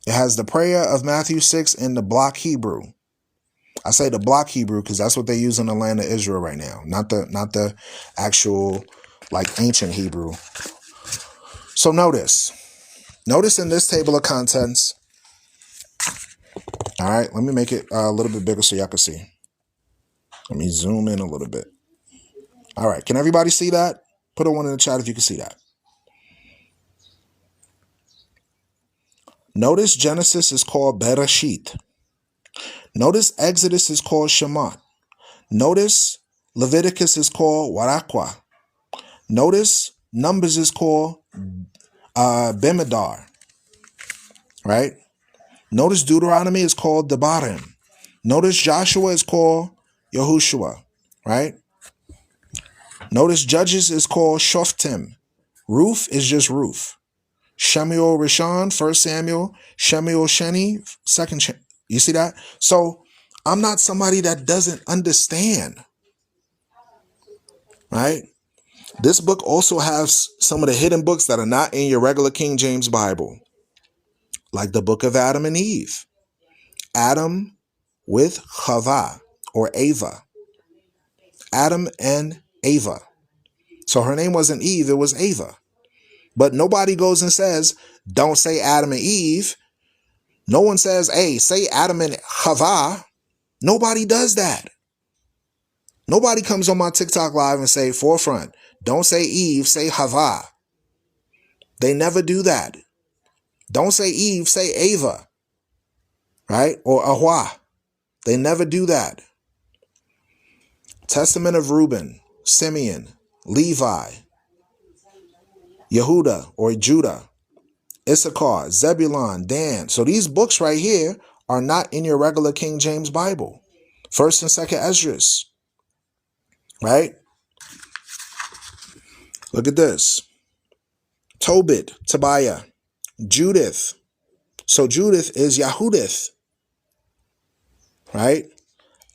It has the prayer of Matthew 6 in the block Hebrew. I say the block Hebrew because that's what they use in the land of Israel right now, not the actual like ancient Hebrew. So notice in this table of contents. All right, let me make it a little bit bigger so y'all can see. Let me zoom in a little bit. All right, can everybody see that? Put a 1 in the chat if you can see that. Notice Genesis is called Bereshit. Notice Exodus is called Shemot. Notice Leviticus is called Warakwa. Notice Numbers is called Bemidbar. Right? Notice Deuteronomy is called Debarim. Notice Joshua is called Yahushua. Right? Notice Judges is called Shoftim. Ruth is just Ruth. Shemuel Rishon, 1 Samuel. Shemuel Sheni, 2nd. You see that? So I'm not somebody that doesn't understand. Right? This book also has some of the hidden books that are not in your regular King James Bible. Like the book of Adam and Eve. Adam with Chava or Ava. Adam and Ava. So her name wasn't Eve, it was Ava. But nobody goes and says, don't say Adam and Eve. No one says, hey, say Adam and Chava. Nobody does that. Nobody comes on my TikTok live and say, forefront, don't say Eve, say Chava. They never do that. Don't say Eve, say Ava. Right? Or Ahwa. They never do that. Testament of Reuben, Simeon, Levi, Yehuda or Judah, Issachar, Zebulun, Dan. So these books right here are not in your regular King James Bible. 1st and 2nd Esdras. Right? Look at this. Tobit, Tobiah, Judith. So Judith is Yahudith. Right?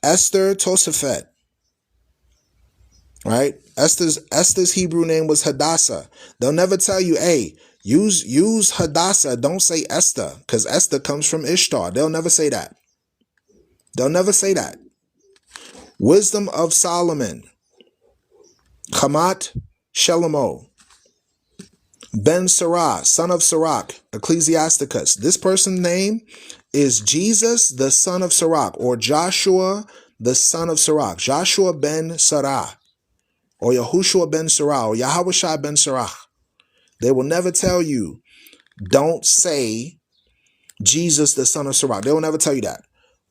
Esther, Tosaphet. Right? Esther's Hebrew name was Hadassah. They'll never tell you, hey, use Hadassah. Don't say Esther, because Esther comes from Ishtar. They'll never say that. They'll never say that. Wisdom of Solomon. Chamat Shelomo. Ben Sirach, son of Sirach, Ecclesiasticus. This person's name is Jesus, the son of Sirach, or Joshua, the son of Sirach. Joshua ben Sirach, or Yahushua ben Sirach, or Yahweh ben Sirach. They will never tell you, don't say Jesus, the son of Sirach. They will never tell you that.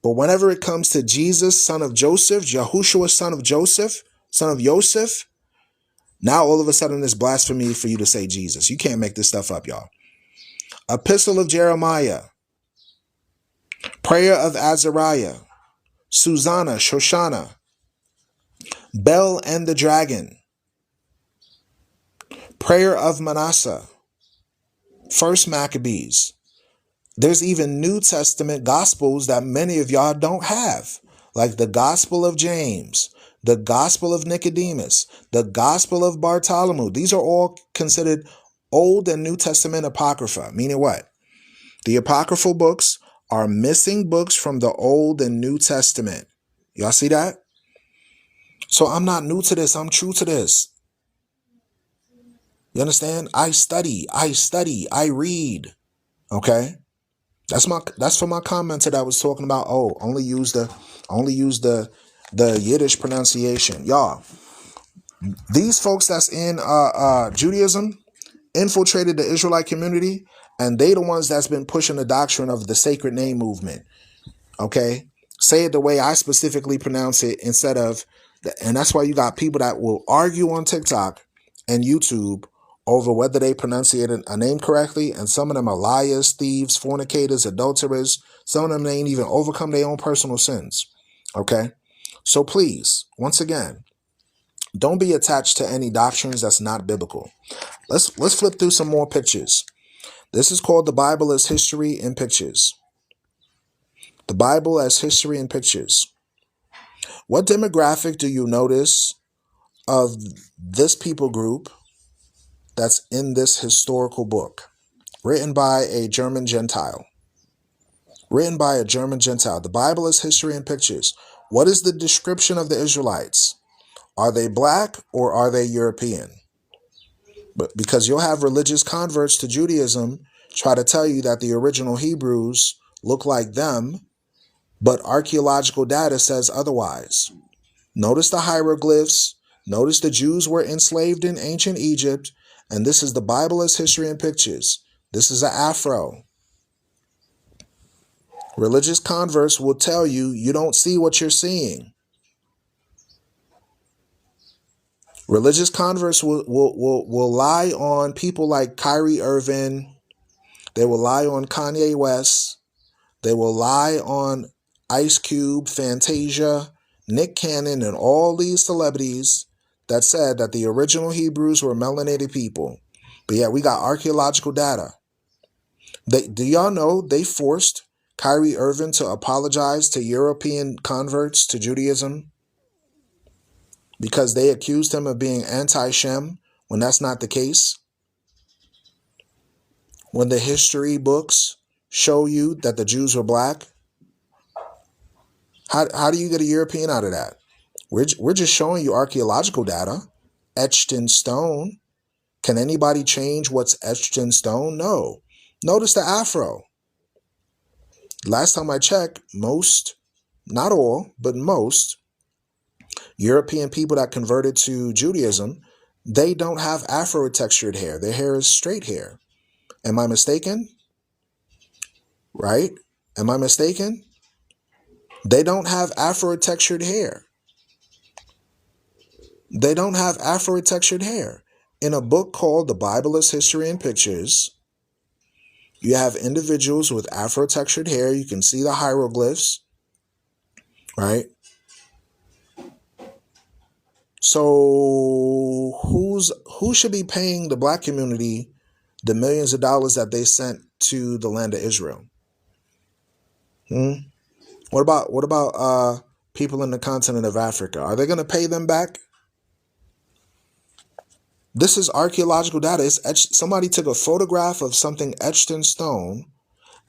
But whenever it comes to Jesus, son of Joseph, Yahushua, son of Joseph, son of Yosef, now all of a sudden it's blasphemy for you to say Jesus. You can't make this stuff up, y'all. Epistle of Jeremiah. Prayer of Azariah. Susanna, Shoshana. Bel and the Dragon. Prayer of Manasseh. 1 Maccabees. There's even New Testament gospels that many of y'all don't have, like the Gospel of James, the Gospel of Nicodemus, the Gospel of Bartholomew. These are all considered Old and New Testament Apocrypha, meaning what? The apocryphal books are missing books from the Old and New Testament. Y'all see that? So I'm not new to this. I'm true to this. You understand? I study, I read. Okay? That's for my commenter that was talking about, oh, only use the Yiddish pronunciation. Y'all, these folks that's in Judaism infiltrated the Israelite community, and they the ones that's been pushing the doctrine of the sacred name movement. Okay? Say it the way I specifically pronounce it instead of and that's why you got people that will argue on TikTok and YouTube over whether they pronunciate a name correctly, and some of them are liars, thieves, fornicators, adulterers. Some of them ain't even overcome their own personal sins. Okay? So please, once again, don't be attached to any doctrines that's not biblical. Let's flip through some more pictures. This is called The Bible as History in Pictures. The Bible as History in Pictures. What demographic do you notice of this people group that's in this historical book? Written by a German Gentile. Written by a German Gentile. The Bible is History in Pictures. What is the description of the Israelites? Are they black or are they European? But because you'll have religious converts to Judaism try to tell you that the original Hebrews look like them, but archaeological data says otherwise. Notice the hieroglyphs. Notice the Jews were enslaved in ancient Egypt. And this is the Bible as History in Pictures. This is an afro. Religious converts will tell you you don't see what you're seeing. Religious converts will lie on people like Kyrie Irving. They will lie on Kanye West. They will lie on Ice Cube, Fantasia, Nick Cannon, and all these celebrities that said that the original Hebrews were melanated people. But yeah, we got archaeological data. Do y'all know they forced Kyrie Irving to apologize to European converts to Judaism because they accused him of being anti-Shem when that's not the case? When the history books show you that the Jews were black? How do you get a European out of that? We're just showing you archaeological data, etched in stone. Can anybody change what's etched in stone? No. Notice the afro. Last time I checked, most, not all, but most European people that converted to Judaism, they don't have afro-textured hair. Their hair is straight hair. Am I mistaken? Right? Am I mistaken? They don't have afro-textured hair. They don't have afro-textured hair. In a book called The Bible as History in Pictures, you have individuals with afro-textured hair. You can see the hieroglyphs, right? So who should be paying the black community the millions of dollars that they sent to the land of Israel? What about people in the continent of Africa? Are they going to pay them back? This is archaeological data. It's etched. Somebody took a photograph of something etched in stone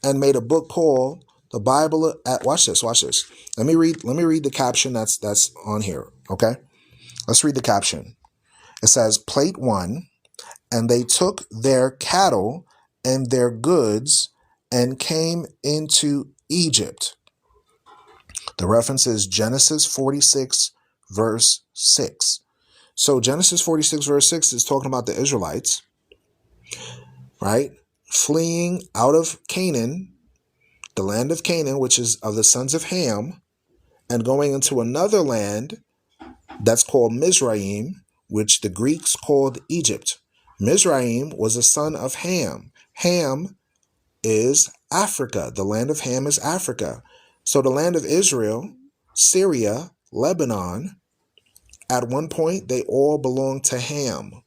and made a book called The Bible. Watch this. Let me read the caption that's on here. Okay, let's read the caption. It says, Plate 1, and they took their cattle and their goods and came into Egypt. The reference is Genesis 46, verse 6. So Genesis 46, verse 6 is talking about the Israelites, right? Fleeing out of Canaan, the land of Canaan, which is of the sons of Ham, and going into another land that's called Mizraim, which the Greeks called Egypt. Mizraim was a son of Ham. Ham is Africa. The land of Ham is Africa. So the land of Israel, Syria, Lebanon, at one point, they all belonged to Ham.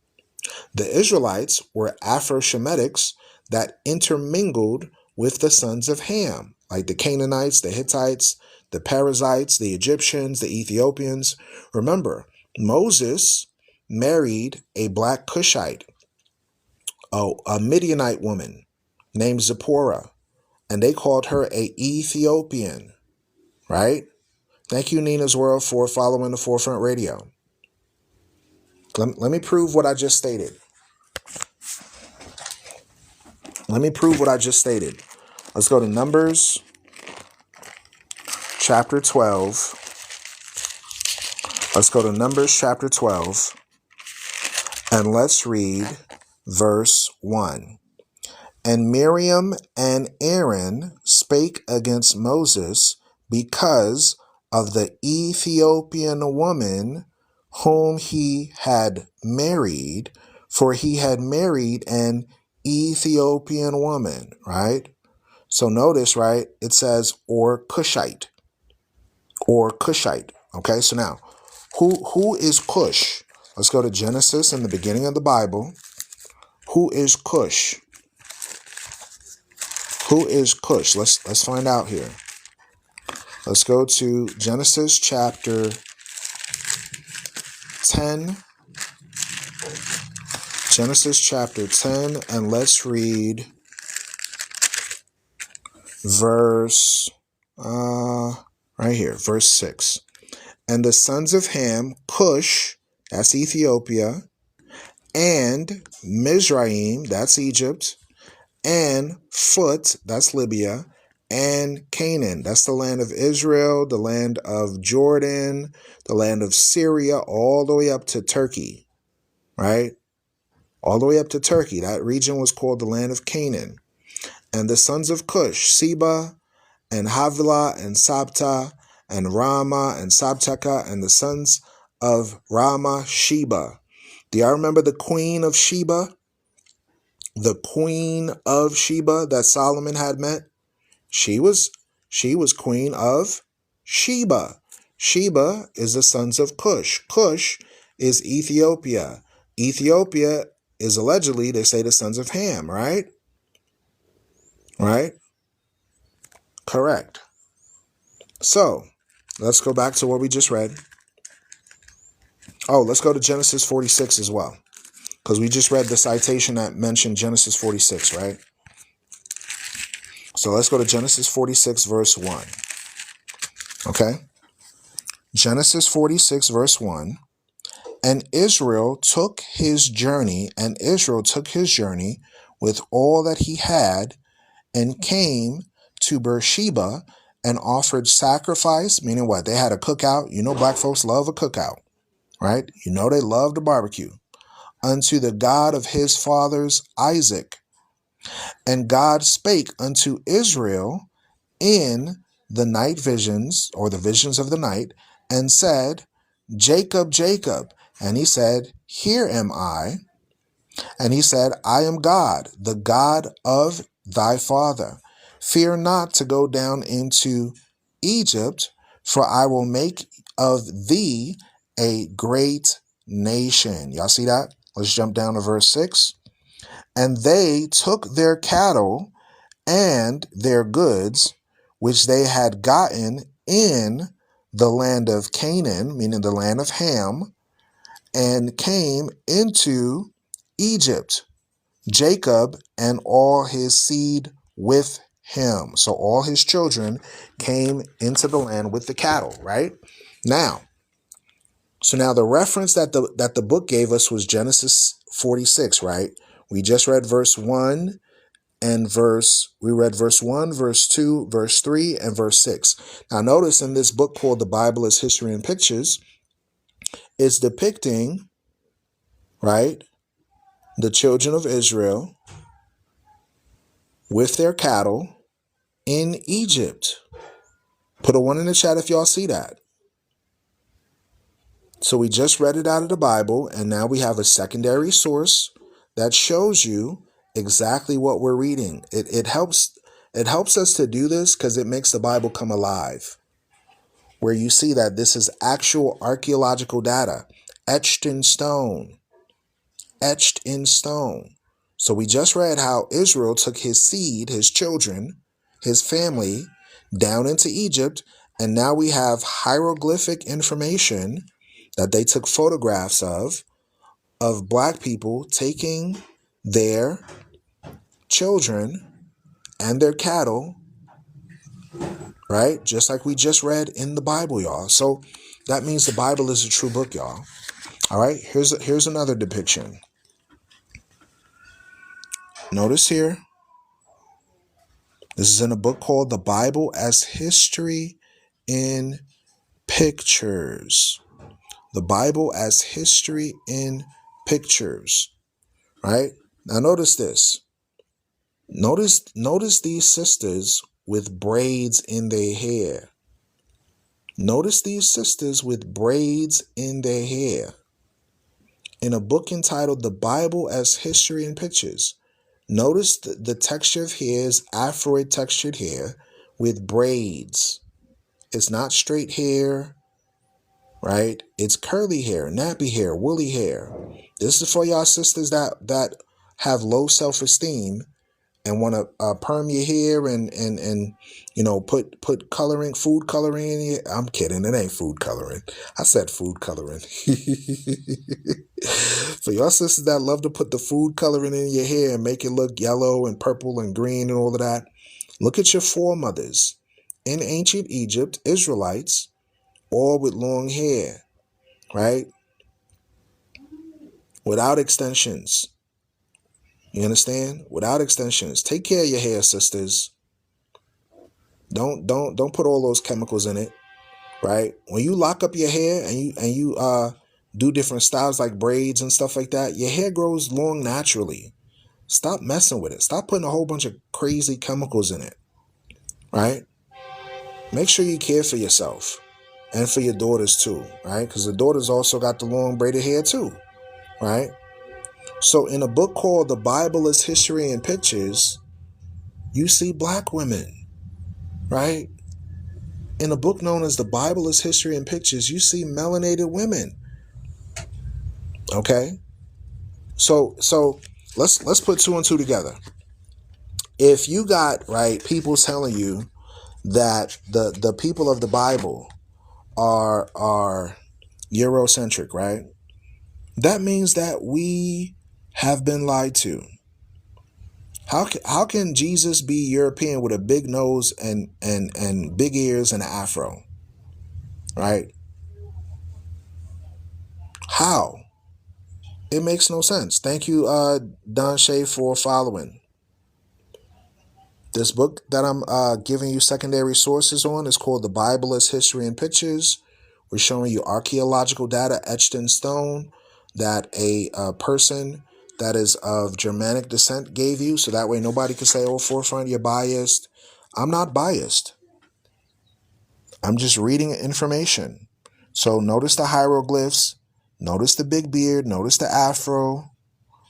The Israelites were Afro-Shemitics that intermingled with the sons of Ham, like the Canaanites, the Hittites, the Perizzites, the Egyptians, the Ethiopians. Remember, Moses married a black Cushite, a Midianite woman named Zipporah, and they called her a Ethiopian, right? Thank you, Nina's World, for following the Forefront Radio. Let me prove what I just stated. Let's go to Numbers chapter 12. Let's go to Numbers chapter 12, and let's read verse 1. And Miriam and Aaron spake against Moses because of the Ethiopian woman whom he had married, for he had married an Ethiopian woman, right? So notice, right, it says, or Cushite. Okay, so now, who is Cush? Let's go to Genesis in the beginning of the Bible. Who is Cush? Who is Cush? Let's find out here. Let's go to Genesis chapter 10. Genesis chapter 10, and let's read verse right here, verse 6. And the sons of Ham, Cush, that's Ethiopia, and Mizraim, that's Egypt, and Phut, that's Libya, and Canaan, that's the land of Israel, the land of Jordan, the land of Syria, all the way up to Turkey, right? All the way up to Turkey. That region was called the land of Canaan. And the sons of Cush, Seba, and Havilah, and Sabta, and Rama, and Sabteka, and the sons of Rama, Sheba. Do y'all remember the queen of Sheba? The queen of Sheba that Solomon had met? She was queen of Sheba. Sheba is the sons of Cush. Cush is Ethiopia. Ethiopia is allegedly, they say, the sons of Ham, right? Right? Correct. So, let's go back to what we just read. Oh, let's go to Genesis 46 as well, because we just read the citation that mentioned Genesis 46, right? So let's go to Genesis 46, verse 1. Okay? Genesis 46, verse 1. And Israel took his journey with all that he had, and came to Beersheba and offered sacrifice, meaning what? They had a cookout. You know black folks love a cookout, right? You know they love to barbecue. Unto the God of his fathers Isaac. And God spake unto Israel in the night visions, or the visions of the night, and said, Jacob, Jacob. And he said, Here am I. And he said, I am God, the God of thy father. Fear not to go down into Egypt, for I will make of thee a great nation. Y'all see that? Let's jump down to verse 6. And they took their cattle and their goods, which they had gotten in the land of Canaan, meaning the land of Ham, and came into Egypt, Jacob and all his seed with him. So all his children came into the land with the cattle, right? Now, the reference that the book gave us was Genesis 46, right? We just read verse 1 and we read verse 1, verse 2, verse 3, and verse 6. Now notice in this book called The Bible is History and Pictures, it's depicting, right, the children of Israel with their cattle in Egypt. Put a 1 in the chat if y'all see that. So we just read it out of the Bible, and now we have a secondary source that shows you exactly what we're reading. It helps us to do this because it makes the Bible come alive, where you see that this is actual archaeological data, etched in stone. So we just read how Israel took his seed, his children, his family down into Egypt. And now we have hieroglyphic information that they took photographs of black people taking their children and their cattle, right? Just like we just read in the Bible, y'all. So that means the Bible is a true book, y'all. All right, here's another depiction. Notice here, this is in a book called The Bible as History in Pictures. The Bible as History in Pictures, right? Now notice this. Notice these sisters with braids in their hair. Notice these sisters with braids in their hair. In a book entitled The Bible as History in Pictures, notice the texture of hair is Afroid textured hair with braids. It's not straight hair, right? It's curly hair, nappy hair, woolly hair. This is for y'all sisters that have low self-esteem and want to perm your hair and put coloring, food coloring in it. I'm kidding. It ain't food coloring. I said food coloring. For y'all sisters that love to put the food coloring in your hair and make it look yellow and purple and green and all of that, look at your foremothers. In ancient Egypt, Israelites, all with long hair, right? Without extensions. You understand? Without extensions. Take care of your hair, sisters. Don't put all those chemicals in it, right? When you lock up your hair and you do different styles like braids and stuff like that, your hair grows long naturally. Stop messing with it. Stop putting a whole bunch of crazy chemicals in it, right? Make sure you care for yourself and for your daughters too, right? Because the daughters also got the long braided hair too, right? So in a book called The Bible is History in Pictures, you see black women, right? In a book known as The Bible is History in Pictures, you see melanated women. Okay? So let's put two and two together. If you got, right, people telling you that the people of the Bible are Eurocentric, right? That means that we have been lied to. How can Jesus be European with a big nose and big ears and an afro? Right? How? It makes no sense. Thank you, Don Shay, for following. This book that I'm giving you secondary sources on is called The Bible as History in Pictures. We're showing you archaeological data etched in stone that a person that is of Germanic descent gave you, so that way nobody can say, oh, Forefront, you're biased. I'm not biased. I'm just reading information. So notice the hieroglyphs, notice the big beard, notice the afro.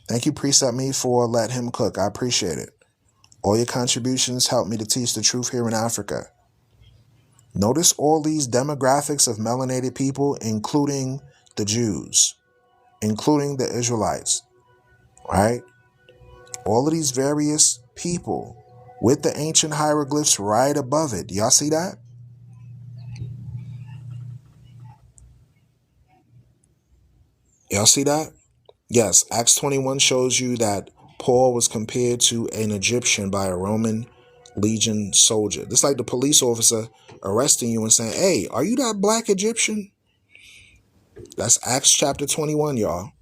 Thank you, Precept Me, for Let Him Cook. I appreciate it. All your contributions help me to teach the truth here in Africa. Notice all these demographics of melanated people, including the Jews, including the Israelites, right? All of these various people with the ancient hieroglyphs right above it. Y'all see that? Y'all see that? Yes, Acts 21 shows you that Paul was compared to an Egyptian by a Roman legion soldier. This is like the police officer arresting you and saying, hey, are you that black Egyptian? That's Acts chapter 21, y'all.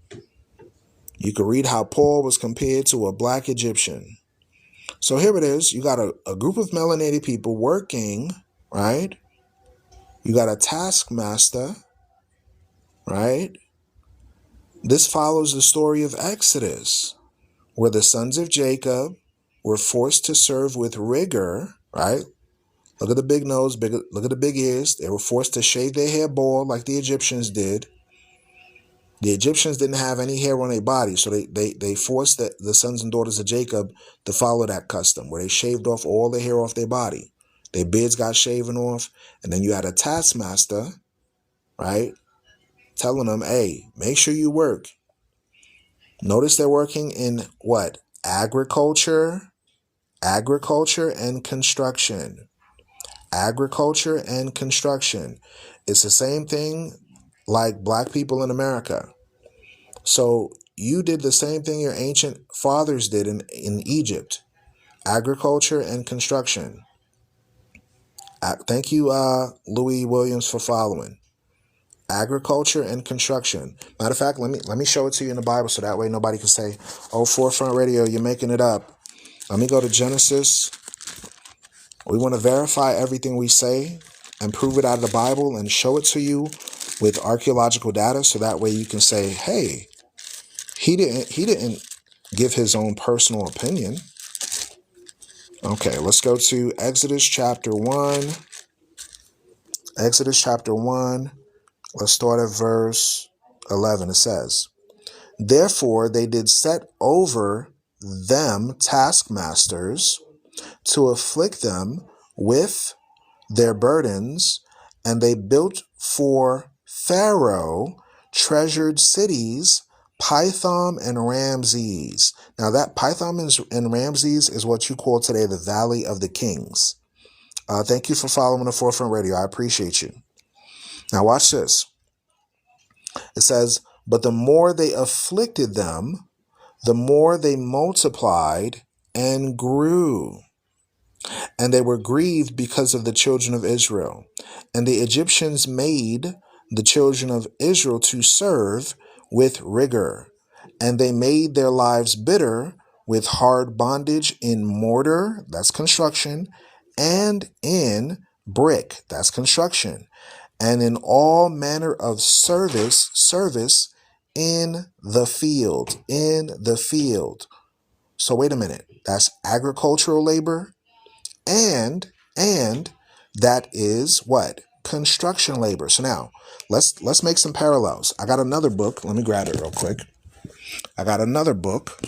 You can read how Paul was compared to a black Egyptian. So here it is. You got a group of melanated people working, right? You got a taskmaster, right? This follows the story of Exodus, where the sons of Jacob were forced to serve with rigor, right? Look at the big nose, look at the big ears. They were forced to shave their hair bald like the Egyptians did. The Egyptians didn't have any hair on their body, so they forced the sons and daughters of Jacob to follow that custom, where they shaved off all the hair off their body. Their beards got shaven off, and then you had a taskmaster, right, telling them, hey, make sure you work. Notice they're working in what? agriculture and construction. Agriculture and construction. It's the same thing like black people in America. So you did the same thing your ancient fathers did in Egypt. Agriculture and construction. Thank you, Louis Williams, for following. Agriculture and construction. Matter of fact, let me show it to you in the Bible so that way nobody can say, "Oh, Forefront Radio, you're making it up." Let me go to Genesis. We want to verify everything we say and prove it out of the Bible and show it to you with archaeological data so that way you can say, "Hey, he didn't give his own personal opinion." Okay, let's go to Exodus chapter 1. Exodus chapter 1. Let's start at verse 11. It says, "Therefore they did set over them taskmasters to afflict them with their burdens, and they built for Pharaoh treasured cities, Pithom and Ramses." Now that Pithom and Ramses is what you call today the Valley of the Kings. Thank you for following the Forefront Radio. I appreciate you. Now watch this. It says, "But the more they afflicted them, the more they multiplied and grew. And they were grieved because of the children of Israel. And the Egyptians made the children of Israel to serve with rigor. And they made their lives bitter with hard bondage in mortar," that's construction, "and in brick," that's construction, "and in all manner of service in the field," in the field. So wait a minute. That's agricultural labor. And that is what? Construction labor. So now let's make some parallels. I got another book. Let me grab it real quick. I got another book.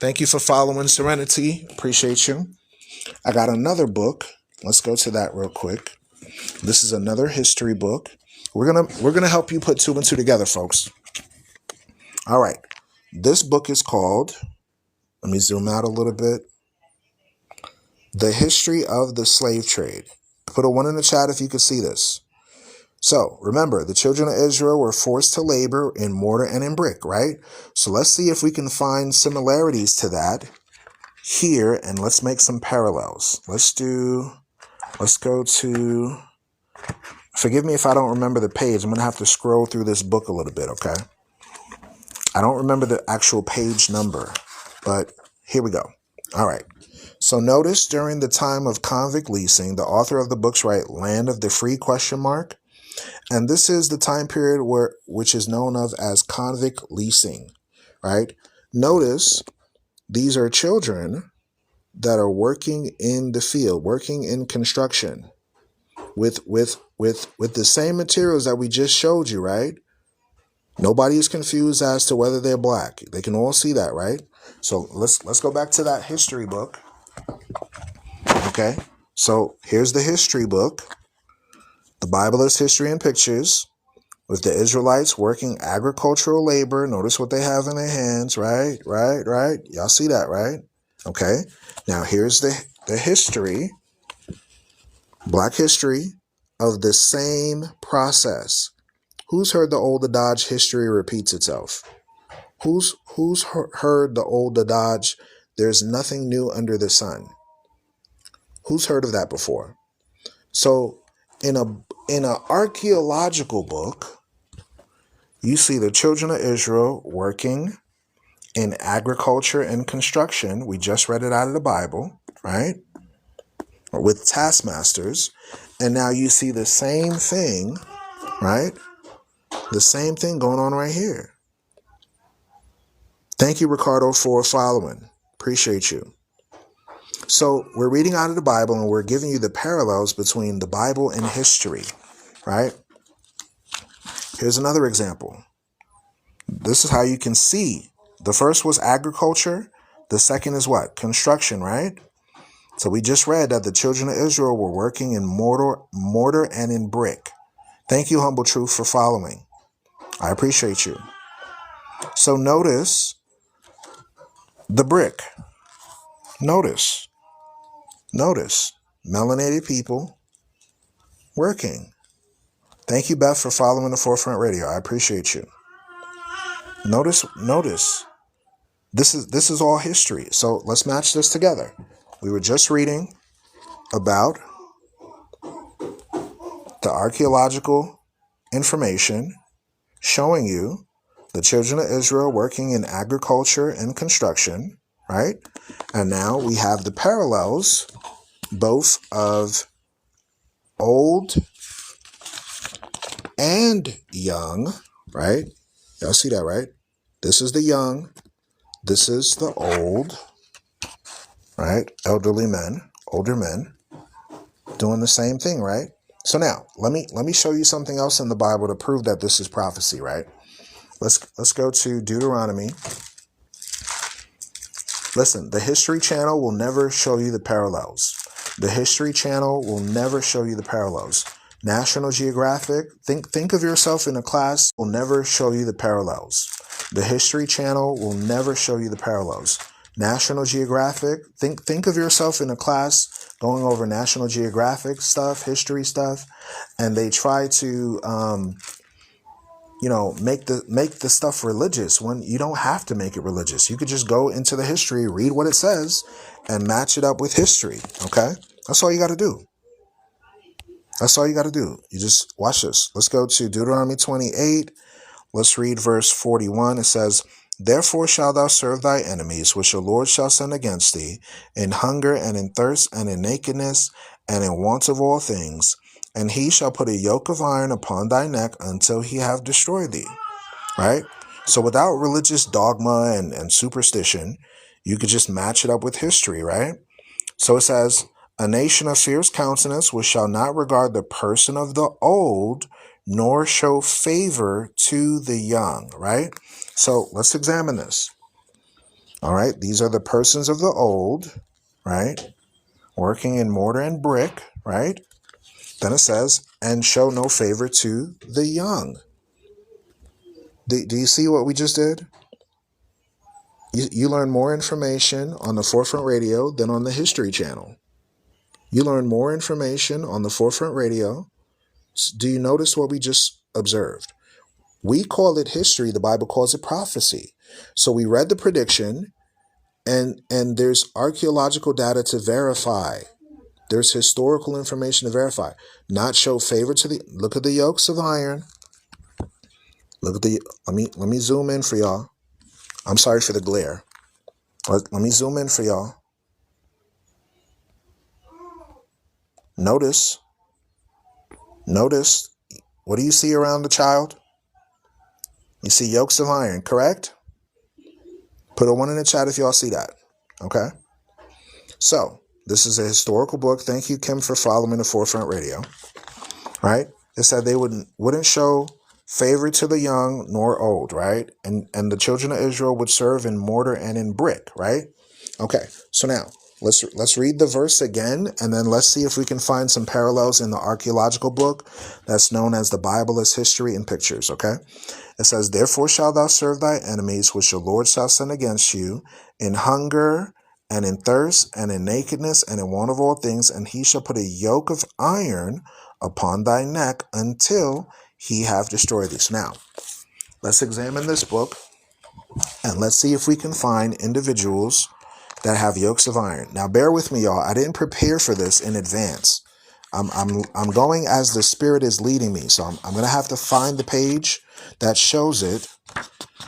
Thank you for following, Serenity. Appreciate you. I got another book. Let's go to that real quick. This is another history book. We're gonna help you put two and two together, folks. All right. This book is called, let me zoom out a little bit, "The History of the Slave Trade." Put a 1 in the chat if you could see this. So remember, the children of Israel were forced to labor in mortar and in brick, right? So let's see if we can find similarities to that here, and let's make some parallels. Let's go to, forgive me if I don't remember the page. I'm going to have to scroll through this book a little bit, okay? I don't remember the actual page number, but here we go. All right. So notice during the time of convict leasing, the author of the books write "Land of the Free?" And this is the time period which is known of as convict leasing, right? Notice these are children that are working in the field, working in construction with the same materials that we just showed you, right? Nobody is confused as to whether they're black. They can all see that, right? So let's go back to that history book. Okay, so here's the history book. The Bible is history and pictures, with the Israelites working agricultural labor. Notice what they have in their hands, right? Y'all see that, right? Okay, now here's the history, black history of the same process. Who's heard the old adage, "History repeats itself"? Who's heard the old adage, "There's nothing new under the sun"? Who's heard of that before? So in an archaeological book, you see the children of Israel working in agriculture and construction. We just read it out of the Bible, right? With taskmasters. And now you see the same thing, right? The same thing going on right here. Thank you, Ricardo, for following. Appreciate you. So we're reading out of the Bible and we're giving you the parallels between the Bible and history, right? Here's another example. This is how you can see. The first was agriculture. The second is what? Construction, right? So we just read that the children of Israel were working in mortar and in brick. Thank you, Humble Truth, for following. I appreciate you. So notice the brick. Notice, melanated people working. Thank you, Beth, for following the Forefront Radio. I appreciate you. Notice. This is all history. So let's match this together. We were just reading about the archaeological information showing you the children of Israel working in agriculture and construction, right? And now we have the parallels, both of old and young, right? Y'all see that, right? This is the young. This is the old, right? Elderly men, older men, doing the same thing, right? So now, let me show you something else in the Bible to prove that this is prophecy, right? Let's go to Deuteronomy. Listen, the History Channel will never show you the parallels. The History Channel will never show you the parallels. National Geographic, think of yourself in a class, will never show you the parallels. The History Channel will never show you the parallels. National Geographic, think of yourself in a class going over National Geographic stuff, history stuff, and they try to make the stuff religious when you don't have to make it religious. You could just go into the history, read what it says, and match it up with history. Okay? That's all you got to do. That's all you got to do. You just watch this. Let's go to Deuteronomy 28. Let's read verse 41. It says, "Therefore shalt thou serve thy enemies, which the Lord shall send against thee, in hunger and in thirst and in nakedness and in want of all things. And he shall put a yoke of iron upon thy neck until he have destroyed thee." Right? So without religious dogma and superstition, you could just match it up with history, right? So it says, "A nation of fierce countenance, which shall not regard the person of the old, nor show favor to the young," right? So let's examine this. All right. These are the persons of the old, right? Working in mortar and brick, right? Then it says, "and show no favor to the young." Do you see what we just did? You learn more information on the Forefront Radio than on the History Channel. You learn more information on the Forefront Radio. Do you notice what we just observed? We call it history. The Bible calls it prophecy. So we read the prediction, and there's archaeological data to verify. There's historical information to verify. Not show favor to the. Look at the yokes of iron. Look at the. Let me zoom in for y'all. I'm sorry for the glare. Let me zoom in for y'all. Notice. What do you see around the child? You see yokes of iron, correct? Put a 1 in the chat if y'all see that. Okay? So, this is a historical book. Thank you, Kim, for following the Forefront Radio. Right? It said they wouldn't show favor to the young nor old, right? And the children of Israel would serve in mortar and in brick, right? Okay, so now let's read the verse again, and then let's see if we can find some parallels in the archaeological book that's known as the Bible as History in Pictures, okay? It says, "Therefore shalt thou serve thy enemies, which the Lord shall send against you, in hunger and in thirst and in nakedness and in want of all things, and he shall put a yoke of iron upon thy neck until he have destroyed thee." So now, let's examine this book, and let's see if we can find individuals that have yokes of iron. Now, bear with me, y'all. I didn't prepare for this in advance. I'm going as the Spirit is leading me. So I'm going to have to find the page that shows it.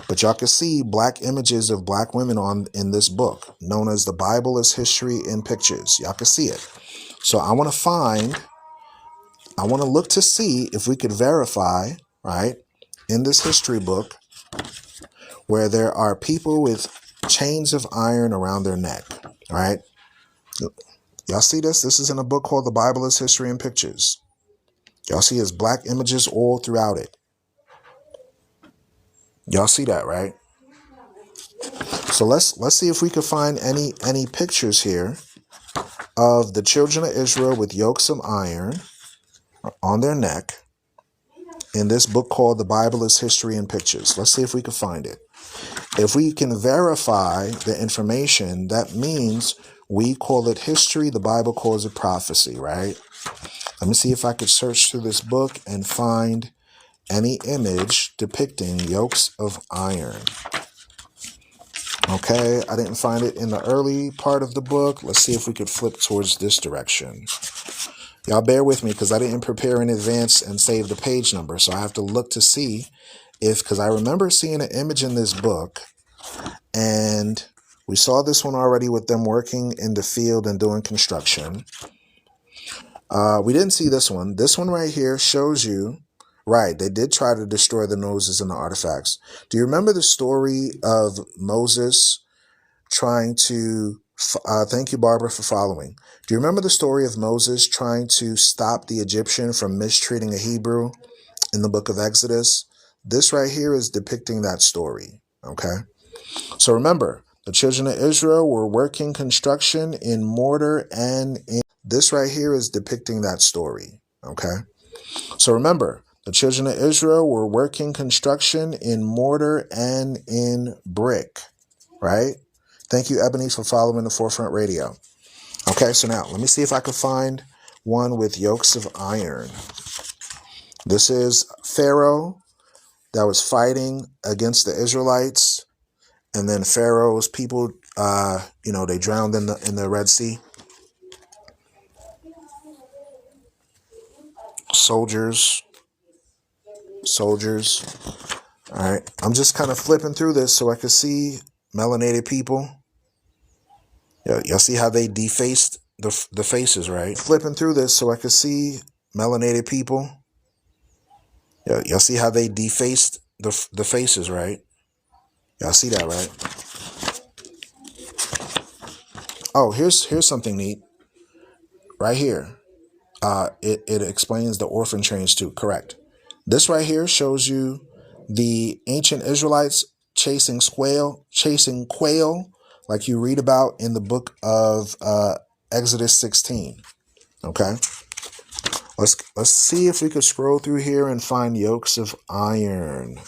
But y'all can see black images of black women in this book, known as the Bible as History in Pictures. Y'all can see it. So I want to look to see if we could verify, right, in this history book, where there are people with chains of iron around their neck, right? Y'all see this? This is in a book called The Bible as History in Pictures. Y'all see his black images all throughout it. Y'all see that, right? So let's see if we can find any pictures here of the children of Israel with yokes of iron on their neck in this book called The Bible as History in Pictures. Let's see if we can find it. If we can verify the information, that means We call it history. The Bible calls it prophecy, right? Let me see if I could search through this book and find any image depicting yokes of iron. Okay, I didn't find it in the early part of the book. Let's see if we could flip towards this direction. Y'all bear with me because I didn't prepare in advance and save the page number. So I have to look to see if, because I remember seeing an image in this book, and we saw this one already with them working in the field and doing construction. We didn't see this one. This one right here shows you, right, they did try to destroy the noses and the artifacts. Do you remember the story of Moses trying to, thank you, Barbara, for following. Do you remember the story of Moses trying to stop the Egyptian from mistreating a Hebrew in the book of Exodus? This right here is depicting that story, okay? So remember, the children of Israel were working construction in mortar and in... This right here is depicting that story, okay? So remember, the children of Israel were working construction in mortar and in brick, right? Thank you, Ebony, for following the Forefront Radio. Okay, so now let me see if I can find one with yokes of iron. This is Pharaoh that was fighting against the Israelites, and then Pharaoh's people, they drowned in the Red Sea. Soldiers. All right, I'm just kind of flipping through this so I can see melanated people. Yeah, y'all see how they defaced the faces, right? Flipping through this so I can see melanated people. Yeah, y'all see how they defaced the faces, right? Y'all see that, right? Oh, here's something neat. Right here. It explains the orphan trains too. Correct. This right here shows you the ancient Israelites chasing quail, like you read about in the book of Exodus 16. Okay. Let's see if we could scroll through here and find yokes of iron.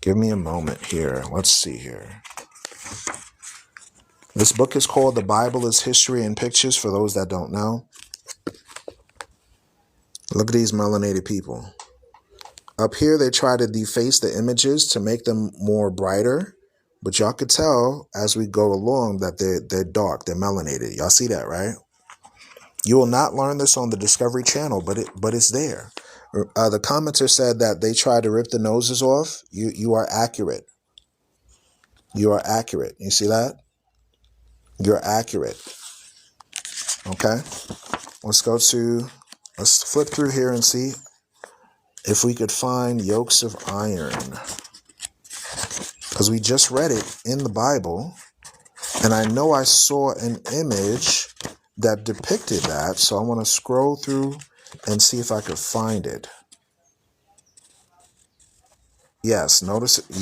Give me a moment here. Let's see here. This book is called The Bible is History and Pictures, for those that don't know. Look at these melanated people. Up here, they try to deface the images to make them more brighter. But y'all could tell as we go along that they're dark, they're melanated. Y'all see that, right? You will not learn this on the Discovery Channel, but it's there. The commenter said that they tried to rip the noses off. You are accurate. You are accurate. You see that? You're accurate. Okay? Let's flip through here and see if we could find yokes of iron. Because we just read it in the Bible, and I know I saw an image that depicted that, so I want to scroll through and see if I could find it. Yes, you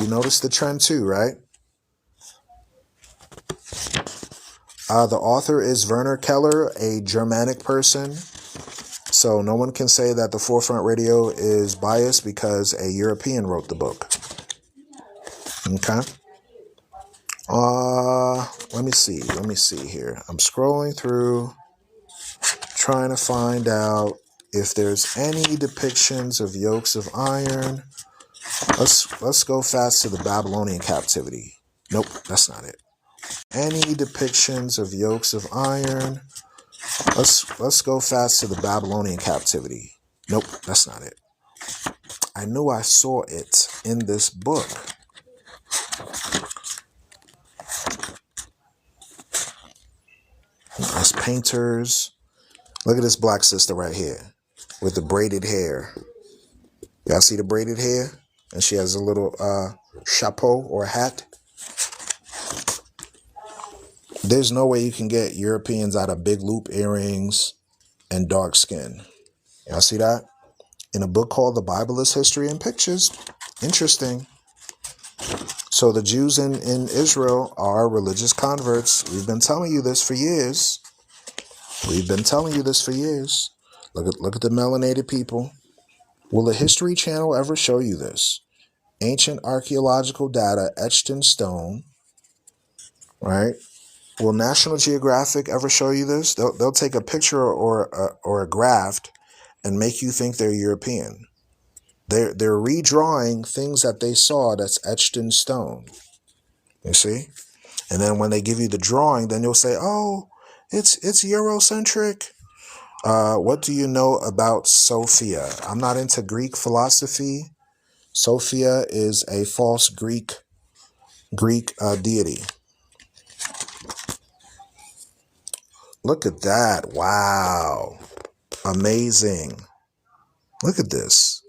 notice the trend too, right? The author is Werner Keller, a Germanic person. So no one can say that the Forefront Radio is biased because a European wrote the book. Okay. Let me see here. I'm scrolling through, trying to find out if there's any depictions of yokes of iron. Let's go fast to the Babylonian captivity. Nope, that's not it. Any depictions of yokes of iron? Let's go fast to the Babylonian captivity. Nope, that's not it. I knew I saw it in this book. As painters, look at this black sister right here with the braided hair. Y'all see the braided hair? And she has a little chapeau or hat. There's no way you can get Europeans out of big loop earrings and dark skin. Y'all see that? In a book called The Bible is History and Pictures. Interesting. So the Jews in Israel are religious converts. We've been telling you this for years. Look at the melanated people. Will the History Channel ever show you this? Ancient archaeological data etched in stone, right? Will National Geographic ever show you this? They'll take a picture or a graph and make you think they're European. They're redrawing things that they saw that's etched in stone. You see? And then when they give you the drawing, then you'll say, "Oh, it's Eurocentric." What do you know about Sophia? I'm not into Greek philosophy. Sophia is a false Greek deity. Look at that. Wow. Amazing. Look at this.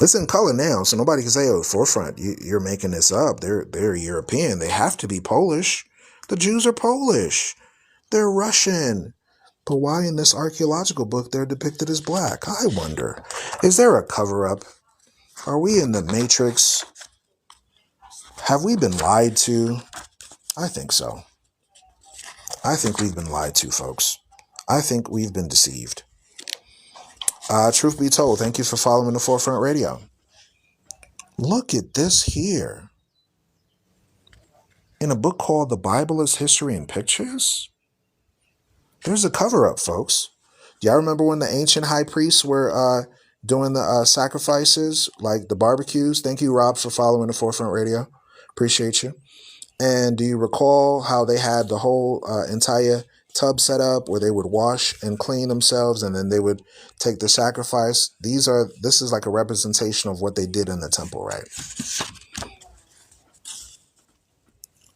It's in color now, so nobody can say, "Oh, forefront, you're making this up. They're European. They have to be Polish. The Jews are Polish. They're Russian." But why in this archaeological book they're depicted as black? I wonder. Is there a cover-up? Are we in the Matrix? Have we been lied to? I think so. I think we've been lied to, folks. I think we've been deceived. Truth be told, thank you for following the Forefront Radio. Look at this here. In a book called The Bible is History and Pictures? There's a cover-up, folks. Do y'all remember when the ancient high priests were doing the sacrifices, like the barbecues? Thank you, Rob, for following the Forefront Radio. Appreciate you. And do you recall how they had the whole entire tub set up where they would wash and clean themselves, and then they would take the sacrifice? This is like a representation of what they did in the temple, right?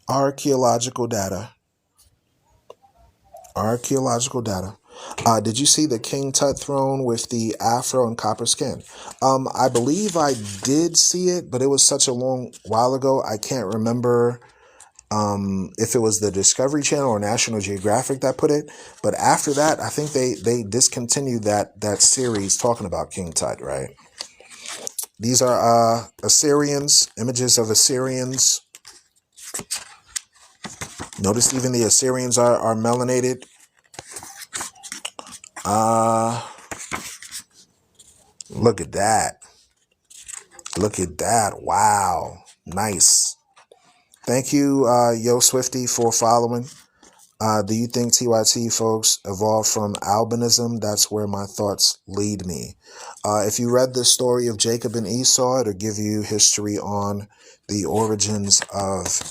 Archaeological data. Did you see the King Tut throne with the afro and copper skin? I believe I did see it, but it was such a long while ago. I can't remember if it was the Discovery Channel or National Geographic that put it. But after that, I think they discontinued that series talking about King Tut, right? These are Assyrians, images of Assyrians. Notice even the Assyrians are melanated. Look at that. Look at that. Wow. Nice. Thank you, Yo Swifty, for following. Do you think TYT folks evolved from albinism? That's where my thoughts lead me. If you read the story of Jacob and Esau, it'll give you history on the origins of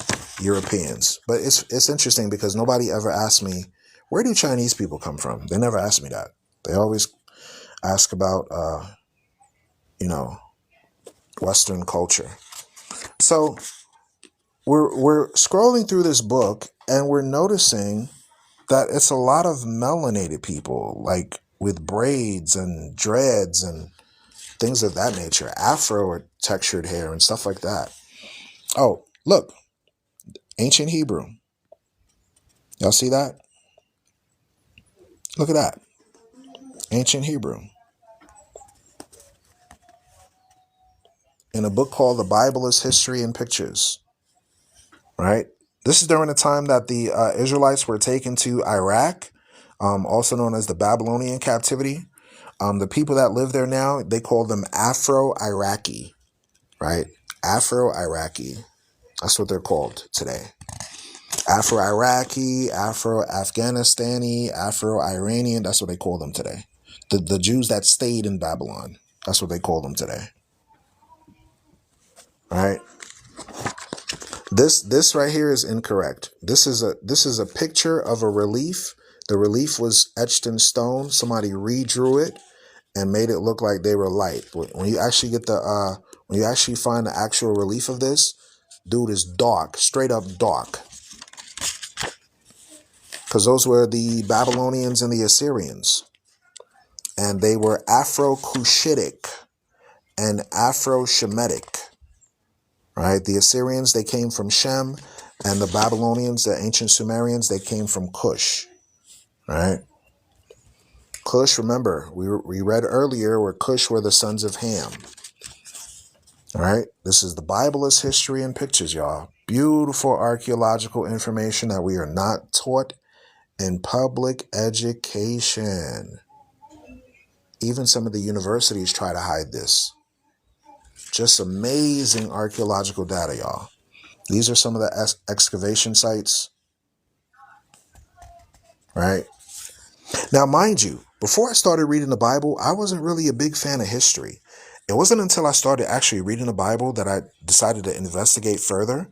Europeans. But it's interesting because nobody ever asked me, where do Chinese people come from? They never asked me that. They always ask about, Western culture. So we're scrolling through this book and we're noticing that it's a lot of melanated people, like with braids and dreads and things of that nature, afro or textured hair and stuff like that. Oh, look, ancient Hebrew. Y'all see that? Look at that. Ancient Hebrew. In a book called The Bible is History and Pictures. Right? This is during the time that the Israelites were taken to Iraq, also known as the Babylonian captivity. The people that live there now, they call them Afro-Iraqi, right? Afro-Iraqi. That's what they're called today. Afro-Iraqi, Afro-Afghanistani, Afro-Iranian. That's what they call them today. The Jews that stayed in Babylon. That's what they call them today. All right. This right here is incorrect. This is a picture of a relief. The relief was etched in stone. Somebody redrew it and made it look like they were light. When you actually get when you actually find the actual relief of this, dude is dark, straight up dark. Because those were the Babylonians and the Assyrians. And they were Afro-Cushitic and Afro-Shemitic. Right? The Assyrians, they came from Shem, and the Babylonians, the ancient Sumerians, they came from Cush. Right? Cush, remember, we read earlier where Cush were the sons of Ham. All right? This is The Bible is History and Pictures, y'all. Beautiful archaeological information that we are not taught in public education. Even some of the universities try to hide this. Just amazing archaeological data, y'all. These are some of the excavation sites. right? Now, mind you, before I started reading the Bible, I wasn't really a big fan of history. It wasn't until I started actually reading the Bible that I decided to investigate further.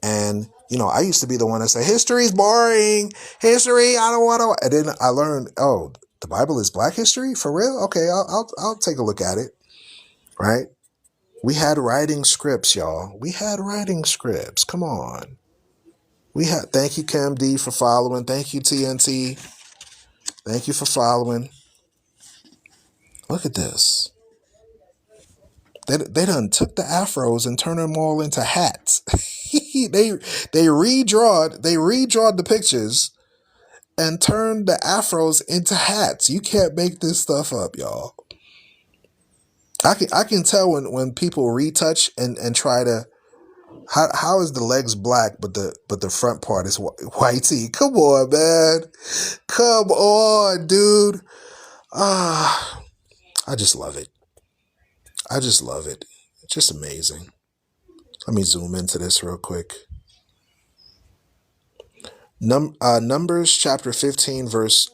And, I used to be the one that say, history's boring. History, I don't want to. And then I learned, oh, the Bible is Black history? For real? Okay, I'll take a look at it, right? We had writing scripts, y'all. We had writing scripts. Come on. Thank you, Cam D, for following. Thank you, TNT. Thank you for following. Look at this. They done took the afros and turned them all into hats. they redrawed the pictures and turned the afros into hats. You can't make this stuff up, y'all. I can tell when people retouch and try to how is the legs black but the front part is whitey. Come on, man. Come on, dude. I just love it. I just love it. It's just amazing. Let me zoom into this real quick. Numbers chapter 15 verse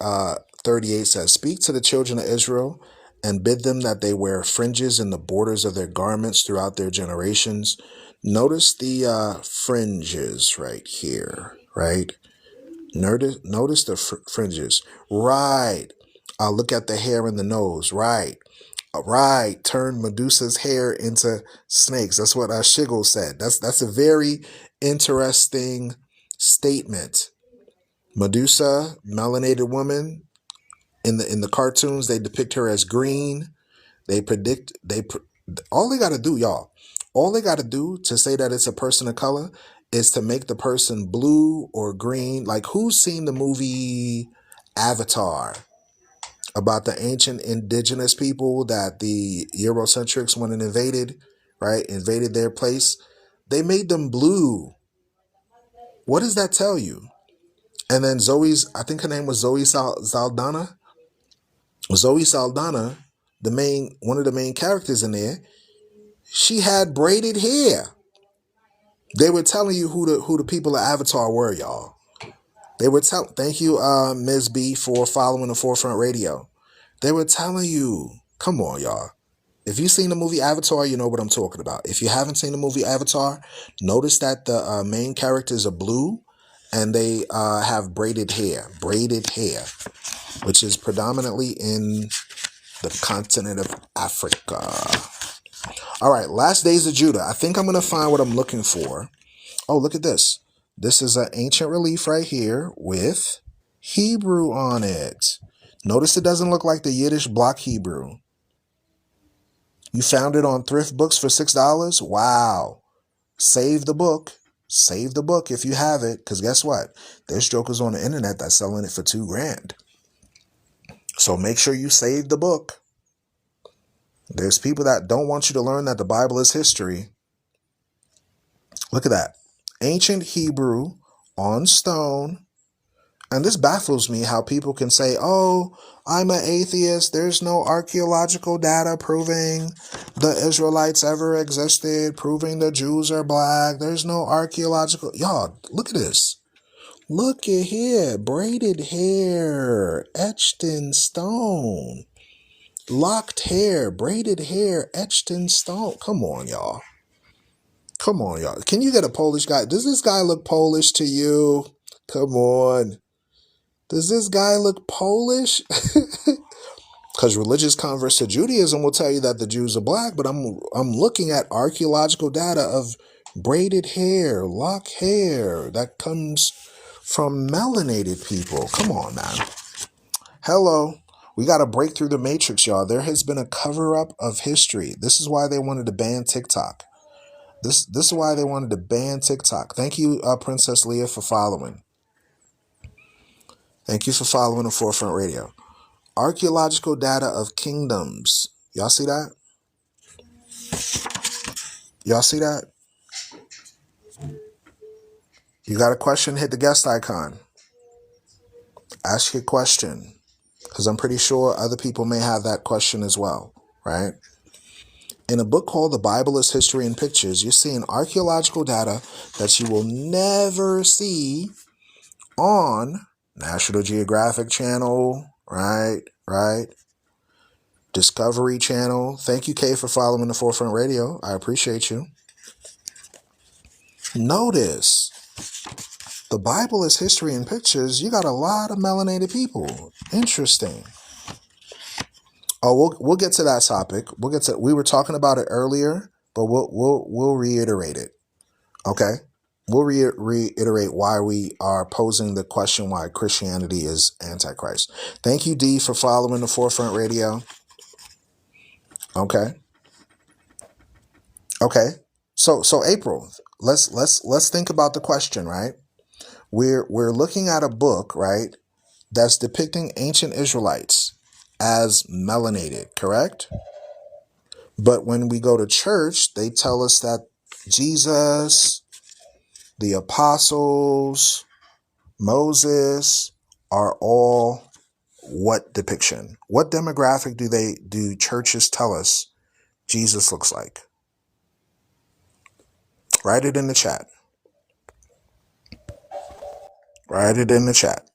38 says, "Speak to the children of Israel and bid them that they wear fringes in the borders of their garments throughout their generations." Notice the fringes right here, right? Notice the fringes. Right. Look at the hair in the nose. Right. Right. Turn Medusa's hair into snakes. That's what Shiggle said. That's a very interesting statement. Medusa, melanated woman. In the cartoons, they depict her as green. All they got to do, y'all. All they got to do to say that it's a person of color is to make the person blue or green. Like, who's seen the movie Avatar about the ancient indigenous people that the Eurocentrics went and invaded, right? Invaded their place. They made them blue. What does that tell you? And then I think her name was Zoe Saldana. Zoe Saldana, one of the main characters in there, she had braided hair. They were telling you who the people of Avatar were, y'all. They were thank you, Ms. B, for following the Forefront Radio. They were telling you, come on, y'all. If you've seen the movie Avatar, you know what I'm talking about. If you haven't seen the movie Avatar, notice that the main characters are blue and they have braided hair, which is predominantly in the continent of Africa. All right, last days of Judah. I think I'm going to find what I'm looking for. Oh, look at this. This is an ancient relief right here with Hebrew on it. Notice it doesn't look like the Yiddish block Hebrew. You found it on thrift books for $6? Wow. Save the book. Save the book if you have it, because guess what? There's jokers on the internet that's selling it for $2,000. So make sure you save the book. There's people that don't want you to learn that the Bible is history. Look at that. Ancient Hebrew on stone. And this baffles me how people can say, oh, I'm an atheist. There's no archaeological data proving the Israelites ever existed, proving the Jews are black. There's no archaeological. Y'all, look at this. Look at here. Braided hair, etched in stone. Locked hair, braided hair, etched in stone. Come on, y'all. Come on, y'all. Can you get a Polish guy? Does this guy look Polish to you? Come on. Does this guy look Polish? Because religious converts to Judaism will tell you that the Jews are black, but I'm looking at archaeological data of braided hair, lock hair that comes from melanated people. Come on, man. Hello. We got to break through the matrix, y'all. There has been a cover-up of history. This is why they wanted to ban TikTok. This is why they wanted to ban TikTok. Thank you, Princess Leah, for following. Thank you for following the Forefront Radio. Archaeological data of kingdoms. Y'all see that? Y'all see that? You got a question? Hit the guest icon. Ask your question. Because I'm pretty sure other people may have that question as well, right? In a book called The Bible is History in Pictures, you're seeing archaeological data that you will never see on National Geographic Channel, right? Discovery Channel. Thank you, Kay, for following the Forefront Radio. I appreciate you. Notice, the Bible is history and pictures. You got a lot of melanated people. Interesting. Oh, we'll get to that topic. We were talking about it earlier, but we'll reiterate it. Okay? We'll reiterate why we are posing the question why Christianity is Antichrist. Thank you, D, for following the Forefront Radio. Okay. So April, let's think about the question, right? We're looking at a book, right, that's depicting ancient Israelites as melanated, correct? But when we go to church, they tell us that Jesus, the apostles, Moses are all what depiction? What demographic do churches tell us Jesus looks like? Write it in the chat. Write it in the chat.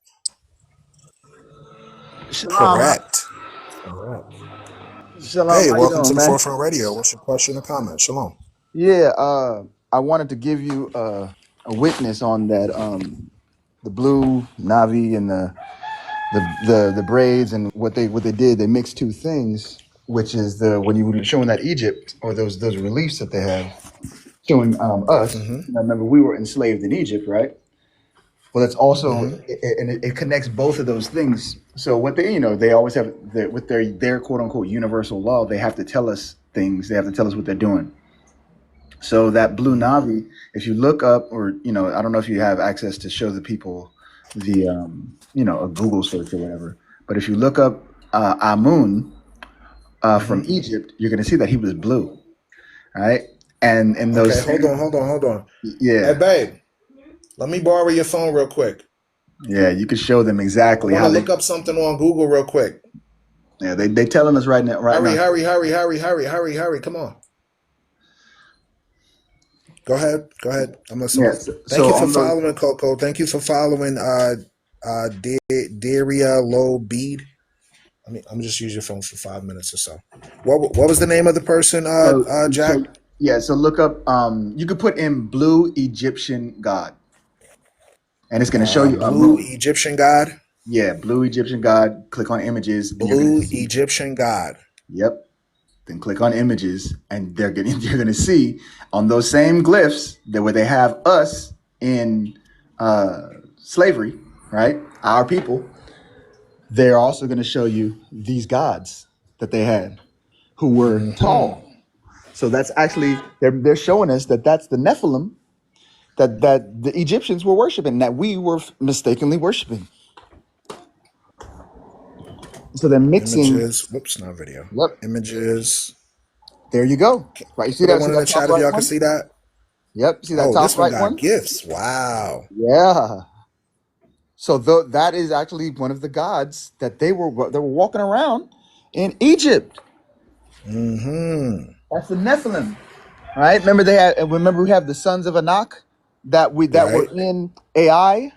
Shalom.
Correct.
Shalom.
Hey,
How you
welcome to
doing,
the
man?
Forefront Radio. What's your question or comment? Shalom.
Yeah. I wanted to give you a witness on that. The blue Navi and the braids and what they did. They mixed two things, which is the when you were showing that Egypt or those reliefs that they have showing us.
Mm-hmm.
Now, remember, we were enslaved in Egypt, right? Well, that's also
Mm-hmm.
it connects both of those things. So what they always have with their quote unquote universal law, they have to tell us things. They have to tell us what they're doing. So that blue Navi, if you look up, or I don't know if you have access to show the people the a Google search or whatever, but if you look up Amun from
Mm-hmm.
Egypt, you're going to see that he was blue, right? And in
Okay,
those
hold
same,
on. Hey,
yeah,
babe, let me borrow your phone real quick.
yeah, you could show them
I
exactly
want to
how
look up something on Google real quick.
they telling us right now,
Hurry. Come on. Go ahead. I'm listening.
yes.
Thank
So
you for
on those,
following, Coco. Thank you for following Daria Low Bead. I'm just use your phone for 5 minutes or so. What was the name of the person, Jack?
so look up. You could put in blue Egyptian god, and it's going to show you
Blue
Amun.
Egyptian God.
Yeah, blue Egyptian god. Click on images, and you're going to
Blue
see.
Egyptian God.
Yep. Then click on images, and you're going to see on those same glyphs that where they have us in slavery, right? Our people. They're also going to show you these gods that they had who were
Mm-hmm.
tall. So that's actually they're showing us that that's the Nephilim that the Egyptians were worshiping, that we were mistakenly worshiping. So they're mixing.
Images. Whoops, not video.
Yep.
Images.
There you go. Right. You see
Put
that?
one
See
in the
that top
chat if
right
y'all can
one?
see that.
Yep. See that
Oh,
top
this one
right
got
one?
gifts. Wow.
Yeah. So that is actually one of the gods that they were walking around in Egypt.
Mm-hmm.
That's the Nephilim, right? Remember we have the sons of Anak that were
Right?
in AI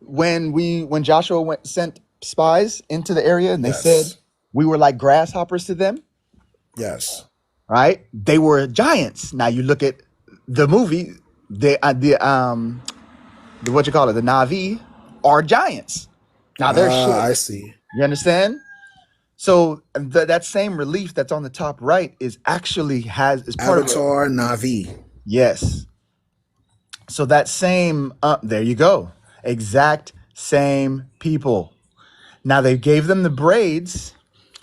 when Joshua sent spies into the area and they said
Yes.
we were like grasshoppers to them,
Yes.
right? They were giants. Now you look at the movie, the what you call it, the Navi are giants. Now they're short.
I see.
You understand? So that same relief that's on the top right is part of it.
Avatar Navi.
Yes. So that same there you go. Exact same people. Now they gave them the braids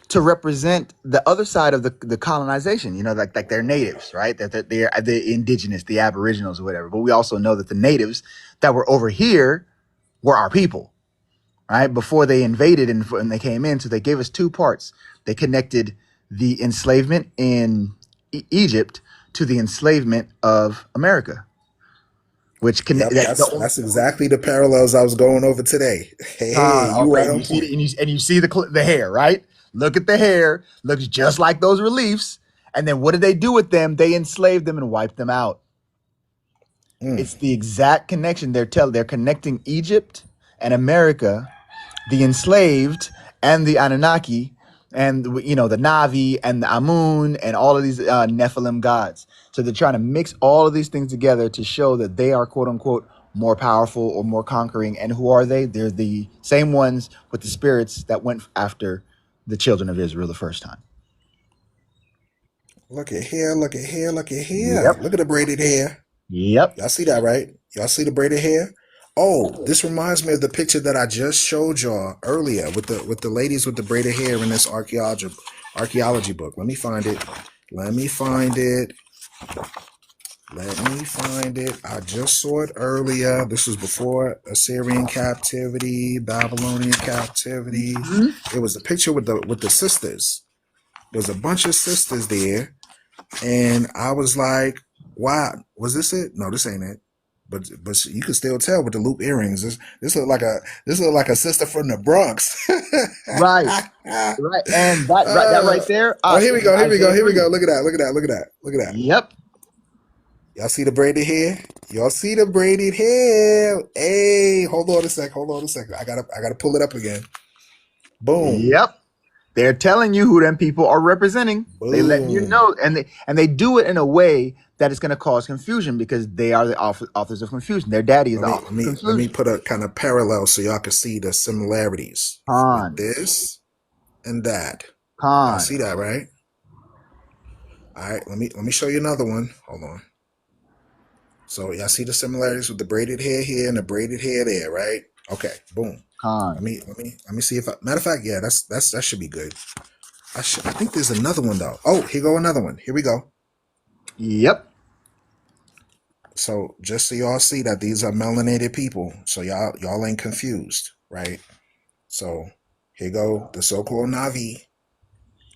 to represent the other side of the colonization, like they're natives, right? That they're the indigenous, the aboriginals or whatever. But we also know that the natives that were over here were our people, right? Before they invaded and they came in. So they gave us two parts. They connected the enslavement in Egypt to the enslavement of America, which
Yep, that's exactly the parallels I was going over today. Hey, you
okay,
right
and
on
you see
point.
you see the hair, right? Look at the hair, looks just like those reliefs. And then what did they do with them? They enslaved them and wiped them out.
Mm.
It's the exact connection. They're connecting Egypt and America, the enslaved, and the Anunnaki, and the Navi and the Amun and all of these Nephilim gods. So they're trying to mix all of these things together to show that they are quote unquote more powerful or more conquering. And who are they? They're the same ones with the spirits that went after the children of Israel the first time.
Look at here, look at here, look at here.
Yep.
Look at the braided hair.
Yep.
Y'all see that, right? Y'all see the braided hair? Oh, this reminds me of the picture that I just showed y'all earlier with the ladies with the braided hair in this archaeology book. Let me find it. Let me find it. Let me find it. I just saw it earlier. This was before Assyrian captivity, Babylonian captivity. It was a picture with the sisters. There's a bunch of sisters there, and I was like, "Wow, was this it? No, this ain't it." But you can still tell with the loop earrings. This look like a sister from the Bronx.
Right. Right. And that right there.
Oh, here we go. Here we go.
Isaiah
Here we
3.
go. Look at that. Look at that. Look at that. Look at that.
Yep.
Y'all see the braided hair? Y'all see the braided hair? Hey, hold on a sec. Hold on a second. I gotta pull it up again. Boom.
Yep. They're telling you who them people are representing. They letting you
Boom.
know, and they do it in a way that is going to cause confusion because they are the authors of confusion. Their daddy is the author of
Let me
confusion.
put a kind of parallel so y'all can see the similarities with
Khan,
this and that. Y'all
Khan.
see that, right? All right, let me show you another one. Hold on. So y'all see the similarities with the braided hair here and the braided hair there, right? Okay, boom.
Khan.
Let me see if matter of fact, yeah, that should be good. I think there's another one though. Oh, here go another one. Here we go.
Yep.
So just so y'all see that these are melanated people, so y'all ain't confused, right? So here go the so-called Navi.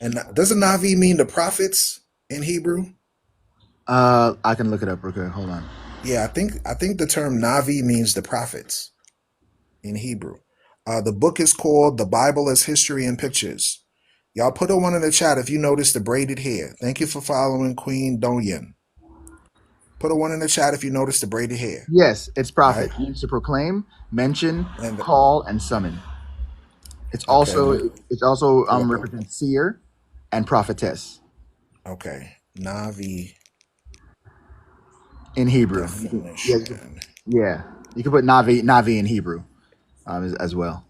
And doesn't Navi mean the prophets in Hebrew?
I can look it up real quick. Hold on.
Yeah, I think the term Navi means the prophets in Hebrew. The book is called The Bible as History and Pictures. Y'all put a one in the chat if you notice the braided hair. Thank you for following Queen Donyen. Put a one in the chat if you notice the braided hair.
Yes, it's
All right.
prophet. It means to proclaim, mention,
And
call, and summon. It's
okay, let
also
me pull up.
represents seer and prophetess
Okay, Navi
in Hebrew.
definition.
You can put Navi in Hebrew as well.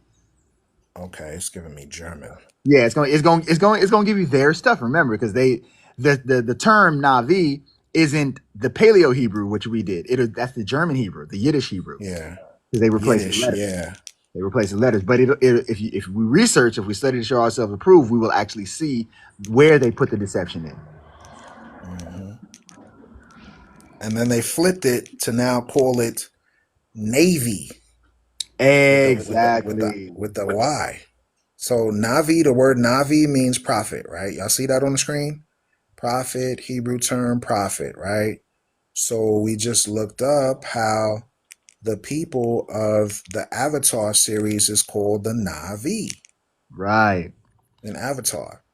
Okay, it's giving me German.
Yeah, it's going to give you their stuff. Remember, because the term Navi isn't the Paleo Hebrew, which we did. That's the German Hebrew, the Yiddish Hebrew,
Yeah,
because they replaced the
Yiddish.
letters.
Yeah.
They replace the letters. But if we research, if we study to show ourselves approved, we will actually see where they put the deception in.
Mm-hmm. And then they flipped it to now call it Navy
Exactly.
with the Y. So Navi, the word Navi means prophet, right? Y'all see that on the screen? Prophet, Hebrew term prophet, right? So we just looked up how the people of the Avatar series is called the Navi
Right.
in Avatar.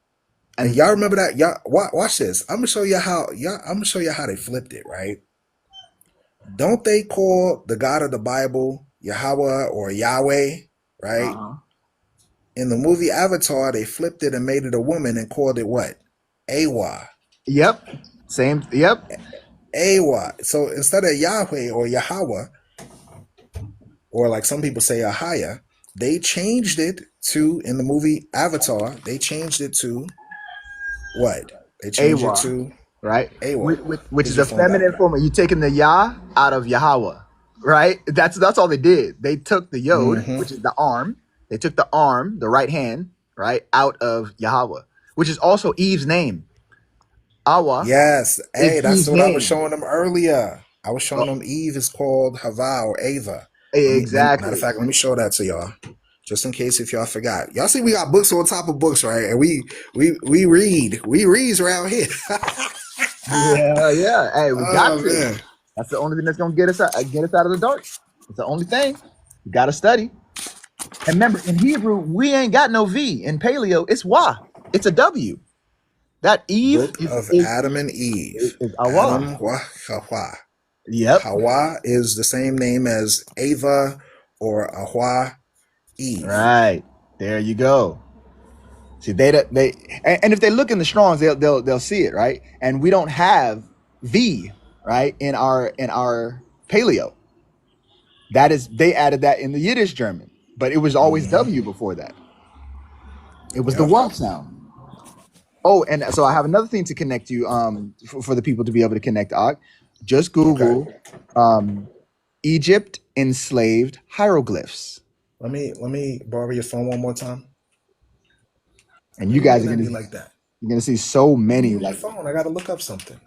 And
And
y'all remember that? Y'all watch this. I'm gonna show you how they flipped it, right? Don't they call the God of the Bible Yahweh or Yahweh, right?
uh-huh.
In the movie Avatar, they flipped it and made it a woman and called it what? Awa.
Yep. Same. Yep.
Awa. So instead of Yahweh or Yahweh, or like some people say Ahaya, they changed it to, in the movie Avatar, they changed it to what? They changed it
Awa.
to
Right.
Awa.
Which
Here's
is
your
a
phone back.
feminine form. You taking the Yah out of Yahweh. Right. That's all they did. They took the Yod,
Mm-hmm.
which is the arm. They took the arm, the right hand, right, out of Yahweh, which is also Eve's name. Awa
Yes.
is
Hey, that's
Eve's
what I was
name.
showing them earlier. I was
Oh,
showing them Eve is called Hava or Ava. Matter of
exactly.
fact, let me show that to y'all. Just in case if y'all forgot. Y'all see we got books on top of books, right? And we read. We reads around here.
Yeah, yeah. Hey, we got
Oh
to.
man.
That's the only thing that's gonna get us out of the dark. It's the only thing. You gotta study. And remember, in Hebrew, we ain't got no V. In Paleo, it's Wa. It's a W. That Eve
Book of Adam and Eve.
is Awa.
Adam wa Hawa.
Yep.
Hawa is the same name as Ava or Ahwa Eve.
Right. There you go. See, and if they look in the Strongs, they'll see it, right? And we don't have V, right, in our paleo. That is, they added that in the Yiddish German, but it was always W before that. It was the
Yep.
wump sound. Oh, and so I have another thing to connect you for the people to be able to connect. Just
Okay.
Google Egypt enslaved hieroglyphs,
Let me borrow your phone one more time.
and
Why
you
you
guys
looking
are
at
gonna
me like that?
see so
Let me
many.
use your
Like,
phone. I gotta look up something.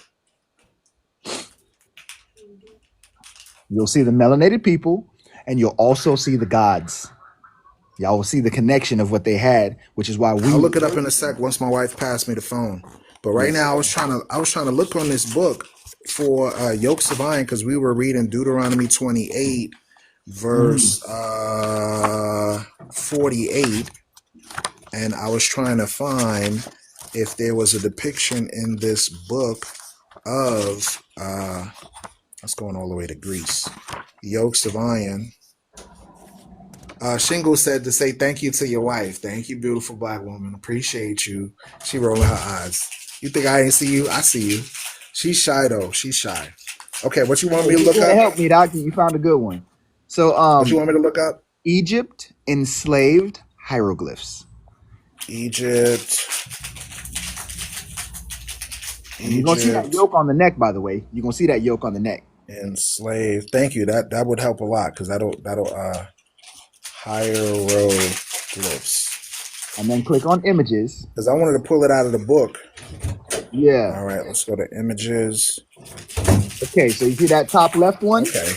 you'll see the melanated people, and you'll also see the gods. Y'all will see the connection of what they had, which is why
I'll
we
look it up in a sec once my wife passed me the phone. But right
yes.
now, I was trying to look on this book for yokes of iron because we were reading Deuteronomy 28,
Mm.
verse 48, and I was trying to find if there was a depiction in this book of that's going all the way to Greece. Yokes of iron. Shingle said to say thank you to your wife. Thank you, beautiful black woman. Appreciate you. She rolling her eyes. You think I ain't see you? I see you. She's shy though. She's shy. Okay, what you want
Hey,
me to
you're
look
gonna
up?
help me, Doc. You found a good one. So,
What you want me to look up?
Egypt enslaved hieroglyphs,
Egypt.
and you're gonna see that
Egypt
yoke on the neck. By the way, you're gonna see that yoke on the neck,
enslaved. Thank you. That would help a lot because that'll hieroglyphs.
and then click on images.
Because I wanted to pull it out of the book.
Yeah.
All right, let's go to images.
Okay. So you see that top left one,
Okay.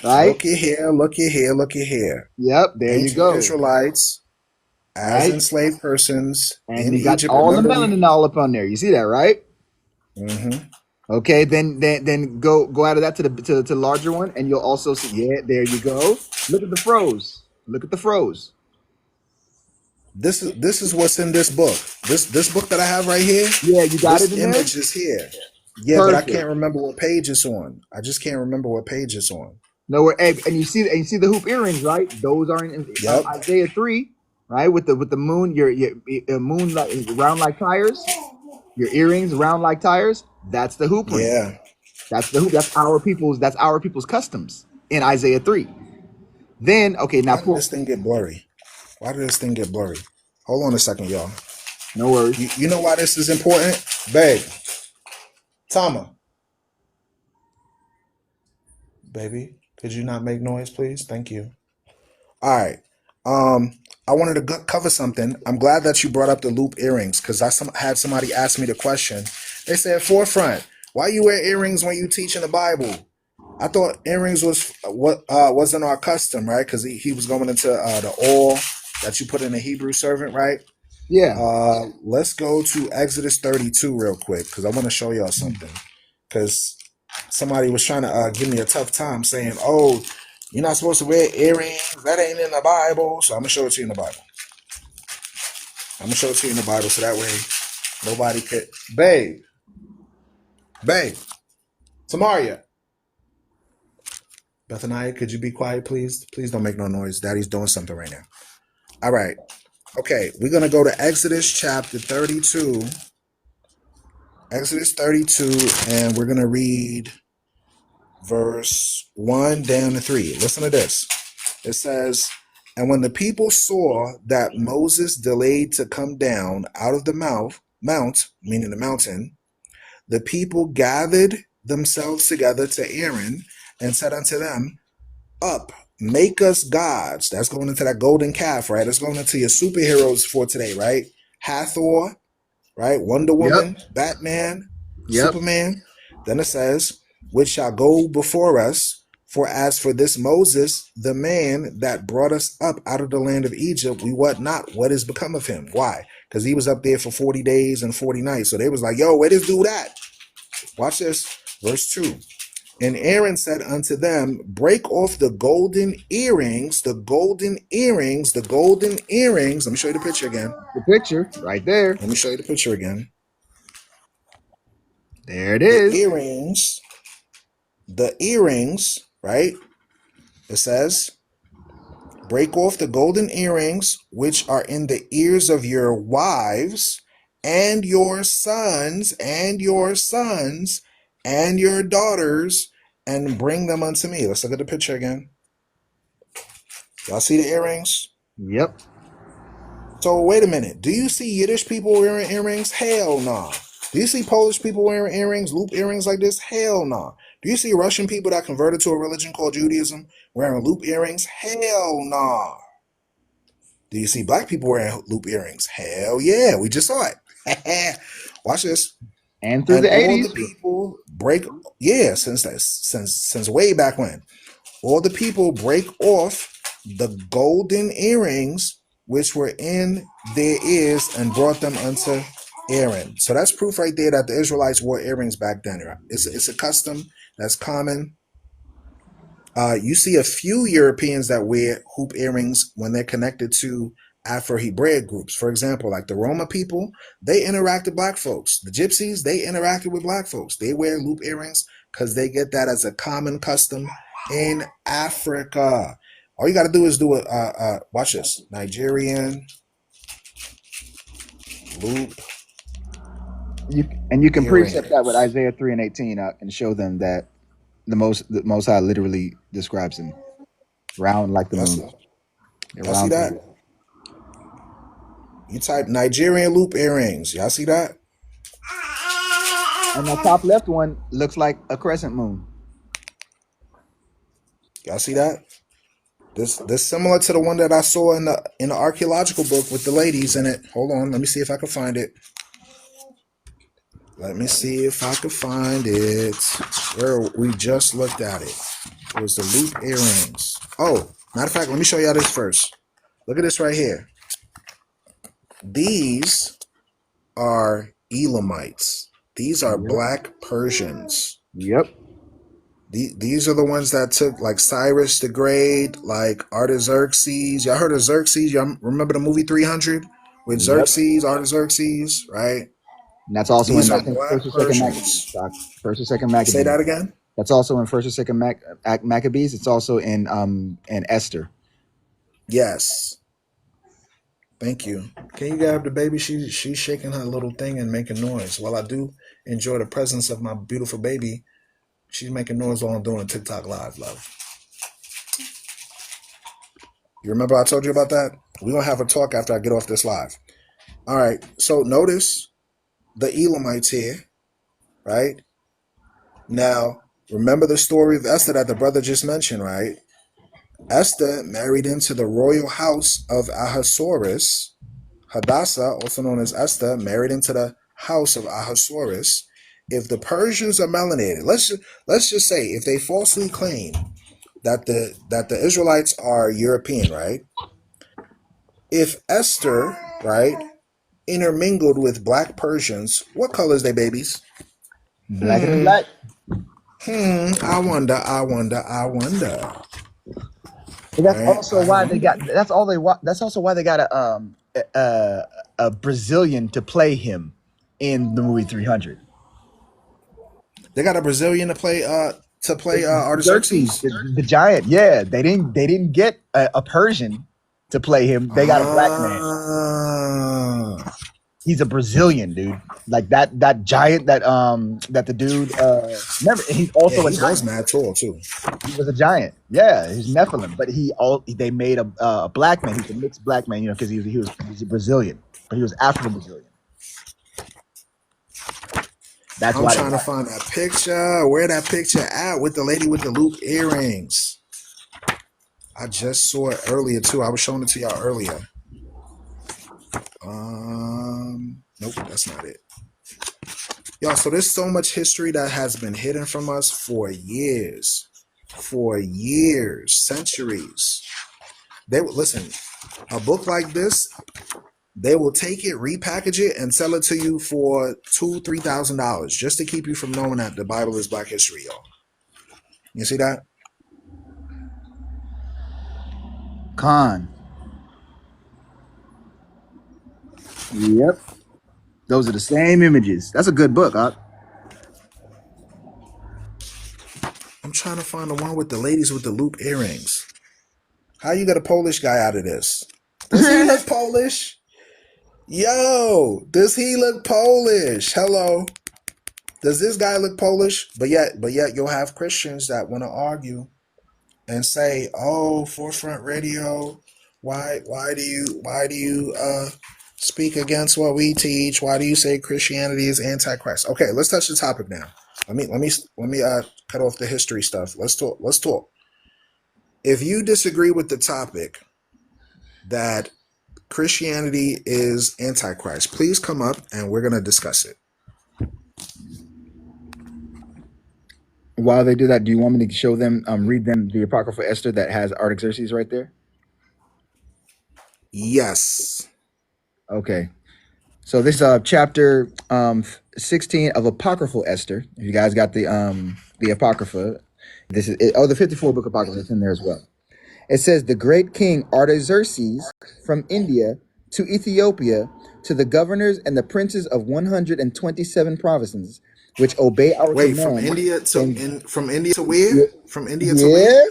right?
Looky here, looky here, looky here.
Yep. There you
Ancient
go.
Israelites as
Right.
enslaved persons
And
in
you got
Egypt.
all the
Remember
melanin all up on there. You see that, right?
Mm-hmm.
Okay. Then go out of that to the larger one, and you'll also see. Yeah. There you go. Look at the froze. Look at the froze.
This is what's in this book. This book that I have right here.
Yeah. You got it
This
in there.
image is here. Yeah, but I
Perfect.
can't remember what page it's on. I just can't remember what page it's on.
No, and you see the hoop earrings, right? Those are in
Yep.
Isaiah 3, right? With the moon, your moon like round like tires, your earrings round like tires. That's the hoop ring.
Yeah.
That's the hoop. That's our people's customs in Isaiah 3. Then okay, now
Why did
pull.
this thing get blurry? Why did this thing get blurry? Hold on a second, y'all.
No worries.
You know why this is important, babe? Tama, baby, could you not make noise, please? Thank you. All right. Um, I wanted to cover something. I'm glad that you brought up the loop earrings because had somebody ask me the question. They said, "Forefront, why you wear earrings when you teach in the Bible?" I thought earrings was what wasn't our custom, right? Because he was going into the oil that you put in a Hebrew servant, right?
Yeah.
Let's go to Exodus 32 real quick because I want to show y'all something. Because somebody was trying to give me a tough time saying, "Oh, you're not supposed to wear earrings. That ain't in the Bible." So I'm gonna show it to you in the Bible. I'm gonna show it to you in the Bible so that way nobody could. Babe, Tamaria, Bethaniah, could you be quiet, please? Please don't make no noise. Daddy's doing something right now. All right. Okay, we're gonna go to Exodus chapter 32. Exodus 32, and we're gonna read verse 1 down to 3. Listen to this. It says, "And when the people saw that Moses delayed to come down out of the mount, meaning the mountain, the people gathered themselves together to Aaron and said unto them, Up, make us gods." That's going into that golden calf, right? That's going into your superheroes for today, right? Hathor, right? Wonder
Yep.
Woman, Batman,
Yep.
Superman. Then it says, "Which shall go before us. For as for this Moses, the man that brought us up out of the land of Egypt, we wot not what is become of him." Why? Because he was up there for 40 days and 40 nights. So they was like, "Yo, where this dude at?" Watch this. Verse 2. "And Aaron said unto them, Break off the golden earrings, the golden earrings, the golden earrings." Let me show you the picture again.
The picture right there.
Let me show you the picture again.
There it
The
is.
earrings, right? It says, Break off the golden earrings which are in the ears of your wives and your sons and your sons and your daughters, and bring them unto me. Let's look at the picture again. Y'all see the earrings?
Yep.
So wait a minute. Do you see Yiddish people wearing earrings? Hell no. Nah. Do you see Polish people wearing earrings, loop earrings like this? Hell no. Nah. Do you see Russian people that converted to a religion called Judaism wearing loop earrings? Hell no. Nah. Do you see black people wearing loop earrings? Hell yeah. We just saw it. Watch this.
And through
And
the
all the
80s.
people break, yeah, since way back when. All the people break off the golden earrings which were in their ears and brought them unto Aaron. So that's proof right there that the Israelites wore earrings back then. It's a custom that's common. You see a few Europeans that wear hoop earrings when they're connected to Afro-Hebraic groups. For example, like the Roma people, they interact with black folks. The Gypsies, they interacted with black folks. They wear loop earrings because they get that as a common custom in Africa. All you got to do is do watch this, Nigerian loop
You can precept that with
earrings.
Isaiah 3:18 and show them that the Most High literally describes him round like the
Y'all
moon.
see,
They're
y'all see
round.
that? You type Nigerian loop earrings. Y'all see that?
And that top left one looks like a crescent moon.
Y'all see that? This similar to the one that I saw in the archaeological book with the ladies in it. Hold on, let me see if I can find it. Let me see if I can find it. Where we just looked at it. It was the loop earrings. Oh, matter of fact, let me show y'all this first. Look at this right here. These are Elamites. These are
Yep.
black Persians.
Yep.
These are the ones that took like Cyrus the Great, like Artaxerxes. Y'all heard of Xerxes? Y'all remember the movie 300 with
Yep.
Xerxes, Artaxerxes, right?
And that's also
These
in, I
are
think,
black
First or Second Maccabees.
Persians.
Doc. First or Second
Say
Maccabees.
that again.
That's also in First or Second Maccabees. It's also in Esther.
Yes. Thank you. Can you grab the baby? She's shaking her little thing and making noise. While I do enjoy the presence of my beautiful baby, she's making noise while I'm doing a TikTok live, love. You remember I told you about that? We're gonna have a talk after I get off this live. All right. So notice the Elamites here, right? Now, remember the story of Esther that the brother just mentioned, right? Esther married into the royal house of Ahasuerus. Hadassah, also known as Esther, married into the house of Ahasuerus. If the Persians are melanated, let's just say if they falsely claim that the Israelites are European, right? If Esther, right, intermingled with black Persians, what colors they babies?
Blacker than black.
I wonder, I wonder, I wonder.
But that's
Right?
also
I
why they got.
wonder.
That's all they want. That's also why they got a Brazilian to play him in the movie 300.
They got a Brazilian to play
Xerxes,
Artaxerxes.
the giant. Yeah, they didn't get a Persian to play him. They got a black man.
Ah,
He's a Brazilian dude. Like that giant that the dude remember, he's
yeah,
also a
he was
giant.
mad tall too.
He was a giant. Yeah, he's Nephilim, but they made a black man. He was a mixed black man, because he was a Brazilian, but he was African Brazilian. That's
I'm
why they
trying to
got
find that picture. Where that picture at with the lady with the loop earrings? I just saw it earlier too. I was showing it to y'all earlier. Nope, that's not it. Y'all, so there's so much history that has been hidden from us for years, centuries. They listen. A book like this, they will take it, repackage it, and sell it to you for $2,000-$3,000 just to keep you from knowing that the Bible is Black history, y'all. You see that?
Khan. Yep, those are the same images. That's a good book, huh?
I'm trying to find the one with the ladies with the loop earrings. How you get a Polish guy out of this? Does he look Polish? Yo, does he look Polish? Hello. Does this guy look Polish? But yet you'll have Christians that want to argue and say, "Oh, Forefront Radio, why do you speak against what we teach? Why do you say Christianity is antichrist?" Okay, let's touch the topic now. Let me cut off the history stuff. Let's talk. Let's talk. If you disagree with the topic that Christianity is antichrist, please come up and we're gonna discuss it.
While they do that, do you want me to show them, read them the Apocryphal Esther that has Artaxerxes right there?
Yes.
Okay. So this is chapter 16 of Apocryphal Esther. If you guys got the Apocrypha, this is the 54 book Apocrypha is in there as well. It says the great king Artaxerxes from India to Ethiopia to the governors and the princes of 127 provinces which obey our
Wait,
command.
from India to where? From India to where?
Yeah,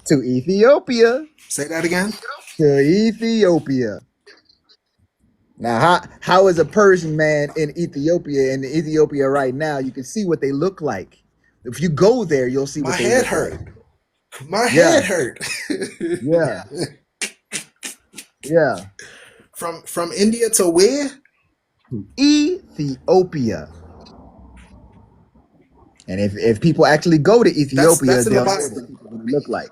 to Ethiopia.
Say that again.
To Ethiopia. Now, how is a Persian man in Ethiopia right now? You can see what they look like. If you go there, you'll see
My
what they
head
look
hurt.
like.
My
Yeah.
head hurt.
Yeah. Yeah.
From India to where?
Ethiopia. And if people actually go to Ethiopia,
That's in the
they'll know what
Bible.
people are going to look like.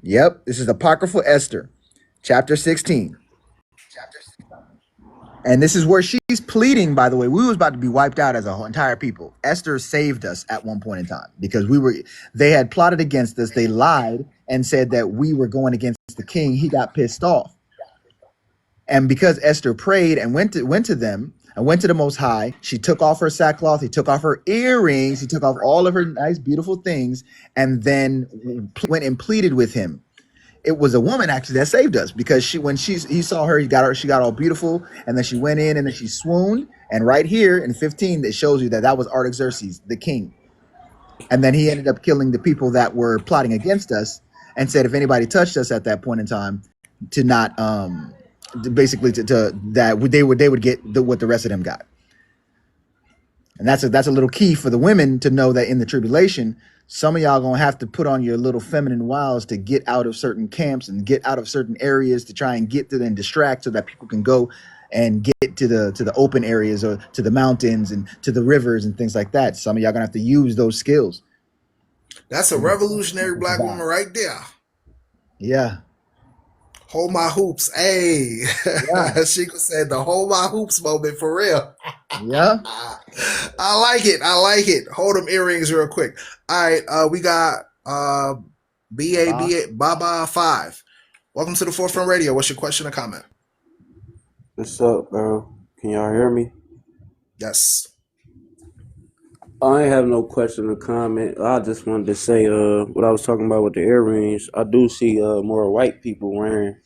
Yep. This is Apocryphal Esther, chapter 16. And this is where she's pleading, by the way. We was about to be wiped out as a whole entire people. Esther saved us at one point in time because they had plotted against us. They lied and said that we were going against the king. He got pissed off. And because Esther prayed and went to them and went to the Most High, she took off her sackcloth, he took off her earrings, he took off all of her nice, beautiful things, and then went and pleaded with him. It was a woman actually that saved us because he saw her, she got all beautiful, and then she went in and then she swooned. And right here in 15, it shows you that was Artaxerxes, the king. And then he ended up killing the people that were plotting against us, and said if anybody touched us at that point in time, to not basically to that they would get what the rest of them got. And that's a little key for the women to know that in the tribulation, some of y'all gonna have to put on your little feminine wiles to get out of certain camps and get out of certain areas to try and get to and distract so that people can go and get to the open areas or to the mountains and to the rivers and things like that. Some of y'all gonna have to use those skills.
That's a revolutionary black woman right there.
Yeah.
Hold my hoops. Hey.
Yeah.
She said the hold my hoops moment for real.
Yeah.
I like it. I like it. Hold them earrings real quick. All right. We got Baba 5. Welcome to the Forefront Radio. What's your question or comment?
What's up, bro? Can y'all hear me?
Yes.
I ain't have no question or comment. I just wanted to say what I was talking about with the earrings. I do see more white people wearing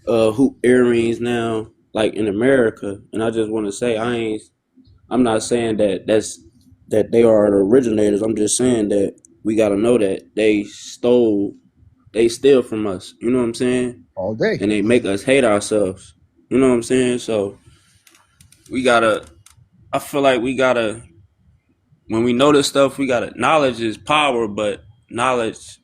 hoop earrings now, like in America. And I just want to say I'm not saying that they are the originators. I'm just saying that we got to know that they steal from us. You know what I'm saying?
All day.
And they make us hate ourselves. You know what I'm saying? So I feel like when we know this stuff, knowledge is power, but knowledge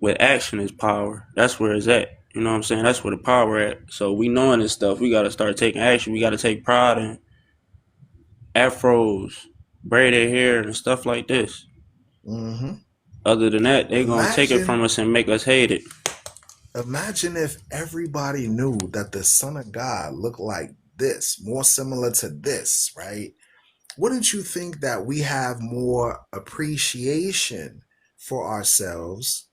with action is power. That's where it's at. You know what I'm saying? That's where the power at. So we knowing this stuff, we got to start taking action. We got to take pride in afros, braided hair, and stuff like this.
Mm-hmm.
Other than that, they going to take it from us and make us hate it.
Imagine if everybody knew that the Son of God looked like this, more similar to this, right? Wouldn't you think that we have more appreciation for ourselves?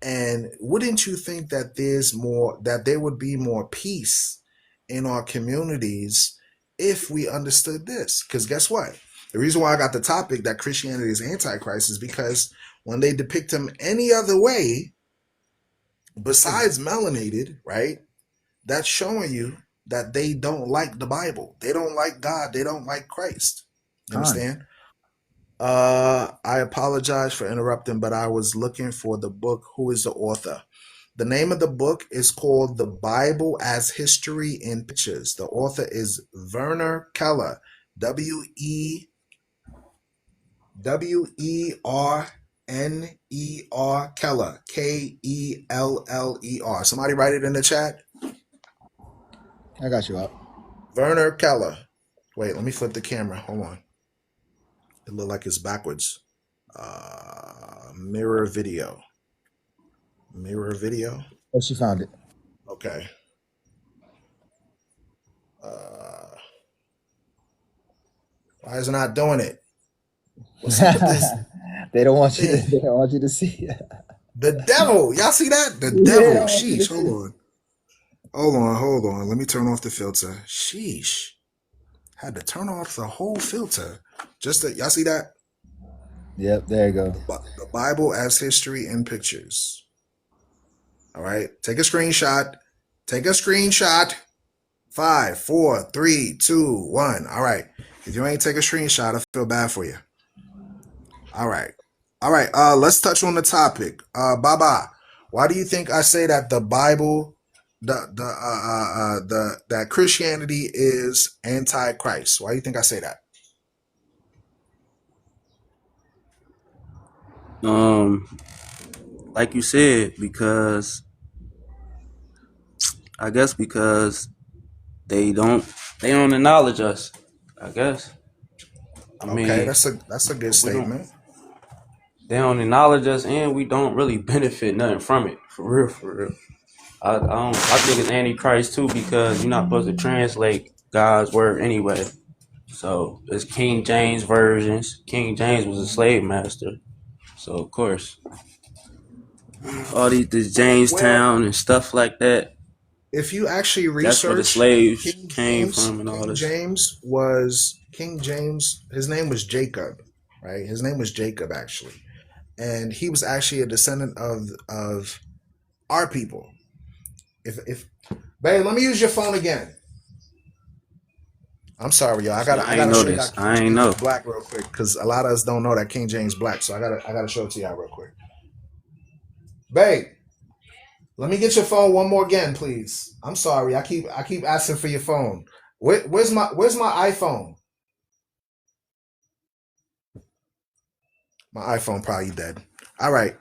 And wouldn't you think that there would be more peace in our communities if we understood this? Because guess what? The reason why I got the topic that Christianity is antichrist is because when they depict him any other way besides melanated, right? That's showing you that they don't like the Bible. They don't like God. They don't like Christ. You understand? I apologize for interrupting, but I was looking for the book. Who is the author? The name of the book is called The Bible as History in Pictures. The author is Werner Keller. Werner Keller. Keller. Somebody write it in the chat.
I got you up.
Werner Keller. Wait, let me flip the camera. Hold on. It look like it's backwards. Mirror video. Mirror video.
Oh, she found it.
Okay. Why is it not doing it? What's up with this
They don't want you to.
thing?
They don't want you to see.
The devil. Y'all see that? The
They
devil.
don't want you to
Sheesh.
see.
Hold on. Let me turn off the filter. Sheesh. Had to turn off the whole filter. Just to, y'all see that?
Yep, there you go.
The Bible as History in Pictures. All right. Take a screenshot. Take a screenshot. 5, 4, 3, 2, 1. All right. If you ain't take a screenshot, I feel bad for you. All right. Let's touch on the topic. Baba, why do you think I say that the Bible, that Christianity is Antichrist? Why do you think I say that?
Like you said, because I guess because they don't acknowledge us. I guess. I
Okay,
mean,
that's a good statement.
they don't acknowledge us, and we don't really benefit nothing from it. For real. I think it's Antichrist too, because you're not supposed to translate God's word anyway. So it's King James versions. King James was a slave master, so of course all this
Well,
Jamestown and stuff like that.
if you actually
That's where the
research
slaves came from and all this.
King James, his name was Jacob, right? His name was Jacob actually. And he was actually a descendant of our people. If babe, let me use your phone again. I'm sorry, y'all. I
I ain't
gotta
know
show y'all
this.
King
I ain't
James
know.
is black real quick, because a lot of us don't know that King James black. So I gotta show it to y'all real quick. Babe, let me get your phone one more again, please. I'm sorry. I keep asking for your phone. Where's my iPhone? My iPhone probably dead. All right.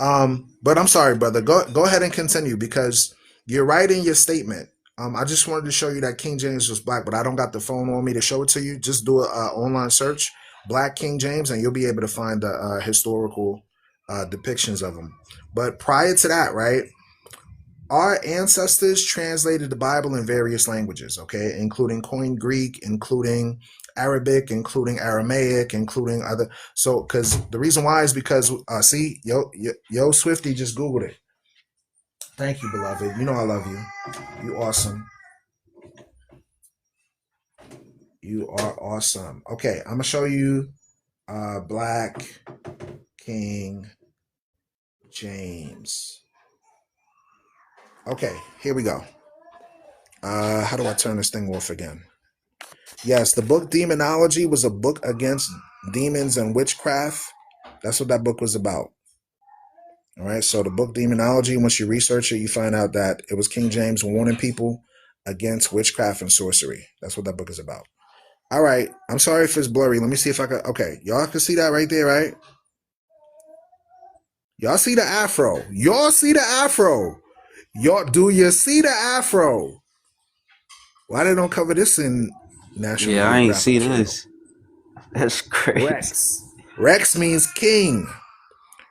But I'm sorry, brother. Go ahead and continue, because you're right in your statement. I just wanted to show you that King James was black, but I don't got the phone on me to show it to you. Just do a online search, Black King James, and you'll be able to find the historical depictions of him. But prior to that, right, our ancestors translated the Bible in various languages, okay, including Koine Greek, including Arabic, including Aramaic, including other. So, because the reason why is because, see, yo, Swifty just Googled it. Thank you, beloved. You know I love you. You awesome. You are awesome. Okay, I'm gonna show you Black King James. Okay, here we go. How do I turn this thing off again? Yes, the book Demonology was a book against demons and witchcraft. That's what that book was about. All right, so the book Demonology, once you research it, you find out that it was King James warning people against witchcraft and sorcery. That's what that book is about. All right, I'm sorry if it's blurry. Let me see if I can. Okay, y'all can see that right there, right? Y'all see the afro. Y'all see the afro. Y'all, do you see the afro? Why they don't cover this in National
Yeah, I ain't
Geographic
see
Trail?
this. That's crazy.
Rex means king.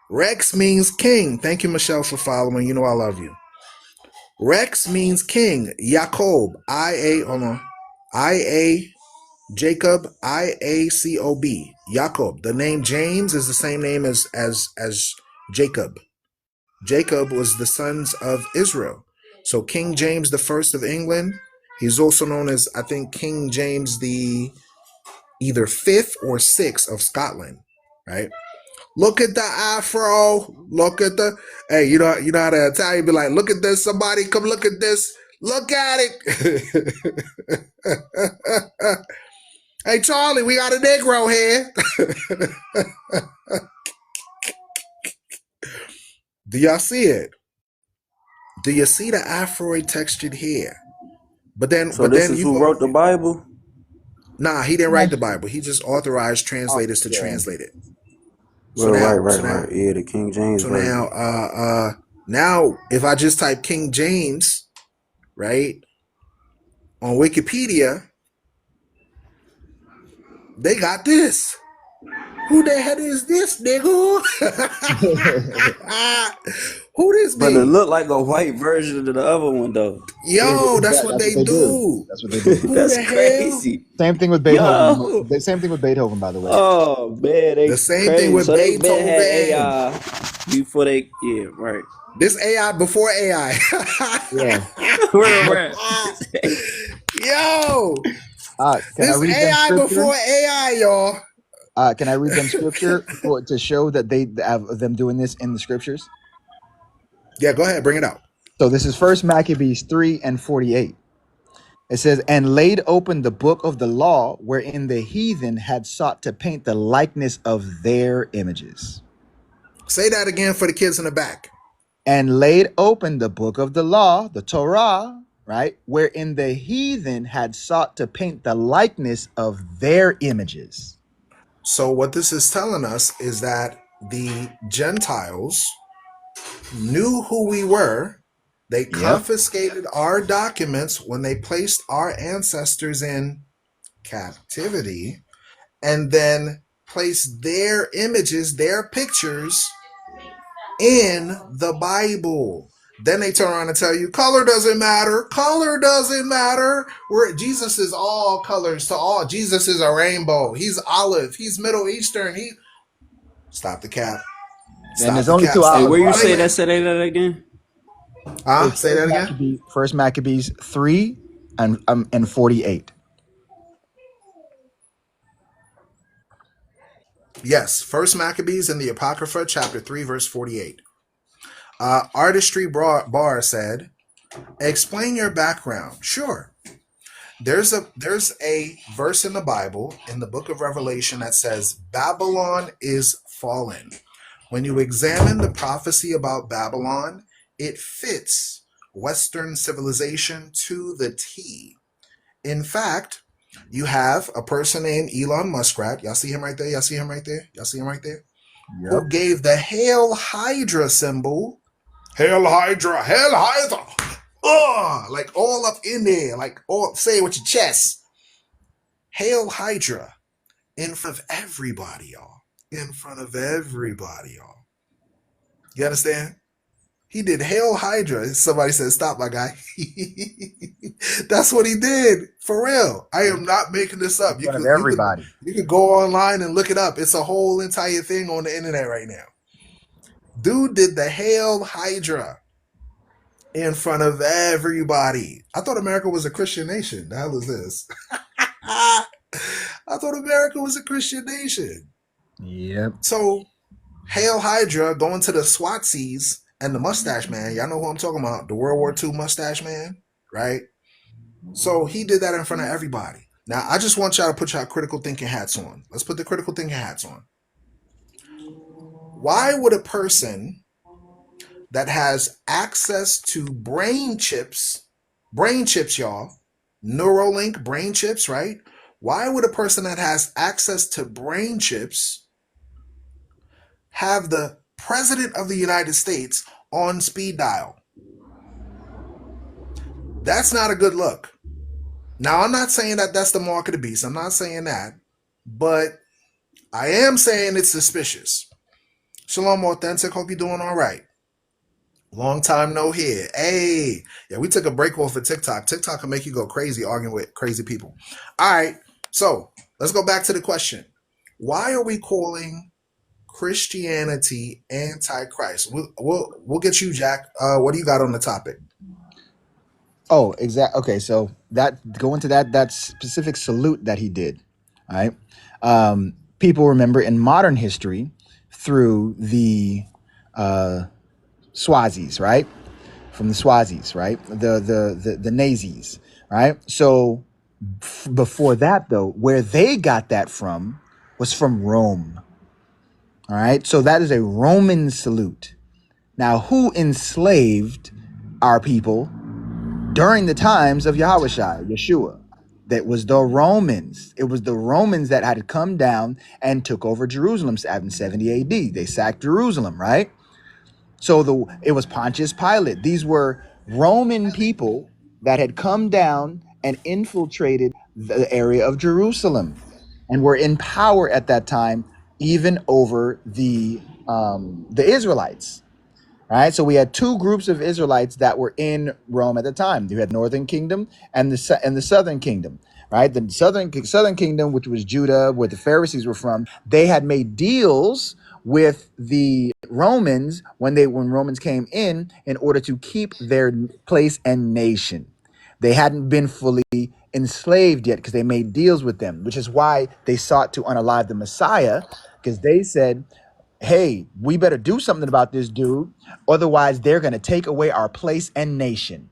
Rex means king. Thank you, Michelle, for following. You know I love you. Rex means king. Jacob. Hold on. Jacob. Iacob. Jacob. The name James is the same name as Jacob. Jacob was the sons of Israel. So King James the First of England. He's also known as, I think, King James the either fifth or sixth of Scotland. Right. Look at the afro. Look at the. Hey, you know how the Italian be like, look at this. Somebody come look at this. Look at it. Hey, Charlie, we got a Negro here. Do y'all see it? Do you see the Afroid textured here?
So
But
this
then
is
you
who
go.
wrote the Bible.
Nah, he didn't write the Bible. He just authorized translators to
Yeah.
translate it. So
Well,
now,
right. Yeah, the King James
so now,
version.
now, if I just type King James, right, on Wikipedia, they got this. Who the hell is this nigga? Who this
But it
be?
looked like a white version of the other one though.
Yo, that's what
That's what
they
they do.
do.
That's what they do.
Who
That's
the hell?
crazy.
Same thing with Beethoven.
Yo.
The same thing with Beethoven, by the way.
Oh man,
The
they
same thing
crazy.
with
So they been had
Beethoven.
AI before they right.
This AI before AI.
Yeah.
Right.
Yo,
Can I
this
read them
AI
scripture?
before AI, y'all.
Can I read them scripture to show that they have them doing this in the scriptures?
Yeah, go ahead, bring it out.
So this is First Maccabees 3:48. It says, "And laid open the book of the law, wherein the heathen had sought to paint the likeness of their images."
Say that again for the kids in the back.
And laid open the book of the law, the Torah, right, wherein the heathen had sought to paint the likeness of their images.
So, what this is telling us is that the Gentiles knew who we were. They
Yep.
confiscated our documents when they placed our ancestors in captivity and then placed their images, their pictures in the Bible. Then they turn around and tell you color doesn't matter. Color doesn't matter. Where Jesus is all colors to all. Jesus is a rainbow. He's olive. He's Middle Eastern. He stop the cap.
And
Stop
there's
the
only
cap.
two
Hey,
Stop
where
olives,
you
by the
say
way.
playing.
that? Say that again.
Huh?
It's
Say that again.
First Maccabees 3 and 48.
Yes. First Maccabees in the Apocrypha, chapter 3, verse 48. Artistry Bar said, explain your background. Sure. There's a verse in the Bible in the book of Revelation that says Babylon is fallen. When you examine the prophecy about Babylon, it fits Western civilization to the T. In fact, you have a person named Elon Muskrat. Y'all see him right there? Y'all see him right there? Y'all see him right there?
Yep.
Who gave the Hail Hydra symbol. Hail Hydra, Hail Hydra. Oh, like all up in there, like all say it with your chest. Hail Hydra in front of everybody, y'all. In front of everybody, y'all. You understand? He did Hail Hydra. Somebody said, stop, my guy. That's what he did. For real. I am not making this
In
up.
front of everybody.
You could go online and look it up. It's a whole entire thing on the internet right now. Dude did the Hail Hydra in front of everybody. I thought America was a Christian nation. The hell is this? I thought America was a Christian nation.
Yep.
So, Hail Hydra going to the SWATCs and the mustache man. Y'all know who I'm talking about. The World War II mustache man, right? So, he did that in front of everybody. Now, I just want y'all to put y'all critical thinking hats on. Let's put the critical thinking hats on. Why would a person that has access to brain chips, y'all, Neuralink brain chips, right? Why would a person that has access to brain chips have the president of the United States on speed dial? That's not a good look. Now, I'm not saying that that's the mark of the beast. I'm not saying that. But I am saying it's suspicious. Shalom, Authentic. Hope you're doing all right. Long time no hear. Hey, yeah, we took a break off of TikTok. TikTok can make you go crazy arguing with crazy people. All right, so let's go back to the question. Why are we calling Christianity Antichrist? We'll get you, Jack. What do you got on the topic?
Oh, exactly. Okay, so go into that specific salute that he did. All right. People remember in modern history through the Swazis, right? From the Swazis, right? The Nazis, right? So before that, though, where they got that from was from Rome. All right. So that is a Roman salute. Now, who enslaved our people during the times of Yeshua. That was the Romans. It was the Romans that had come down and took over Jerusalem in 70 AD. They sacked Jerusalem, right? So it was Pontius Pilate. These were Roman people that had come down and infiltrated the area of Jerusalem and were in power at that time, even over the Israelites. Right, so we had two groups of Israelites that were in Rome at the time. You had Northern Kingdom and the Southern Kingdom. Right, the Southern Kingdom, which was Judah, where the Pharisees were from, they had made deals with the Romans when Romans came in order to keep their place and nation. They hadn't been fully enslaved yet because they made deals with them, which is why they sought to unalive the Messiah, because they said, hey, we better do something about this dude. Otherwise, they're going to take away our place and nation.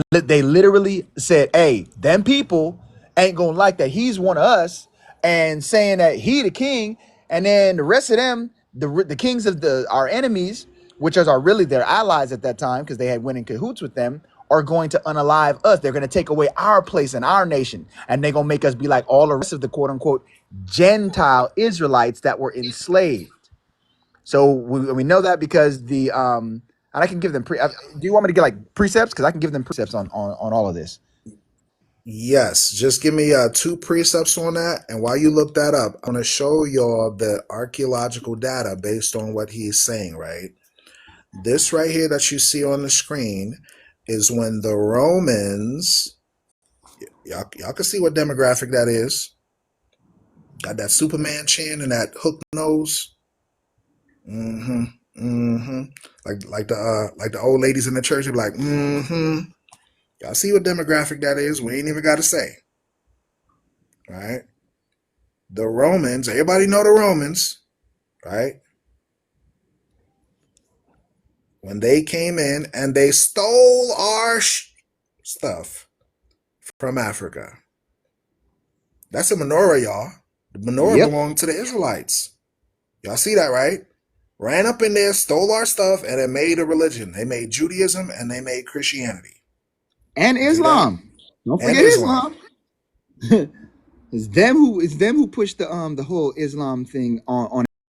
They literally said, hey, them people ain't going to like that he's one of us and saying that he the king. And then the rest of them, the kings of our enemies, which are really their allies at that time because they had went in cahoots with them, are going to unalive us. They're going to take away our place in our nation. And they're going to make us be like all the rest of the quote unquote Gentile Israelites that were enslaved. So we know that because and I can give them do you want me to get like precepts? Because I can give them precepts on all of this.
Yes, just give me 2 precepts on that. And while you look that up, I'm going to show y'all the archaeological data based on what he's saying, right? This right here that you see on the screen is when the Romans, y'all can see what demographic that is. Got that Superman chin and that hook nose. Mm-hmm. Mm-hmm. Like the old ladies in the church, be like, mm-hmm. Y'all see what demographic that is? We ain't even got to say. Right? The Romans, everybody know the Romans, right? When they came in and they stole our stuff from Africa. That's a menorah, y'all. The menorah
Yep.
belonged to the Israelites. Y'all see that, right? Ran up in there, stole our stuff, and it made a religion. They made Judaism and they made Christianity.
And
You see that?
Islam. Don't
And
forget
Islam.
Islam. It's them who pushed the whole Islam thing on